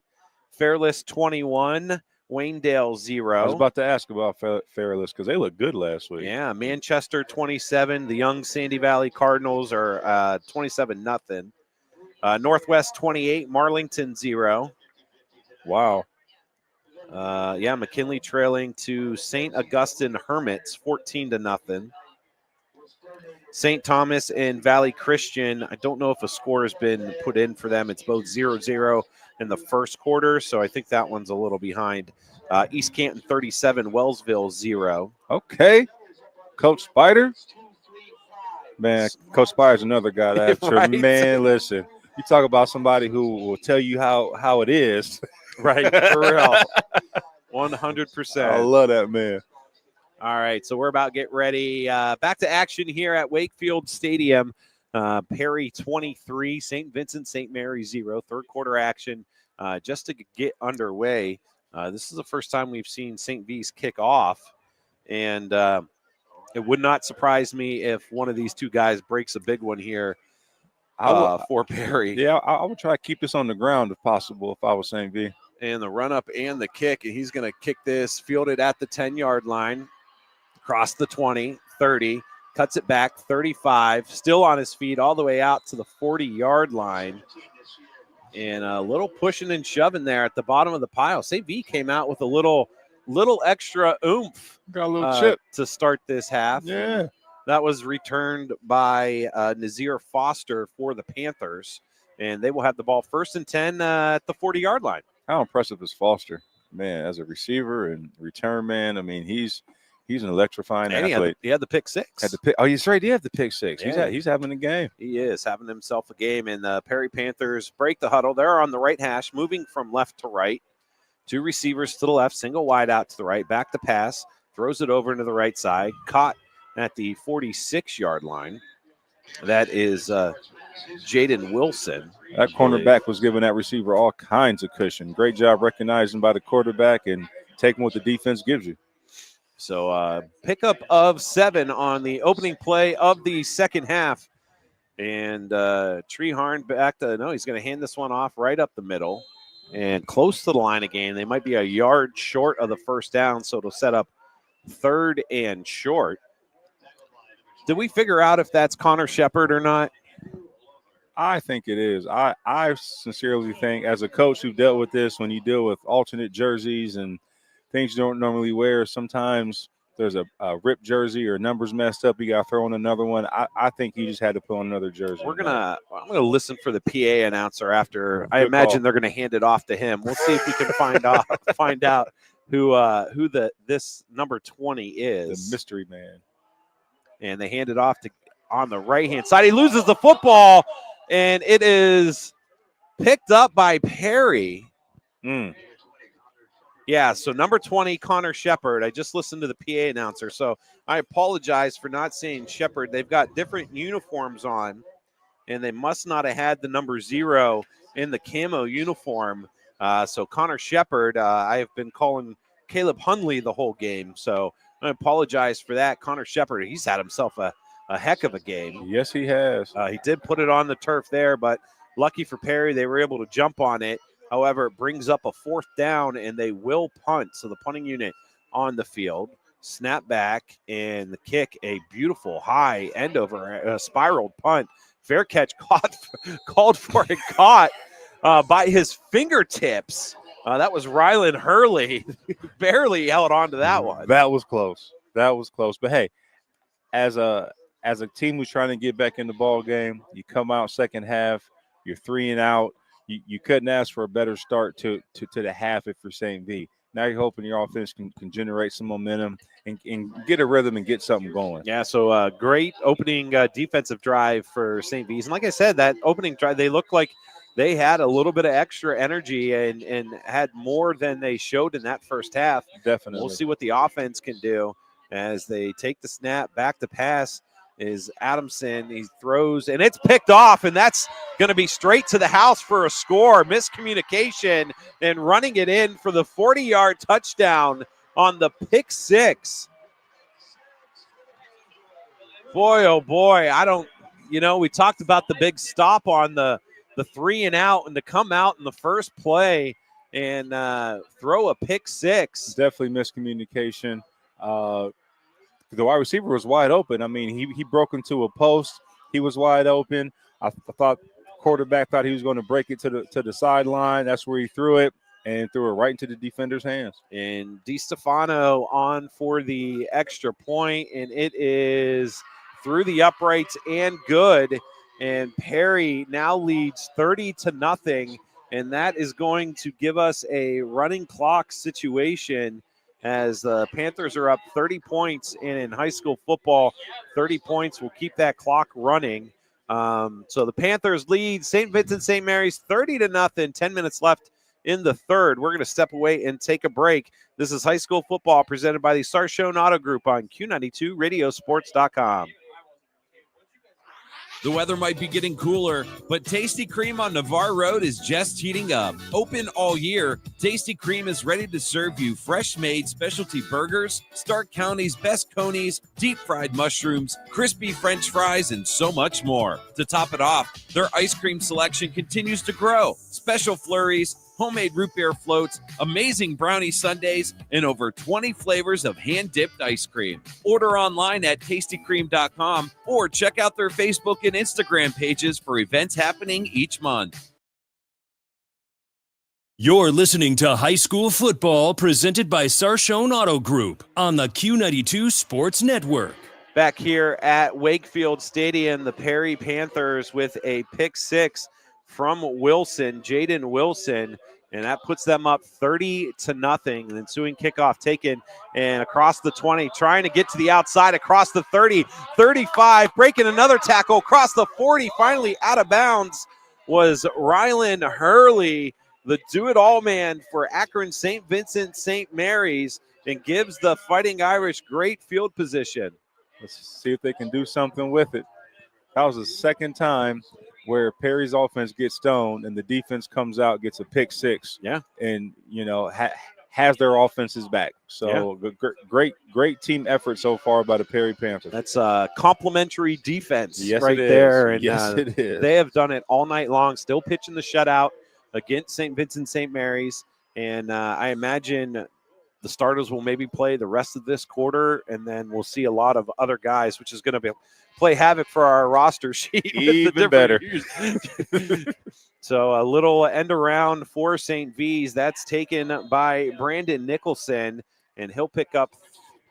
Fairless 21, Waynedale 0. I was about to ask about Fairless because they looked good last week. Yeah, Manchester 27. The young Sandy Valley Cardinals are 27-0. Northwest 28, Marlington 0. Wow. McKinley trailing to St. Augustine Hermits 14-0. St. Thomas and Valley Christian, I don't know if a score has been put in for them. It's both 0-0 in the first quarter, so I think that one's a little behind. East Canton 37, Wellsville 0. Okay. Coach Spider. Man, Coach Spider's another guy that Right. Man, listen. You talk about somebody who will tell you how it is. Right, for real. 100%. I love that man. All right, so we're about to get ready. Back to action here at Wakefield Stadium. Perry 23, St. Vincent, St. Mary 0. Third quarter action just to get underway. This is the first time we've seen St. V's kick off, and it would not surprise me if one of these two guys breaks a big one here for Perry. Yeah, I would try to keep this on the ground if possible if I was St. V. And the run up and the kick, and he's going to kick this, field it at the 10-yard line, across the 20, 30, cuts it back, 35, still on his feet all the way out to the 40-yard line. And a little pushing and shoving there at the bottom of the pile. St. V came out with a little extra oomph. Got a little chip to start this half. Yeah. That was returned by Nazir Foster for the Panthers. And they will have the ball 1st and 10 at the 40-yard line. How impressive is Foster? Man, as a receiver and return man, I mean, he's an electrifying athlete. He had the pick six. Oh, he's right. He had the pick six. Yeah. He's having a game. He is having himself a game. And the Perry Panthers break the huddle. They're on the right hash, moving from left to right. 2 receivers to the left, single wide out to the right, back to pass, throws it over into the right side, caught at the 46-yard line. That is Jaden Wilson. That cornerback was giving that receiver all kinds of cushion. Great job recognizing by the quarterback and taking what the defense gives you. So pickup of 7 on the opening play of the second half. And Treharn back to, no, he's going to hand this one off right up the middle and close to the line again. They might be a yard short of the first down, so it'll set up 3rd and short. Did we figure out if that's Connor Shepard or not? I think it is. I sincerely think, as a coach who dealt with this, when you deal with alternate jerseys and things you don't normally wear, sometimes there's a ripped jersey or numbers messed up. You got to throw in another one. I think he just had to put on another jersey. I'm gonna listen for the PA announcer after. I Good imagine call. they're gonna hand it off to him. We'll see if we can find out who this number 20 is. The mystery man. And they hand it off on the right-hand side. He loses the football, and it is picked up by Perry. Yeah, so number 20, Connor Shepard. I just listened to the PA announcer, so I apologize for not saying Shepard. They've got different uniforms on, and they must not have had the number 0 in the camo uniform. So Connor Shepard, I have been calling Caleb Hundley the whole game, so I apologize for that. Connor Shepard, he's had himself a heck of a game. Yes, he has. He did put it on the turf there, but lucky for Perry, they were able to jump on it. However, it brings up a 4th down, and they will punt. So the punting unit on the field, snap back, and the kick, a beautiful high end over a spiraled punt. Fair catch called for and caught by his fingertips. That was Rylan Hurley. Barely held on to that one. That was close. But hey, as a team who's trying to get back in the ball game, you come out second half, you're 3 and out. You couldn't ask for a better start to the half if you're St. V. Now you're hoping your offense can generate some momentum and get a rhythm and get something going. Yeah, so great opening defensive drive for St. V's. And like I said, that opening drive, they looked like they had a little bit of extra energy and had more than they showed in that first half. Definitely. We'll see what the offense can do as they take the snap, back to pass. Is Adamson. He throws, and it's picked off, and that's going to be straight to the house for a score. Miscommunication, and running it in for the 40-yard touchdown on the pick 6. Boy, oh boy, we talked about the big stop on the 3 and out, and to come out in the first play and throw a pick 6. Definitely miscommunication. The wide receiver was wide open. I mean, he broke into a post. He was wide open. I thought quarterback thought he was going to break it to the sideline. That's where he threw it and threw it right into the defender's hands. And DiStefano on for the extra point, and it is through the uprights and good. And Perry now leads 30-0, and that is going to give us a running clock situation as the Panthers are up 30 points, and in high school football, 30 points will keep that clock running. So the Panthers lead St. Vincent St. Mary's 30-0, 10 minutes left in the third. We're going to step away and take a break. This is high school football presented by the Sarshone Auto Group on Q92 Radiosports.com. The weather might be getting cooler, but Tasty Cream on Navarre Road is just heating up. Open all year, Tasty Cream is ready to serve you fresh-made specialty burgers, Stark County's best conies, deep-fried mushrooms, crispy French fries, and so much more. To top it off, their ice cream selection continues to grow. Special flurries, homemade root beer floats, amazing brownie sundaes, and over 20 flavors of hand-dipped ice cream. Order online at tastycream.com or check out their Facebook and Instagram pages for events happening each month. You're listening to High School Football presented by Sarshone Auto Group on the Q92 Sports Network. Back here at Wakefield Stadium, the Perry Panthers with a pick 6 from Wilson, Jaden Wilson, and that puts them up 30-0. The ensuing kickoff taken and across the 20, trying to get to the outside, across the 30, 35, breaking another tackle across the 40, finally out of bounds was Rylan Hurley, the do-it-all man for Akron St. Vincent St. Mary's, and gives the Fighting Irish great field position. Let's see if they can do something with it. That was the second time where Perry's offense gets stoned and the defense comes out, gets a pick 6. Yeah. And, has their offenses back. So great team effort so far by the Perry Panthers. That's a complimentary defense right it is. there. And, yes, it is. They have done it all night long, still pitching the shutout against St. Vincent St. Mary's. And I imagine the starters will maybe play the rest of this quarter, and then we'll see a lot of other guys, which is going to play havoc for our roster sheet. Even better. So a little end around for St. V's. That's taken by Brandon Nicholson, and he'll pick up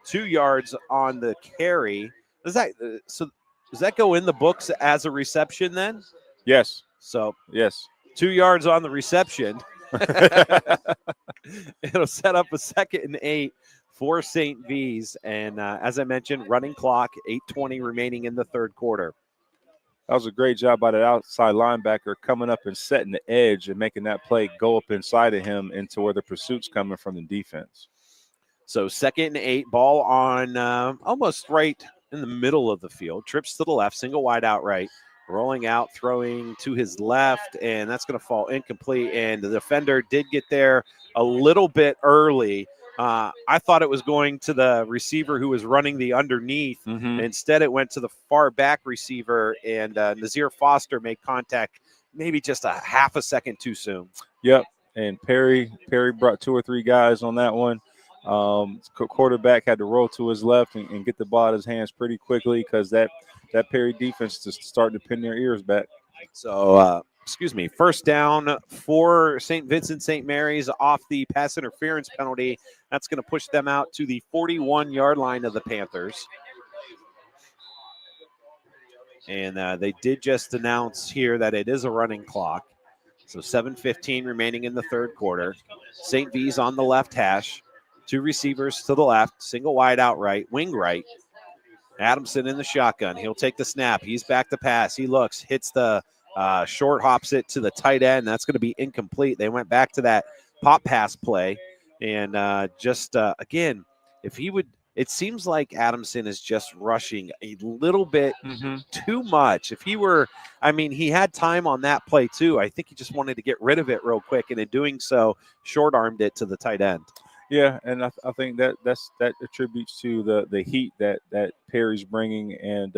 2 yards on the carry. Does that go in the books as a reception then? Yes. So yes, 2 yards on the reception. It'll set up a 2nd and 8 for St. V's. And as I mentioned, running clock, 8:20 remaining in the third quarter. That was a great job by the outside linebacker coming up and setting the edge and making that play go up inside of him into where the pursuit's coming from the defense. So 2nd and 8, ball on almost right in the middle of the field. Trips to the left, single wide out right. Rolling out, throwing to his left, and that's going to fall incomplete. And the defender did get there a little bit early. I thought it was going to the receiver who was running the underneath. Instead, it went to the far back receiver, and Nazir Foster made contact maybe just a half a second too soon. Yep, and Perry brought 2 or 3 guys on that one. Quarterback had to roll to his left and get the ball out of his hands pretty quickly because that Perry defense just starting to pin their ears back. So, first down for St. Vincent St. Mary's off the pass interference penalty. That's going to push them out to the 41-yard line of the Panthers. And they did just announce here that it is a running clock. So 7:15 remaining in the third quarter. St. V's on the left hash. 2 receivers to the left, single wide out right, wing right. Adamson in the shotgun. He'll take the snap. He's back to pass. He looks, hits the short, hops it to the tight end. That's going to be incomplete. They went back to that pop pass play. And again, if he would, it seems like Adamson is just rushing a little bit too much. If he were, he had time on that play too. I think he just wanted to get rid of it real quick. And in doing so, short-armed it to the tight end. Yeah, and I think that attributes to the heat that Perry's bringing, and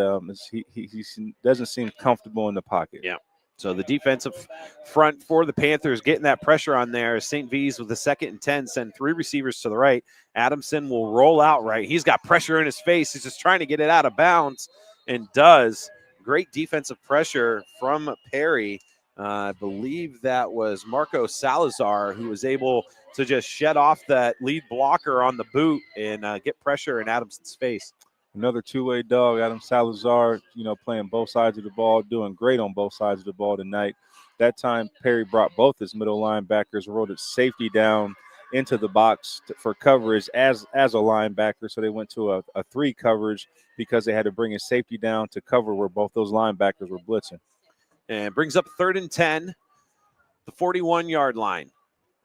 he doesn't seem comfortable in the pocket. Yeah. So the defensive front for the Panthers getting that pressure on there. St. V's with the 2nd and 10 send 3 receivers to the right. Adamson will roll out right. He's got pressure in his face. He's just trying to get it out of bounds and does. Great defensive pressure from Perry. I believe that was Marco Salazar who was able to just shed off that lead blocker on the boot and get pressure in Adamson's face. Another two-way dog, Adam Salazar, playing both sides of the ball, doing great on both sides of the ball tonight. That time, Perry brought both his middle linebackers, rolled his safety down into the box for coverage as a linebacker. So they went to a 3 coverage because they had to bring his safety down to cover where both those linebackers were blitzing. And brings up 3rd and 10, the 41-yard line.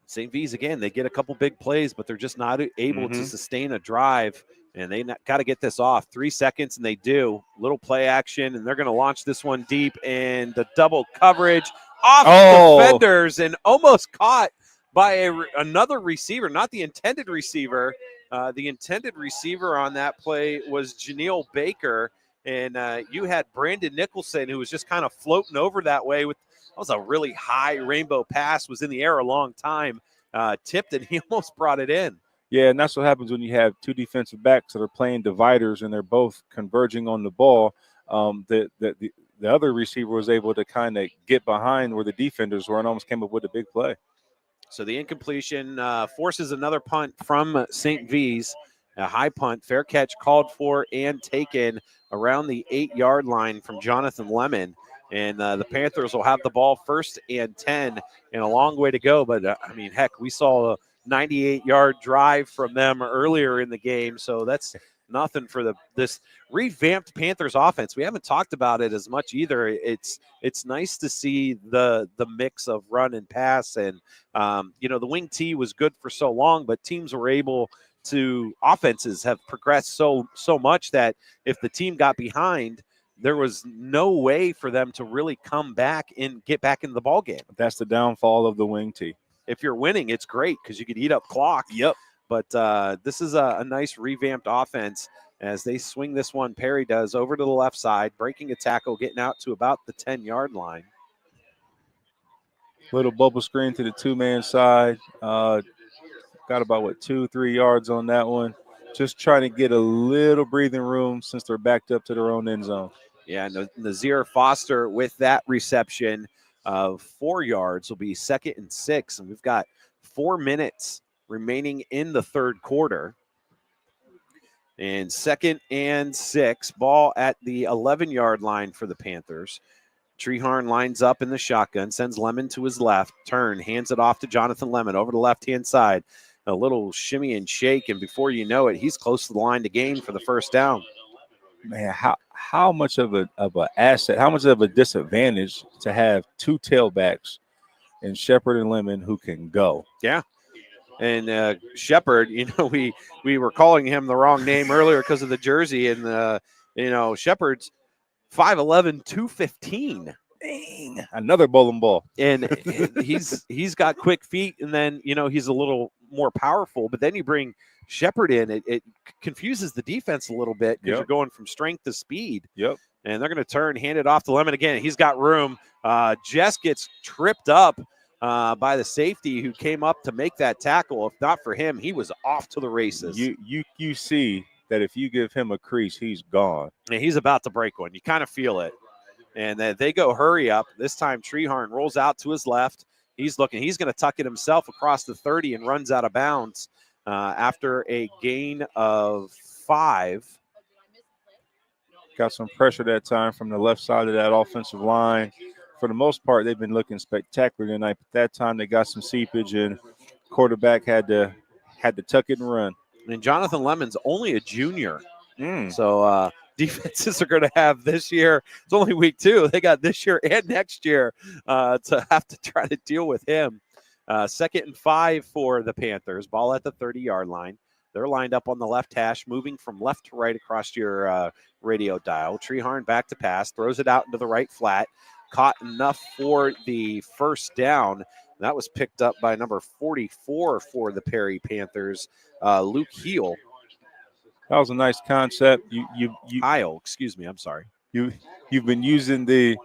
St. V's, again, they get a couple big plays, but they're just not able to sustain a drive, and they got to get this off. 3 seconds, and they do. Little play action, and they're going to launch this one deep, and the double coverage off defenders and almost caught by another receiver, not the intended receiver. The intended receiver on that play was Janelle Baker, and you had Brandon Nicholson, who was just kind of floating over that way with that was a really high rainbow pass, was in the air a long time, tipped it. He almost brought it in. Yeah, and that's what happens when you have 2 defensive backs that are playing dividers and they're both converging on the ball. The other receiver was able to kind of get behind where the defenders were and almost came up with a big play. So the incompletion forces another punt from St. V's. A high punt, fair catch called for and taken around the 8-yard line from Jonathan Lemon. And the Panthers will have the ball 1st and 10 and a long way to go. But, heck, we saw a 98-yard drive from them earlier in the game. So that's nothing for this revamped Panthers offense. We haven't talked about it as much either. It's nice to see the mix of run and pass. And, the wing T was good for so long, but teams were able to – offenses have progressed so much that if the team got behind – there was no way for them to really come back and get back into the ball game. That's the downfall of the wing T. If you're winning, it's great because you could eat up clock. Yep. But this is a nice revamped offense as they swing this one. Perry does over to the left side, breaking a tackle, getting out to about the 10-yard line. Little bubble screen to the 2-man side. got about, 2-3 yards on that one. Just trying to get a little breathing room since they're backed up to their own end zone. Yeah, Nazir Foster with that reception of 4 yards will be 2nd and 6. And we've got 4 minutes remaining in the third quarter. And 2nd and 6, ball at the 11-yard line for the Panthers. Treharn lines up in the shotgun, sends Lemon to his left, turn, hands it off to Jonathan Lemon over the left-hand side. A little shimmy and shake, and before you know it, he's close to the line to gain for the first down. Man, how much of an asset, how much of a disadvantage to have 2 tailbacks and Shepard and Lemon who can go. Yeah. And Shepard, we were calling him the wrong name earlier because of the jersey, and Shepard's 5'11", 215. Dang, another bowling ball. And he's got quick feet, and then he's a little more powerful. But then you bring Shepard in, it confuses the defense a little bit because you're going from strength to speed. Yep. And they're going to turn, hand it off to Lemon again. He's got room. Jess gets tripped up by the safety who came up to make that tackle. If not for him, he was off to the races. You see that if you give him a crease, he's gone. And he's about to break one. You kind of feel it. And then they go hurry up. This time Treharn rolls out to his left. He's looking. He's going to tuck it himself across the 30 and runs out of bounds after a gain of 5. Got some pressure that time from the left side of that offensive line. For the most part, they've been looking spectacular tonight. But that time they got some seepage, and quarterback had to tuck it and run. And Jonathan Lemon's only a junior. So defenses are going to have this year. It's only week 2. They got this year and next year to have to try to deal with him. 2nd and 5 for the Panthers. Ball at the 30-yard line. They're lined up on the left hash, moving from left to right across your radio dial. Treharn back to pass, throws it out into the right flat. Caught enough for the first down. That was picked up by number 44 for the Perry Panthers, Luke Heel. That was a nice concept. Kyle, excuse me, I'm sorry. You've been using the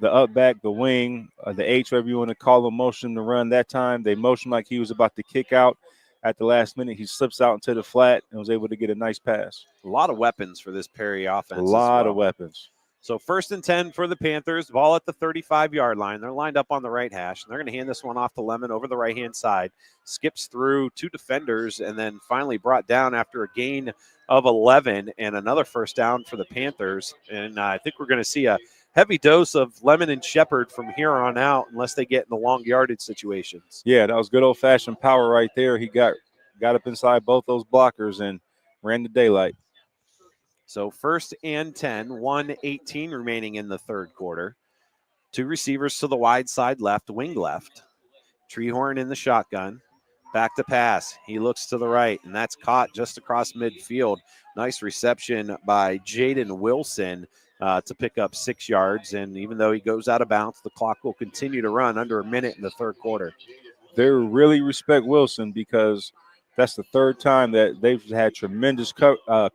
up back, the wing, the H, whatever you want to call them, motion to run. That time they motioned like he was about to kick out. At the last minute, he slips out into the flat and was able to get a nice pass. A lot of weapons for this Perry offense. A lot of weapons. So 1st and 10 for the Panthers. Ball at the 35-yard line. They're lined up on the right hash, and they're going to hand this one off to Lemon over the right-hand side. Skips through 2 defenders and then finally brought down after a gain of 11 and another first down for the Panthers. And I think we're going to see a heavy dose of Lemon and Shepard from here on out unless they get in the long yardage situations. Yeah, that was good old-fashioned power right there. He got up inside both those blockers and ran the daylight. So 1st and 10, 1:18 remaining in the third quarter. 2 receivers to the wide side left, wing left. Treharn in the shotgun. Back to pass. He looks to the right, and that's caught just across midfield. Nice reception by Jaden Wilson to pick up 6 yards. And even though he goes out of bounds, the clock will continue to run under a minute in the third quarter. They really respect Wilson because that's the 3rd time that they've had tremendous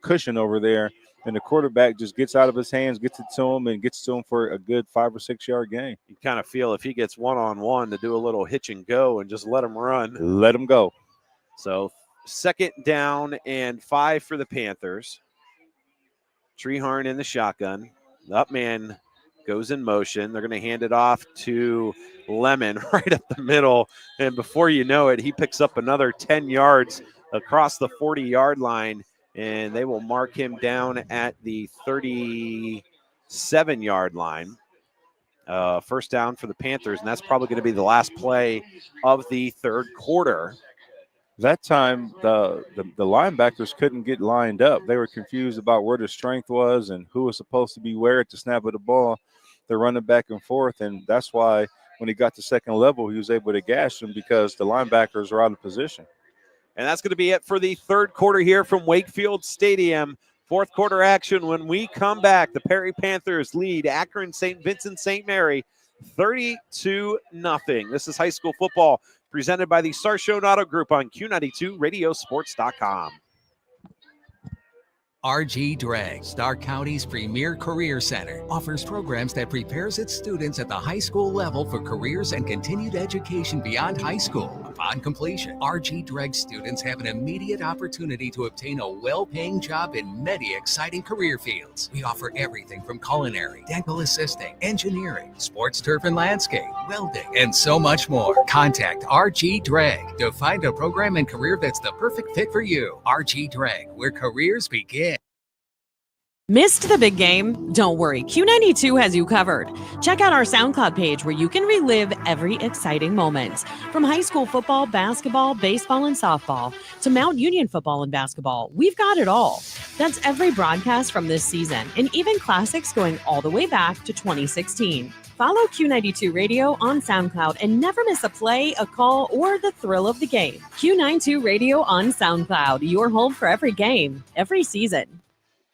cushion over there. And the quarterback just gets out of his hands, gets it to him, and gets to him for a good 5 or 6 yard gain. You kind of feel if he gets one-on-one to do a little hitch and go and just let him run. Let him go. So 2nd down and 5 for the Panthers. Treharn in the shotgun. The up man goes in motion. They're going to hand it off to Lemon right up the middle. And before you know it, he picks up another 10 yards across the 40-yard line. And they will mark him down at the 37-yard line. First down for the Panthers, and that's probably going to be the last play of the third quarter. That time, the linebackers couldn't get lined up. They were confused about where their strength was and who was supposed to be where at the snap of the ball. They're running back and forth, and that's why when he got to second level, he was able to gash them because the linebackers were out of position. And that's going to be it for the third quarter here from Wakefield Stadium. Fourth quarter action when we come back. The Perry Panthers lead Akron St. Vincent St. Mary 32-0. This is high school football presented by the Sarshone Auto Group on Q92 Radiosports.com. RG Dreg, Stark County's premier career center, offers programs that prepares its students at the high school level for careers and continued education beyond high school. Upon completion, RG Dreg students have an immediate opportunity to obtain a well-paying job in many exciting career fields. We offer everything from culinary, dental assisting, engineering, sports turf and landscape, welding, and so much more. Contact RG Dreg to find a program and career that's the perfect fit for you. RG Dreg, where careers begin. Missed the big game? Don't worry, Q92 has you covered. Check out our SoundCloud page where you can relive every exciting moment. From high school football, basketball, baseball, and softball to Mount Union football and basketball, we've got it all. That's every broadcast from this season, and even classics going all the way back to 2016. Follow Q92 Radio on SoundCloud and never miss a play, a call, or the thrill of the game. Q92 Radio on SoundCloud, your home for every game, every season.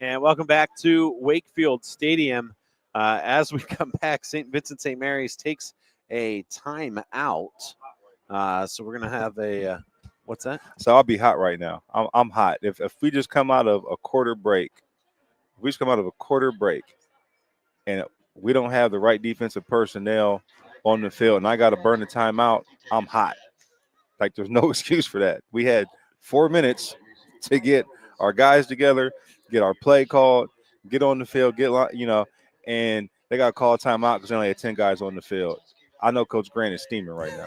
And welcome back to Wakefield Stadium. As we come back, St. Vincent St. Mary's takes a timeout. So we're going to have a what's that? So I'll be hot right now. I'm hot. If we just come out of a quarter break, and we don't have the right defensive personnel on the field, and I got to burn the timeout, I'm hot. Like, there's no excuse for that. We had 4 minutes to get our guys together, get our play called, get on the field, and they got to call a timeout because they only had 10 guys on the field. I know Coach Grant is steaming right now.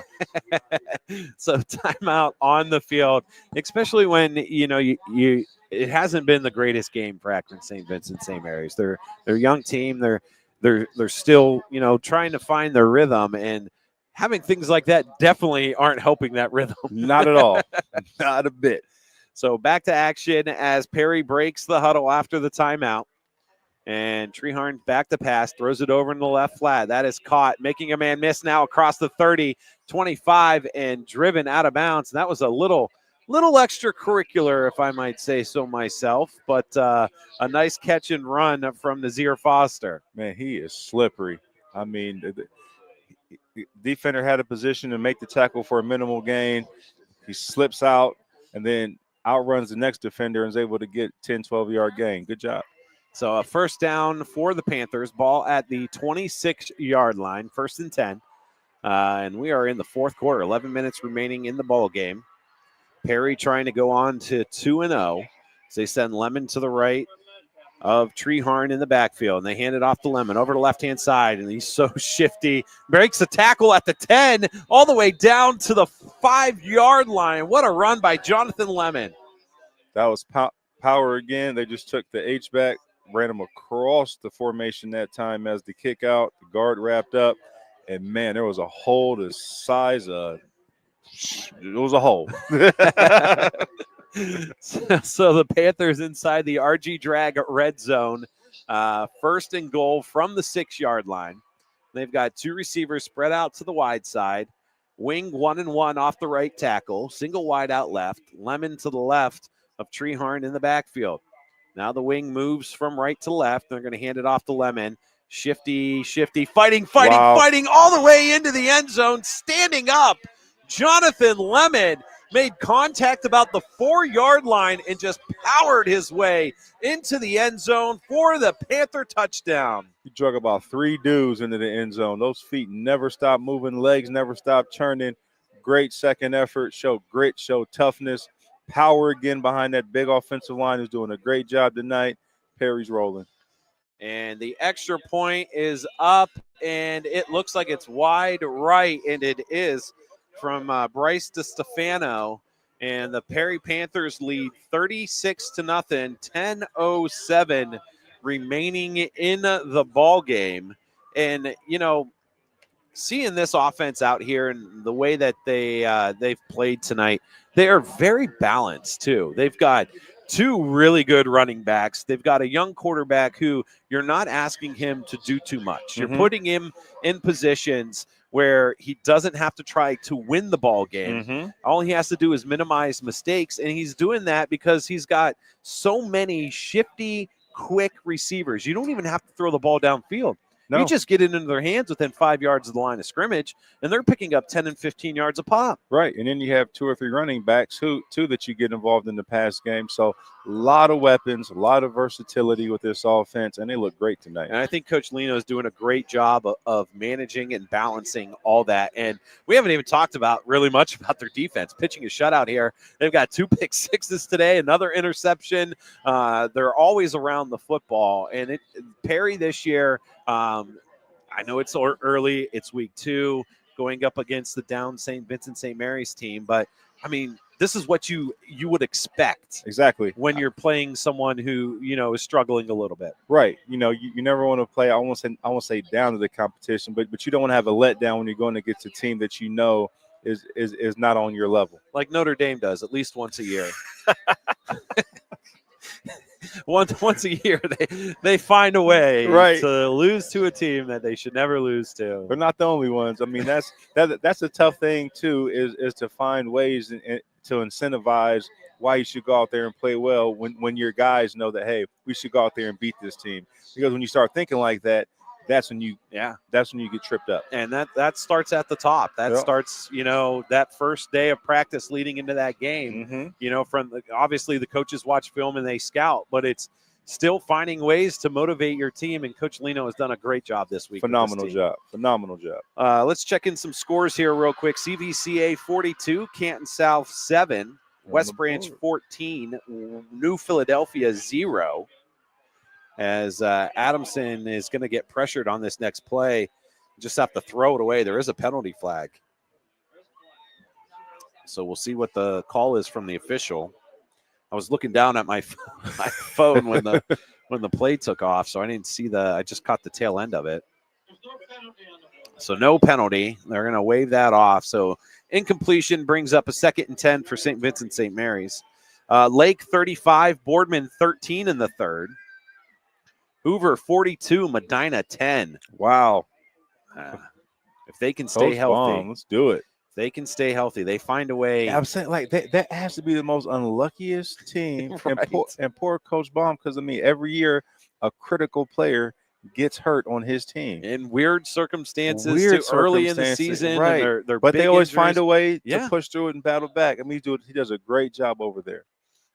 So timeout on the field, especially when, it hasn't been the greatest game for Akron St. Vincent St. Mary's. They're a young team. They're still, trying to find their rhythm, and having things like that definitely aren't helping that rhythm. Not at all. Not a bit. So back to action as Perry breaks the huddle after the timeout. And Treharn back to pass, throws it over in the left flat. That is caught, making a man miss now across the 30, 25, and driven out of bounds. And that was a little extracurricular, if I might say so myself, but a nice catch and run from Nazir Foster. Man, he is slippery. I mean, the defender had a position to make the tackle for a minimal gain. He slips out and then outruns the next defender and is able to get 10, 12-yard gain. Good job. So a first down for the Panthers, ball at the 26-yard line, 1st and 10. And we are in the fourth quarter, 11 minutes remaining in the ball game. Perry trying to go on to 2-0. So they send Lemon to the right of Treharn in the backfield, and they hand it off to Lemon over the left-hand side, and he's so shifty. Breaks the tackle at the 10, all the way down to the 5-yard line. What a run by Jonathan Lemon. That was power again. They just took the H-back, ran him across the formation that time as the kick out. The guard wrapped up, and, man, there was a hole the size of – it was a hole. So the Panthers inside the RG Drag red zone. 1st and goal from the 6-yard line. They've got 2 receivers spread out to the wide side. Wing 1-and-1 off the right tackle. Single wide out left. Lemon to the left of Treharn in the backfield. Now the wing moves from right to left. They're going to hand it off to Lemon. Shifty, fighting all the way into the end zone, standing up. Jonathan Lemon made contact about the 4-yard line and just powered his way into the end zone for the Panther touchdown. He drug about 3 dudes into the end zone. Those feet never stop moving, legs never stop churning. Great second effort, showed grit, showed toughness. Power again behind that big offensive line, who's doing a great job tonight. Perry's rolling. And the extra point is up, and it looks like it's wide right, and it is from Bryce DeStefano. And the Perry Panthers lead 36-0, 10:07 remaining in the ball game. And, seeing this offense out here and the way that they've played tonight, they are very balanced too. They've got 2 really good running backs. They've got a young quarterback who you're not asking him to do too much. You're putting him in positions where he doesn't have to try to win the ball game. All he has to do is minimize mistakes, and he's doing that because he's got so many shifty, quick receivers. You don't even have to throw the ball downfield. No. You just get it into their hands within 5 yards of the line of scrimmage, and they're picking up 10 and 15 yards a pop. Right, and then you have 2 or 3 running backs too that you get involved in the pass game. So A lot of weapons, a lot of versatility with this offense, and they look great tonight. And I think Coach Lino is doing a great job of managing and balancing all that. And we haven't even talked about really much about their defense. Pitching a shutout here. They've got 2 pick sixes today, another interception. They're always around the football. And Perry this year, I know it's early. It's week 2 going up against the down St. Vincent St. Mary's team. But, I mean, this is what you would expect exactly when you're playing someone who is struggling a little bit. Right. You never want to play. I won't say down to the competition, but you don't want to have a letdown when you're going against a team that is not on your level. Like Notre Dame does at least once a year. Once a year, they find a way to lose to a team that they should never lose to. They're not the only ones. I mean, that's a tough thing too. Is to find ways to incentivize why you should go out there and play well when your guys know that, hey, we should go out there and beat this team. Because when you start thinking like that, that's when you get tripped up. And that starts at the top. That starts, that first day of practice leading into that game. Obviously the coaches watch film and they scout, but it's still finding ways to motivate your team. And Coach Lino has done a great job this week. Phenomenal job. Let's check in some scores here real quick. CVCA 42, Canton South 7, West Branch 14, New Philadelphia 0. As Adamson is going to get pressured on this next play. Just have to throw it away. There is a penalty flag. So we'll see what the call is from the official. I was looking down at my phone when the play took off, so I didn't see I just caught the tail end of it. So no penalty. They're going to wave that off. So incompletion brings up a 2nd and 10 for St. Vincent St. Mary's. Lake 35, Boardman 13 in the 3rd. Hoover 42, Medina 10. Wow. If they can stay healthy. Let's do it. If they can stay healthy. They find a way. I'm saying, like, that has to be the most unluckiest team. and poor Coach Baum, because, I mean, every year a critical player gets hurt on his team. In weird circumstances early in the season. Right. And they're but big they always injuries. find a way to push through it and battle back. I mean, he does a great job over there.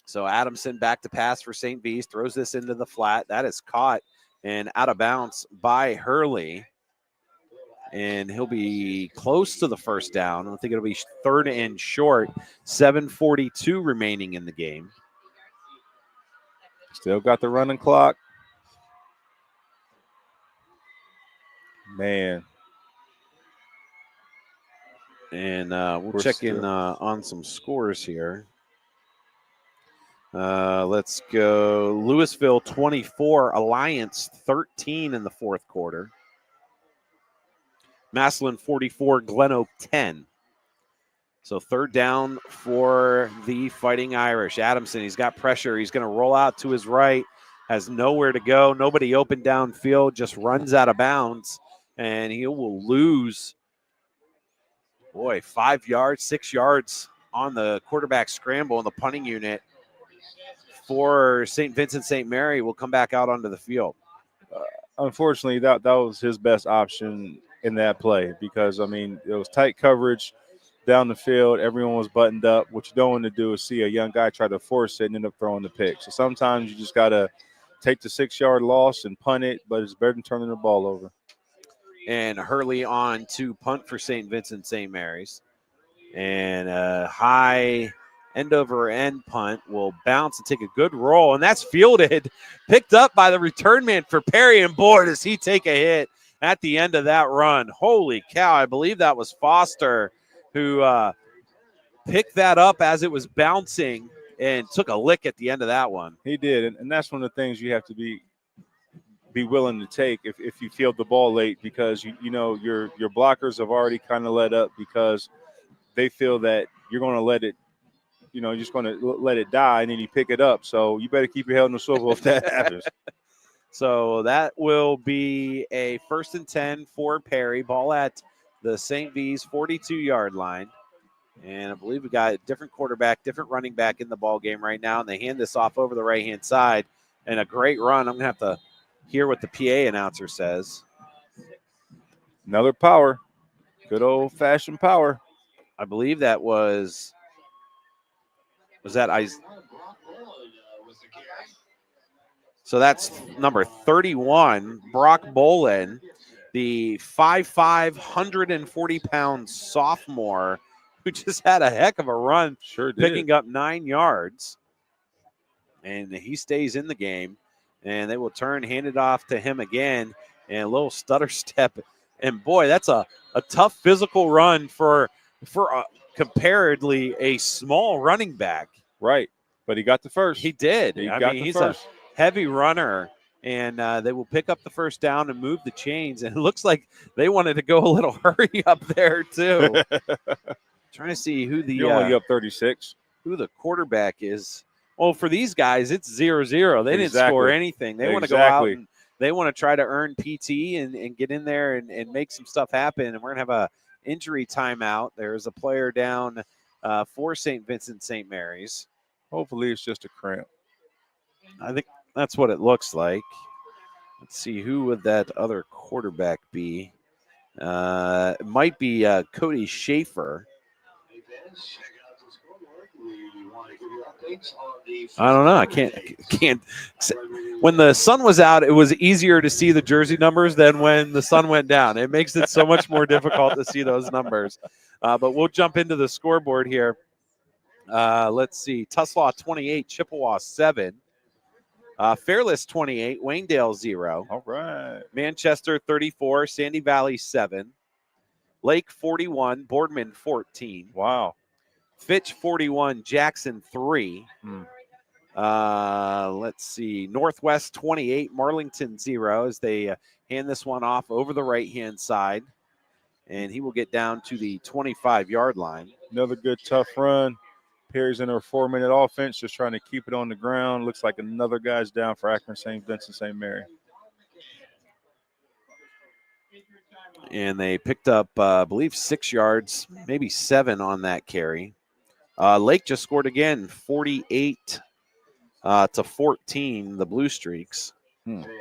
So Adamson back to pass for St. V's, throws this into the flat. That is caught and out of bounds by Hurley. And he'll be close to the first down. I think it'll be 3rd and short. 7:42 remaining in the game. Still got the running clock. Man. And we'll check in on some scores here. Let's go. Louisville 24, Alliance 13 in the 4th quarter. Massillon 44, Glen Oak 10. So 3rd down for the Fighting Irish. Adamson, he's got pressure. He's going to roll out to his right, has nowhere to go. Nobody open downfield, just runs out of bounds, and he will lose, 5 yards, 6 yards on the quarterback scramble in the punting unit for St. Vincent St. Mary. Will come back out onto the field. Unfortunately, that was his best option in that play because, I mean, it was tight coverage down the field. Everyone was buttoned up. What you don't want to do is see a young guy try to force it and end up throwing the pick. So sometimes you just got to take the 6-yard loss and punt it, but it's better than turning the ball over. And Hurley on to punt for St. Vincent St. Mary's. And a high end-over-end punt will bounce and take a good roll. And that's fielded, picked up by the return man for Perry. And boy, does he take a hit at the end of that run. Holy cow, I believe that was Foster who picked that up as it was bouncing and took a lick at the end of that one. He did, and that's one of the things you have to be willing to take if you field the ball late because, you know, your blockers have already kind of let up because they feel that you're going to let it, you know, you're just going to let it die, and then you pick it up. So you better keep your head on the swivel if that happens. So that will be a 1st and 10 for Perry. Ball at the St. V's 42-yard line. And I believe we got a different quarterback, different running back in the ball game right now. And they hand this off over the right-hand side. And a great run. I'm going to have to hear what the PA announcer says. Another power. Good old-fashioned power. I believe that was that So that's number 31, Brock Bolin, the 5'5", 140-pound sophomore who just had a heck of a run, sure did. picking up 9 yards. And he stays in the game, and they will hand it off to him again, and a little stutter step. And, boy, that's a tough physical run for comparatively a small running back. Right, but he got the first. He did. He's first. a heavy runner, and they will pick up the first down and move the chains. And it looks like they wanted to go a little hurry up there, too. Trying to see who You're only up 36. Who the quarterback is. Well, for these guys, it's 0-0. They didn't score anything. They want to go out and they want to try to earn PT and get in there and make some stuff happen. And we're going to have a injury timeout. There's a player down for St. Vincent St. Mary's. Hopefully it's just a cramp. I think that's what it looks like. Let's see, who would that other quarterback be? It might be Cody Schaefer. I don't know. I can't. When the sun was out, it was easier to see the jersey numbers than when the sun went down. It makes it so much more difficult to see those numbers. But we'll jump into the scoreboard here. Let's see. Tuslaw 28, Chippewa 7. Fairless 28, Waynedale 0. All right. Manchester 34, Sandy Valley 7. Lake 41, Boardman 14. Wow. Fitch 41, Jackson 3. Let's see. Northwest 28, Marlington 0 as they hand this one off over the right-hand side. And he will get down to the 25-yard line. Another good, tough run. Perry's in her 4-minute offense, just trying to keep it on the ground. Looks like another guy's down for Akron St. Vincent St. Mary. And they picked up, I believe, 6 yards, maybe 7 on that carry. Lake just scored again, 48 to 14, the Blue Streaks.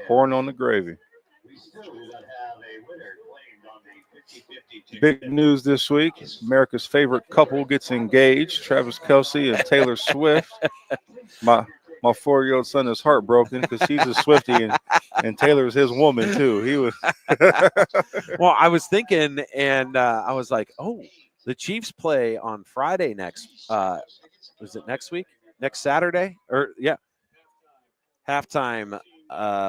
Pouring on the gravy. Big news this week. America's favorite couple gets engaged. Travis Kelce and Taylor Swift. My 4-year-old son is heartbroken because he's a Swiftie and Taylor's his woman too. He was. Well, I was thinking, and I was like, oh, the Chiefs play on Friday next. Was it next week? Next Saturday? Halftime.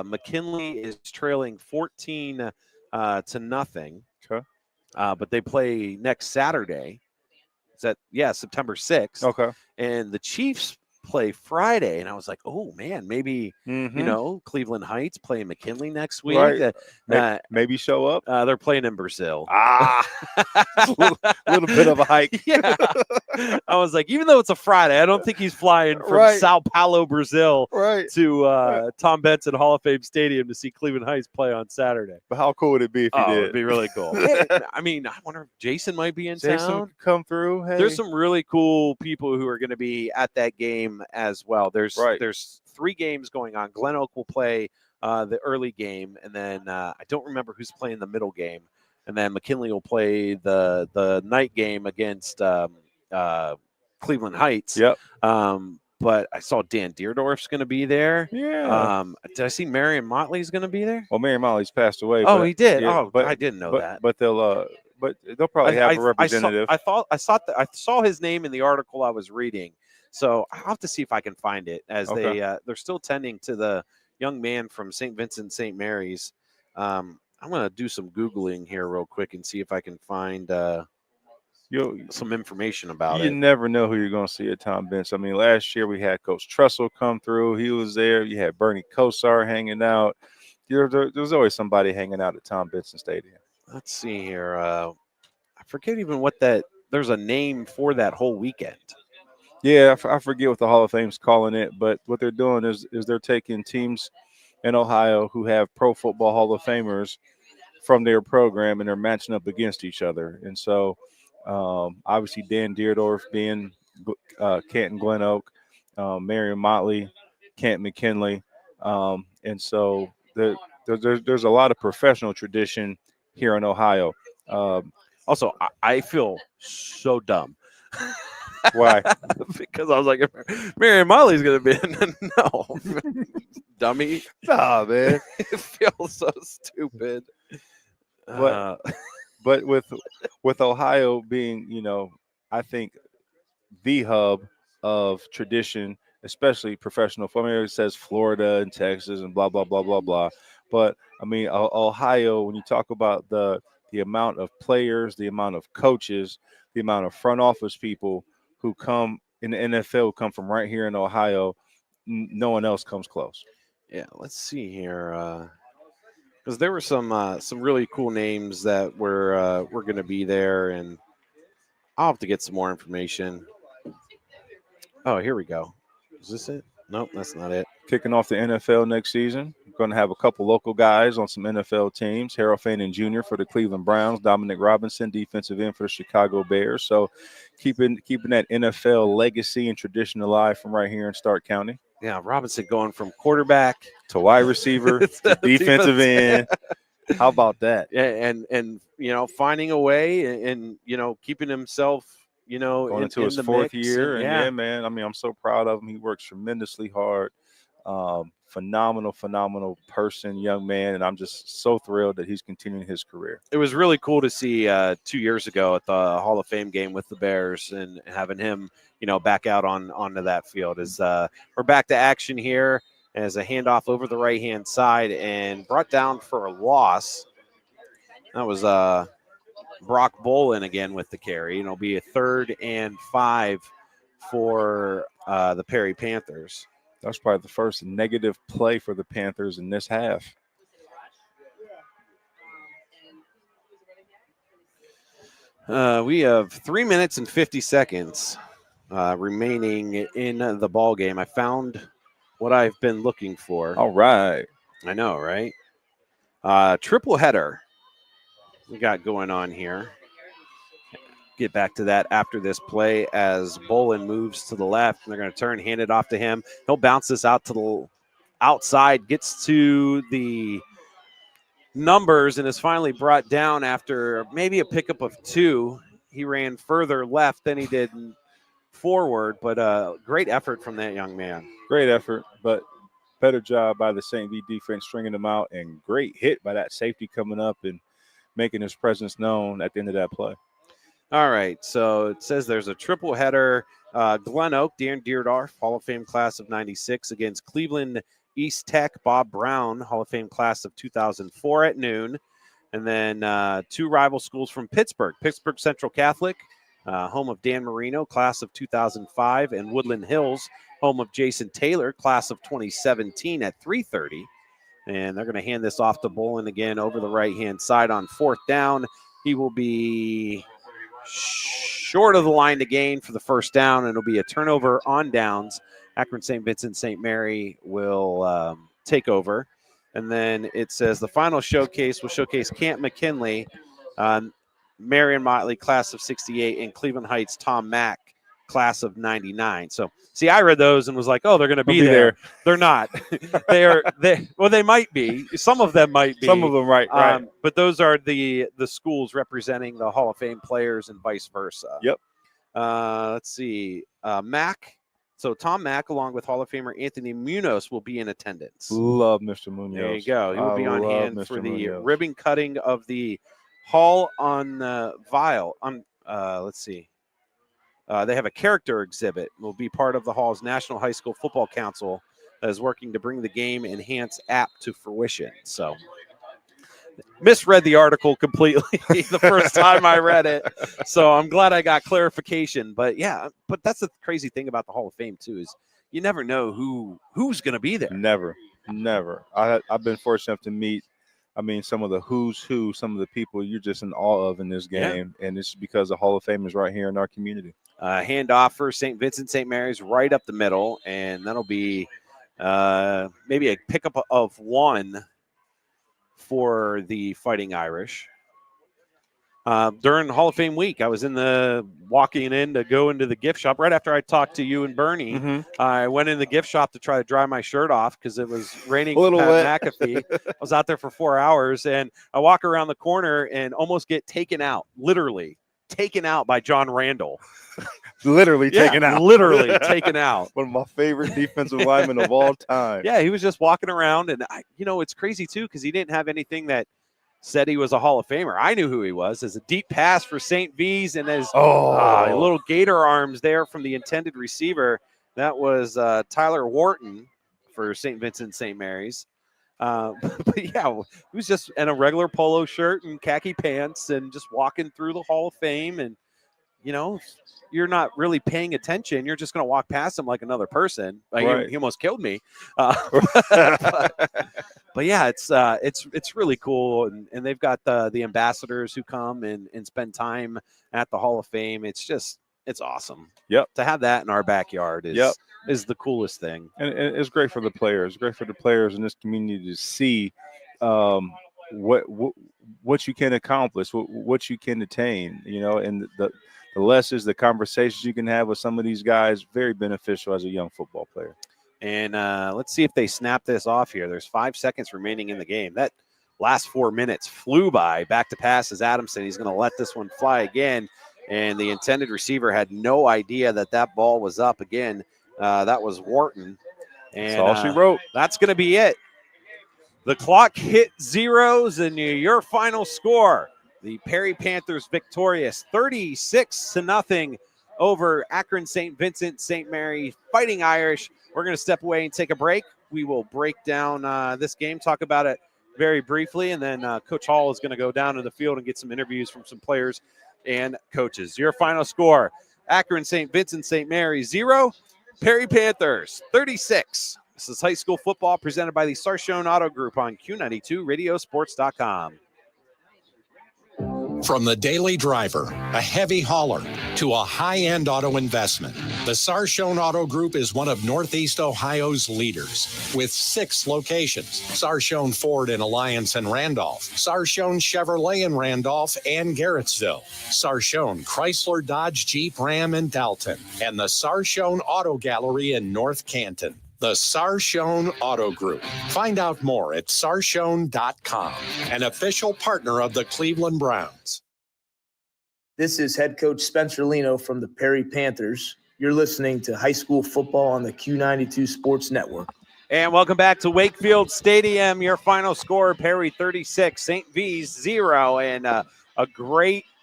McKinley is trailing 14 to nothing. Okay. But they play next Saturday. Is that September 6th? Okay. And the Chiefs play Friday, and I was like, oh man, maybe Cleveland Heights playing McKinley next week. Right. Maybe show up. They're playing in Brazil. A little bit of a hike. Yeah. I was like, even though it's a Friday, I don't think he's flying from Sao Paulo, Brazil, to Tom Benson Hall of Fame Stadium to see Cleveland Heights play on Saturday. But how cool would it be if he did? It'd be really cool. I mean, I wonder if Jason might be in town. Come through. Hey. There's some really cool people who are going to be at that game as well. There's 3 games going on. Glen Oak will play the early game, and then I don't remember who's playing the middle game. And then McKinley will play the night game against Cleveland Heights. Yep. But I saw Dan Deerdorf's going to be there. Yeah. Did I see Marion Motley's going to be there? Well, Marion Motley's passed away. Oh, he did. Yeah, I didn't know that. But they'll probably have a representative. I saw his name in the article I was reading. So I'll have to see if I can find it as they're still tending to the young man from St. Vincent St. Mary's. I'm going to do some Googling here real quick and see if I can find some information about it. You never know who you're going to see at Tom Benson. I mean, last year we had Coach Trussell come through. He was there. You had Bernie Kosar hanging out. There's always somebody hanging out at Tom Benson Stadium. Let's see here. I forget even there's a name for that whole weekend. Yeah, I forget what the Hall of Fame's calling it, but what they're doing is they're taking teams in Ohio who have Pro Football Hall of Famers from their program, and they're matching up against each other. And so, obviously, Dan Deerdorf being Canton Glen Oak, Marion Motley, Kent McKinley. And so there's a lot of professional tradition here in Ohio. Also, I feel so dumb. Why? Because I was like, Marion Molly's going to be in. No, dummy. Nah, man. It feels so stupid. But with Ohio being, I think the hub of tradition, especially professional football. I mean, it says Florida and Texas and blah blah blah blah blah. But I mean, Ohio. When you talk about the amount of players, the amount of coaches, the amount of front office people who come in the NFL who come from right here in Ohio, no one else comes close. Yeah, let's see here. Because there were some really cool names that were going to be there, and I'll have to get some more information. Oh, here we go. Is this it? Nope, that's not it. Kicking off the NFL next season, we're going to have a couple local guys on some NFL teams. Harold Fanning Jr. for the Cleveland Browns, Dominic Robinson, defensive end for the Chicago Bears. So keeping that NFL legacy and tradition alive from right here in Stark County. Yeah, Robinson going from quarterback to wide receiver to defensive end. How about that? Yeah, and finding a way and keeping himself going into his fourth year. And yeah, man, I mean, I'm so proud of him. He works tremendously hard. Phenomenal person, young man, and I'm just so thrilled that he's continuing his career. It was really cool to see 2 years ago at the Hall of Fame game with the Bears and having him back out onto that field. As we're back to action here as a handoff over the right-hand side and brought down for a loss. That was Brock Bolin again with the carry. It'll be a 3rd and 5 for the Perry Panthers. That's probably the first negative play for the Panthers in this half. We have 3 minutes and 50 seconds remaining in the ball game. I found what I've been looking for. All right. I know, right? Triple header we got going on here. Get back to that after this play as Bolin moves to the left. And they're going to turn, hand it off to him. He'll bounce this out to the outside, gets to the numbers, and is finally brought down after maybe a pickup of 2. He ran further left than he did forward, but great effort from that young man. Great effort, but better job by the St. V defense stringing him out, and great hit by that safety coming up and making his presence known at the end of that play. All right, so it says there's a triple header. Glen Oak, Darren Deerdorf, Hall of Fame class of 96 against Cleveland East Tech, Bob Brown, Hall of Fame class of 2004 at noon. And then 2 rival schools from Pittsburgh Central Catholic, home of Dan Marino, class of 2005, and Woodland Hills, home of Jason Taylor, class of 2017 at 3:30. And they're going to hand this off to Bolin again over the right-hand side on 4th down. He will be short of the line to gain for the first down, and it'll be a turnover on downs. Akron St. Vincent St. Mary will take over. And then it says the final showcase will showcase Camp McKinley, Marion Motley, class of 68, and Cleveland Heights, Tom Mack, class of 99. So, see, I read those and was like, oh, they're going to be there. They're not. They might be. Some of them might be. Some of them, right. But those are the schools representing the Hall of Fame players and vice versa. Yep. Let's see. Mack. So Tom Mack, along with Hall of Famer Anthony Munoz, will be in attendance. Love Mr. Munoz. There you go. He will be on hand for the ribbon cutting of the Hall on Vial. Let's see. They have a character exhibit. Will be part of the Hall's National High School Football Council that is working to bring the game enhanced app to fruition. So, misread the article completely the first time I read it. So I'm glad I got clarification. But yeah, but that's the crazy thing about the Hall of Fame too, is you never know who's going to be there. Never. I've been fortunate enough to meet, some of the who's who, some of the people you're just in awe of in this game. Yeah. And it's because the Hall of Fame is right here in our community. Handoff for St. Vincent St. Mary's right up the middle, and that'll be maybe a pickup of 1 for the Fighting Irish. During Hall of Fame week, I was walking in to go into the gift shop right after I talked to you and Bernie. Mm-hmm. I went in the gift shop to try to dry my shirt off because it was raining at McAfee. I was out there for 4 hours, and I walk around the corner and almost get taken out, literally taken out by John Randall. Literally taken out. Literally taken out. One of my favorite defensive linemen of all time. Yeah, he was just walking around, and it's crazy too because he didn't have anything that said he was a Hall of Famer. I knew who he was as a deep pass for St. V's and his little gator arms there from the intended receiver. That was Tyler Wharton for St. Vincent St. Mary's. But yeah, he was just in a regular polo shirt and khaki pants and just walking through the Hall of Fame. And, you're not really paying attention. You're just going to walk past him like another person. Right. He almost killed me. But yeah, it's really cool. And they've got the ambassadors who come and spend time at the Hall of Fame. It's awesome. Yep. To have that in our backyard is the coolest thing. And it's great for the players. It's great for the players in this community to see what you can accomplish, what you can attain, and the lessons, the conversations you can have with some of these guys, very beneficial as a young football player. And let's see if they snap this off here. There's 5 seconds remaining in the game. That last 4 minutes flew by. Back to pass is Adamson. He's going to let this one fly again. And the intended receiver had no idea that ball was up again. That was Wharton. And that's all she wrote. That's going to be it. The clock hit zeros, and your final score. The Perry Panthers victorious 36-0 over Akron St. Vincent St. Mary Fighting Irish. We're going to step away and take a break. We will break down this game, talk about it very briefly, and then Coach Hall is going to go down to the field and get some interviews from some players and coaches. Your final score, Akron St. Vincent St. Mary 0, Perry Panthers 36. This is high school football presented by the Sarshone Auto Group on Q92 Radiosports.com. From the daily driver, a heavy hauler, to a high-end auto investment, the Sarshone Auto Group is one of Northeast Ohio's leaders with 6 locations: Sarshone Ford in Alliance and Randolph, Sarshone Chevrolet in Randolph and Garrettsville, Sarshone Chrysler Dodge Jeep Ram in Dalton, and the Sarshone Auto Gallery in North Canton. The Sarshone Auto Group. Find out more at sarshone.com, an official partner of the Cleveland Browns. This is head coach Spencer Leno from the Perry Panthers. You're listening to high school football on the Q92 Sports Network. And welcome back to Wakefield Stadium. Your final score, Perry 36, St. V's 0. And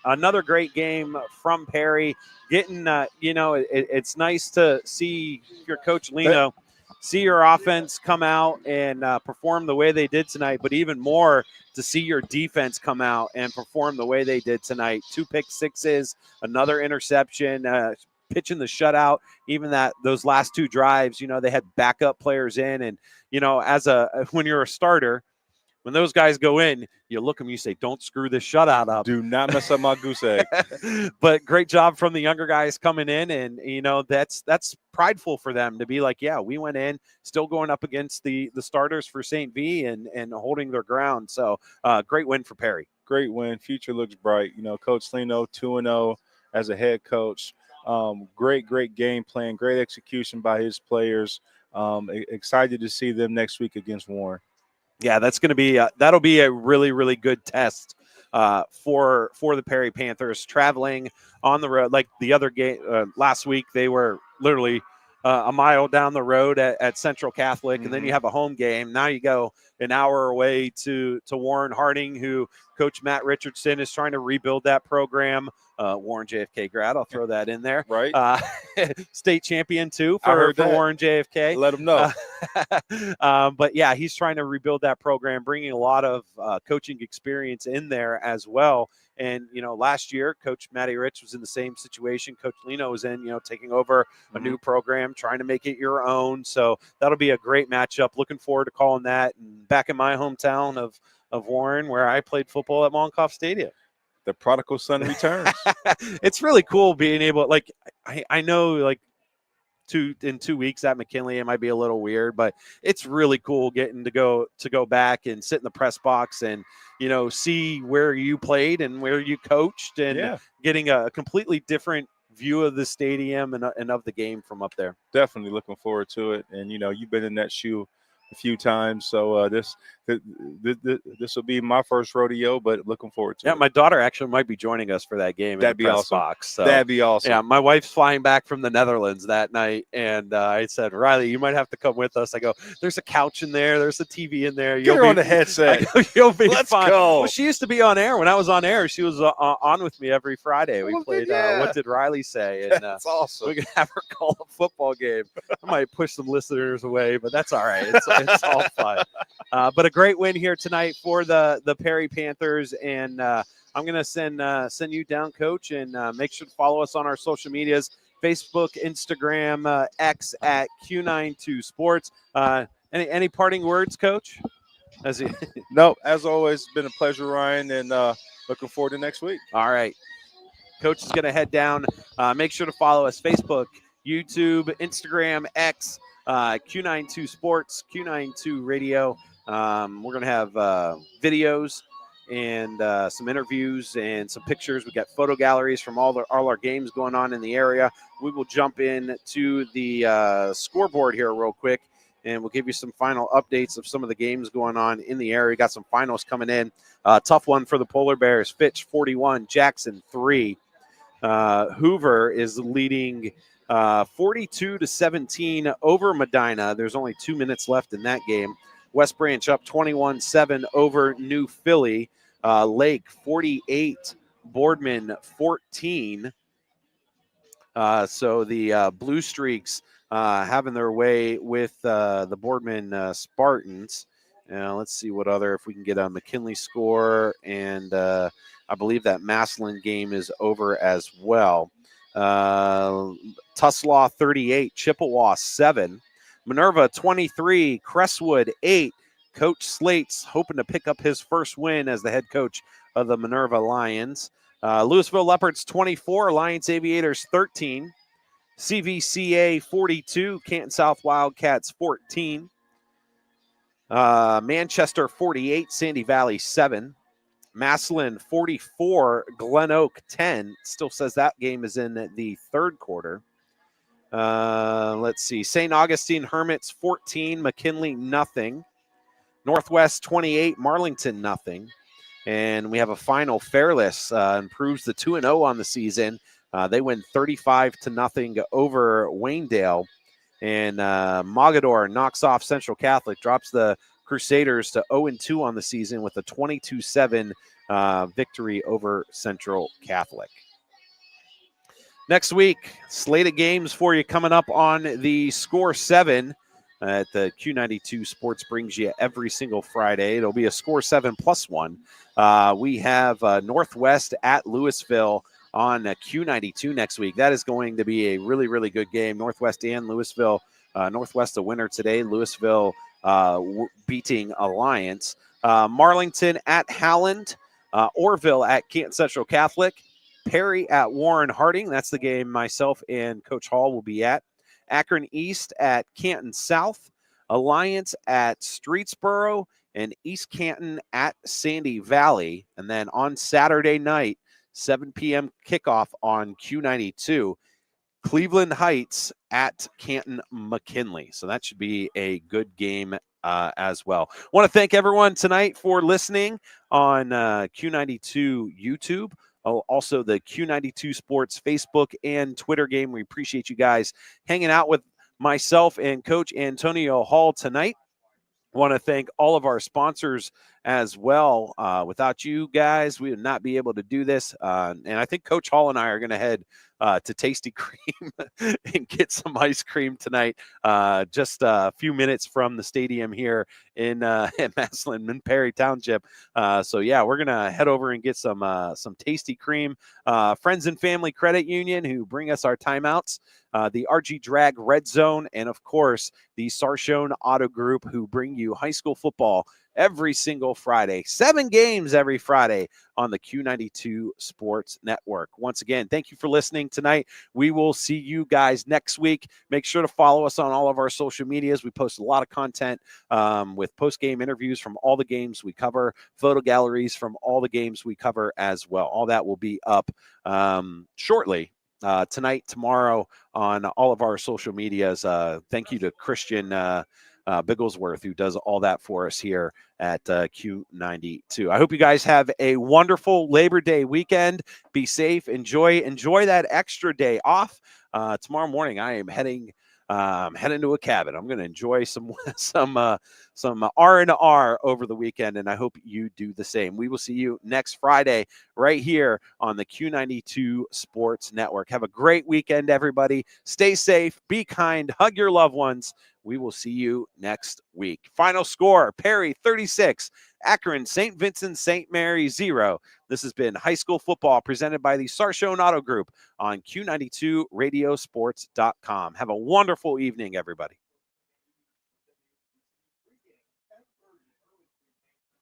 another great game from Perry. Getting, it's nice to see your coach Leno see your offense come out and perform the way they did tonight, but even more to see your defense come out and perform the way they did tonight. 2 pick sixes, another interception, pitching the shutout. Even those last 2 drives, they had backup players in, and when you're a starter, when those guys go in, you look at them, you say, don't screw this shutout up. Do not mess up my goose egg. But great job from the younger guys coming in, and, that's prideful for them to be like, yeah, we went in, still going up against the starters for St. V and holding their ground. So great win for Perry. Great win. Future looks bright. Coach Leno, 2-0 as a head coach. Great game plan, great execution by his players. Excited to see them next week against Warren. Yeah, that's going to be that'll be a really, really good test for the Perry Panthers, traveling on the road. Like the other game last week, they were literally a mile down the road at Central Catholic, and then you have a home game. Now you go an hour away to Warren Harding, who Coach Matt Richardson is trying to rebuild that program. Warren JFK grad, I'll throw that in there. Right. State champion too for Warren JFK. Let him know. But yeah, he's trying to rebuild that program, bringing a lot of coaching experience in there as well. And, last year, Coach Matty Rich was in the same situation. Coach Leno was in, taking over a new program, trying to make it your own. So that'll be a great matchup. Looking forward to calling that. And back in my hometown of Warren, where I played football at Monkoff Stadium. The prodigal son returns. It's really cool being able, I know, in 2 weeks at McKinley, it might be a little weird, but it's really cool getting to go back and sit in the press box and, see where you played and where you coached and getting a completely different view of the stadium and of the game from up there. Definitely looking forward to it. And, you've been in that shoe a few times. So this this will be my first rodeo, but looking forward to it. Yeah, my daughter actually might be joining us for that game. That'd be awesome. Box, so. That'd be awesome. Yeah, my wife's flying back from the Netherlands that night, and I said, Riley, you might have to come with us. I go, there's a couch in there, there's a TV in there. Get her on the headset. You'll be Let's fine. go. Well, she used to be on air. When I was on air, she was on with me every Friday. We played What Did Riley Say? And that's awesome. We could have her call a football game. I might push some listeners away, but that's all right. It's all fun. But a great win here tonight for the Perry Panthers, and I'm going to send you down, Coach, and make sure to follow us on our social medias, Facebook, Instagram, X at Q92 Sports. Any parting words, Coach? No, as always, it's been a pleasure, Ryan, and looking forward to next week. All right. Coach is going to head down. Make sure to follow us, Facebook, YouTube, Instagram, X, Q92 Sports, Q92 Radio. We're going to have videos and some interviews and some pictures. We got photo galleries from all our games going on in the area. We will jump in to the scoreboard here real quick, and we'll give you some final updates of some of the games going on in the area. We got some finals coming in. Tough one for the Polar Bears. Fitch 41, Jackson 3. Hoover is leading 42-17 over Medina. There's only 2 minutes left in that game. West Branch up 21-7 over New Philly. Lake 48, Boardman 14. So the Blue Streaks having their way with the Boardman Spartans. Let's see what other, if we can get a McKinley score. And I believe that Massillon game is over as well. Tuslaw 38, Chippewa 7. Minerva 23, Crestwood 8. Coach Slate's hoping to pick up his first win as the head coach of the Minerva Lions. Louisville Leopards 24, Alliance Aviators 13. CVCA 42, Canton South Wildcats 14. Manchester 48, Sandy Valley 7. Massillon 44, Glen Oak 10. Still says that game is in the third quarter. Let's see. St. Augustine Hermits 14, McKinley nothing. Northwest 28, Marlington nothing. And we have a final. Fairless improves the 2-0 on the season. They win 35-0 over Waynedale. And Mogador knocks off Central Catholic, drops the Crusaders to 0-2 on the season with a 22-7 victory over Central Catholic. Next week, slate of games for you coming up on the Score 7 at the Q92 Sports brings you every single Friday. It'll be a Score 7 plus 1. We have Northwest at Louisville on Q92 next week. That is going to be a really, really good game. Northwest and Louisville. Northwest a winner today. Louisville beating Alliance. Marlington at Howland. Orville at Canton Central Catholic. Perry at Warren Harding. That's the game myself and Coach Hall will be at. Akron East at Canton South. Alliance at Streetsboro. And East Canton at Sandy Valley. And then on Saturday night, 7 p.m. kickoff on Q92, Cleveland Heights at Canton McKinley. So that should be a good game as well. Want to thank everyone tonight for listening on Q92 YouTube. Also the Q92 Sports Facebook and Twitter game. We appreciate you guys hanging out with myself and Coach Antonio Hall tonight. Want to thank all of our sponsors as well. Without you guys, we would not be able to do this. And I think Coach Hall and I are going to head to Tasty Cream and get some ice cream tonight, just a few minutes from the stadium here in Massillon and Perry Township. So yeah, we're going to head over and get some Tasty Cream. Friends and Family Credit Union, who bring us our timeouts. The RG Drag Red Zone, and of course, the Sarshone Auto Group, who bring you high school football every single Friday. 7 games every Friday on the Q92 Sports Network. Once again, thank you for listening tonight. We will see you guys next week. Make sure to follow us on all of our social medias. We post a lot of content with post-game interviews from all the games we cover, photo galleries from all the games we cover as well. All that will be up shortly. Tonight, tomorrow on all of our social medias. Thank you to Christian Bigglesworth, who does all that for us here at Q92. I hope you guys have a wonderful Labor Day weekend. Be safe. Enjoy that extra day off. Tomorrow morning, I am heading to a cabin. I'm going to enjoy some R&R over the weekend, and I hope you do the same. We will see you next Friday right here on the Q92 Sports Network. Have a great weekend, everybody. Stay safe, be kind, hug your loved ones. We will see you next week. Final score, Perry 36, Akron St. Vincent St. Mary 0. This has been high school football presented by the Sarshone Auto Group on Q92radiosports.com. Have a wonderful evening, everybody.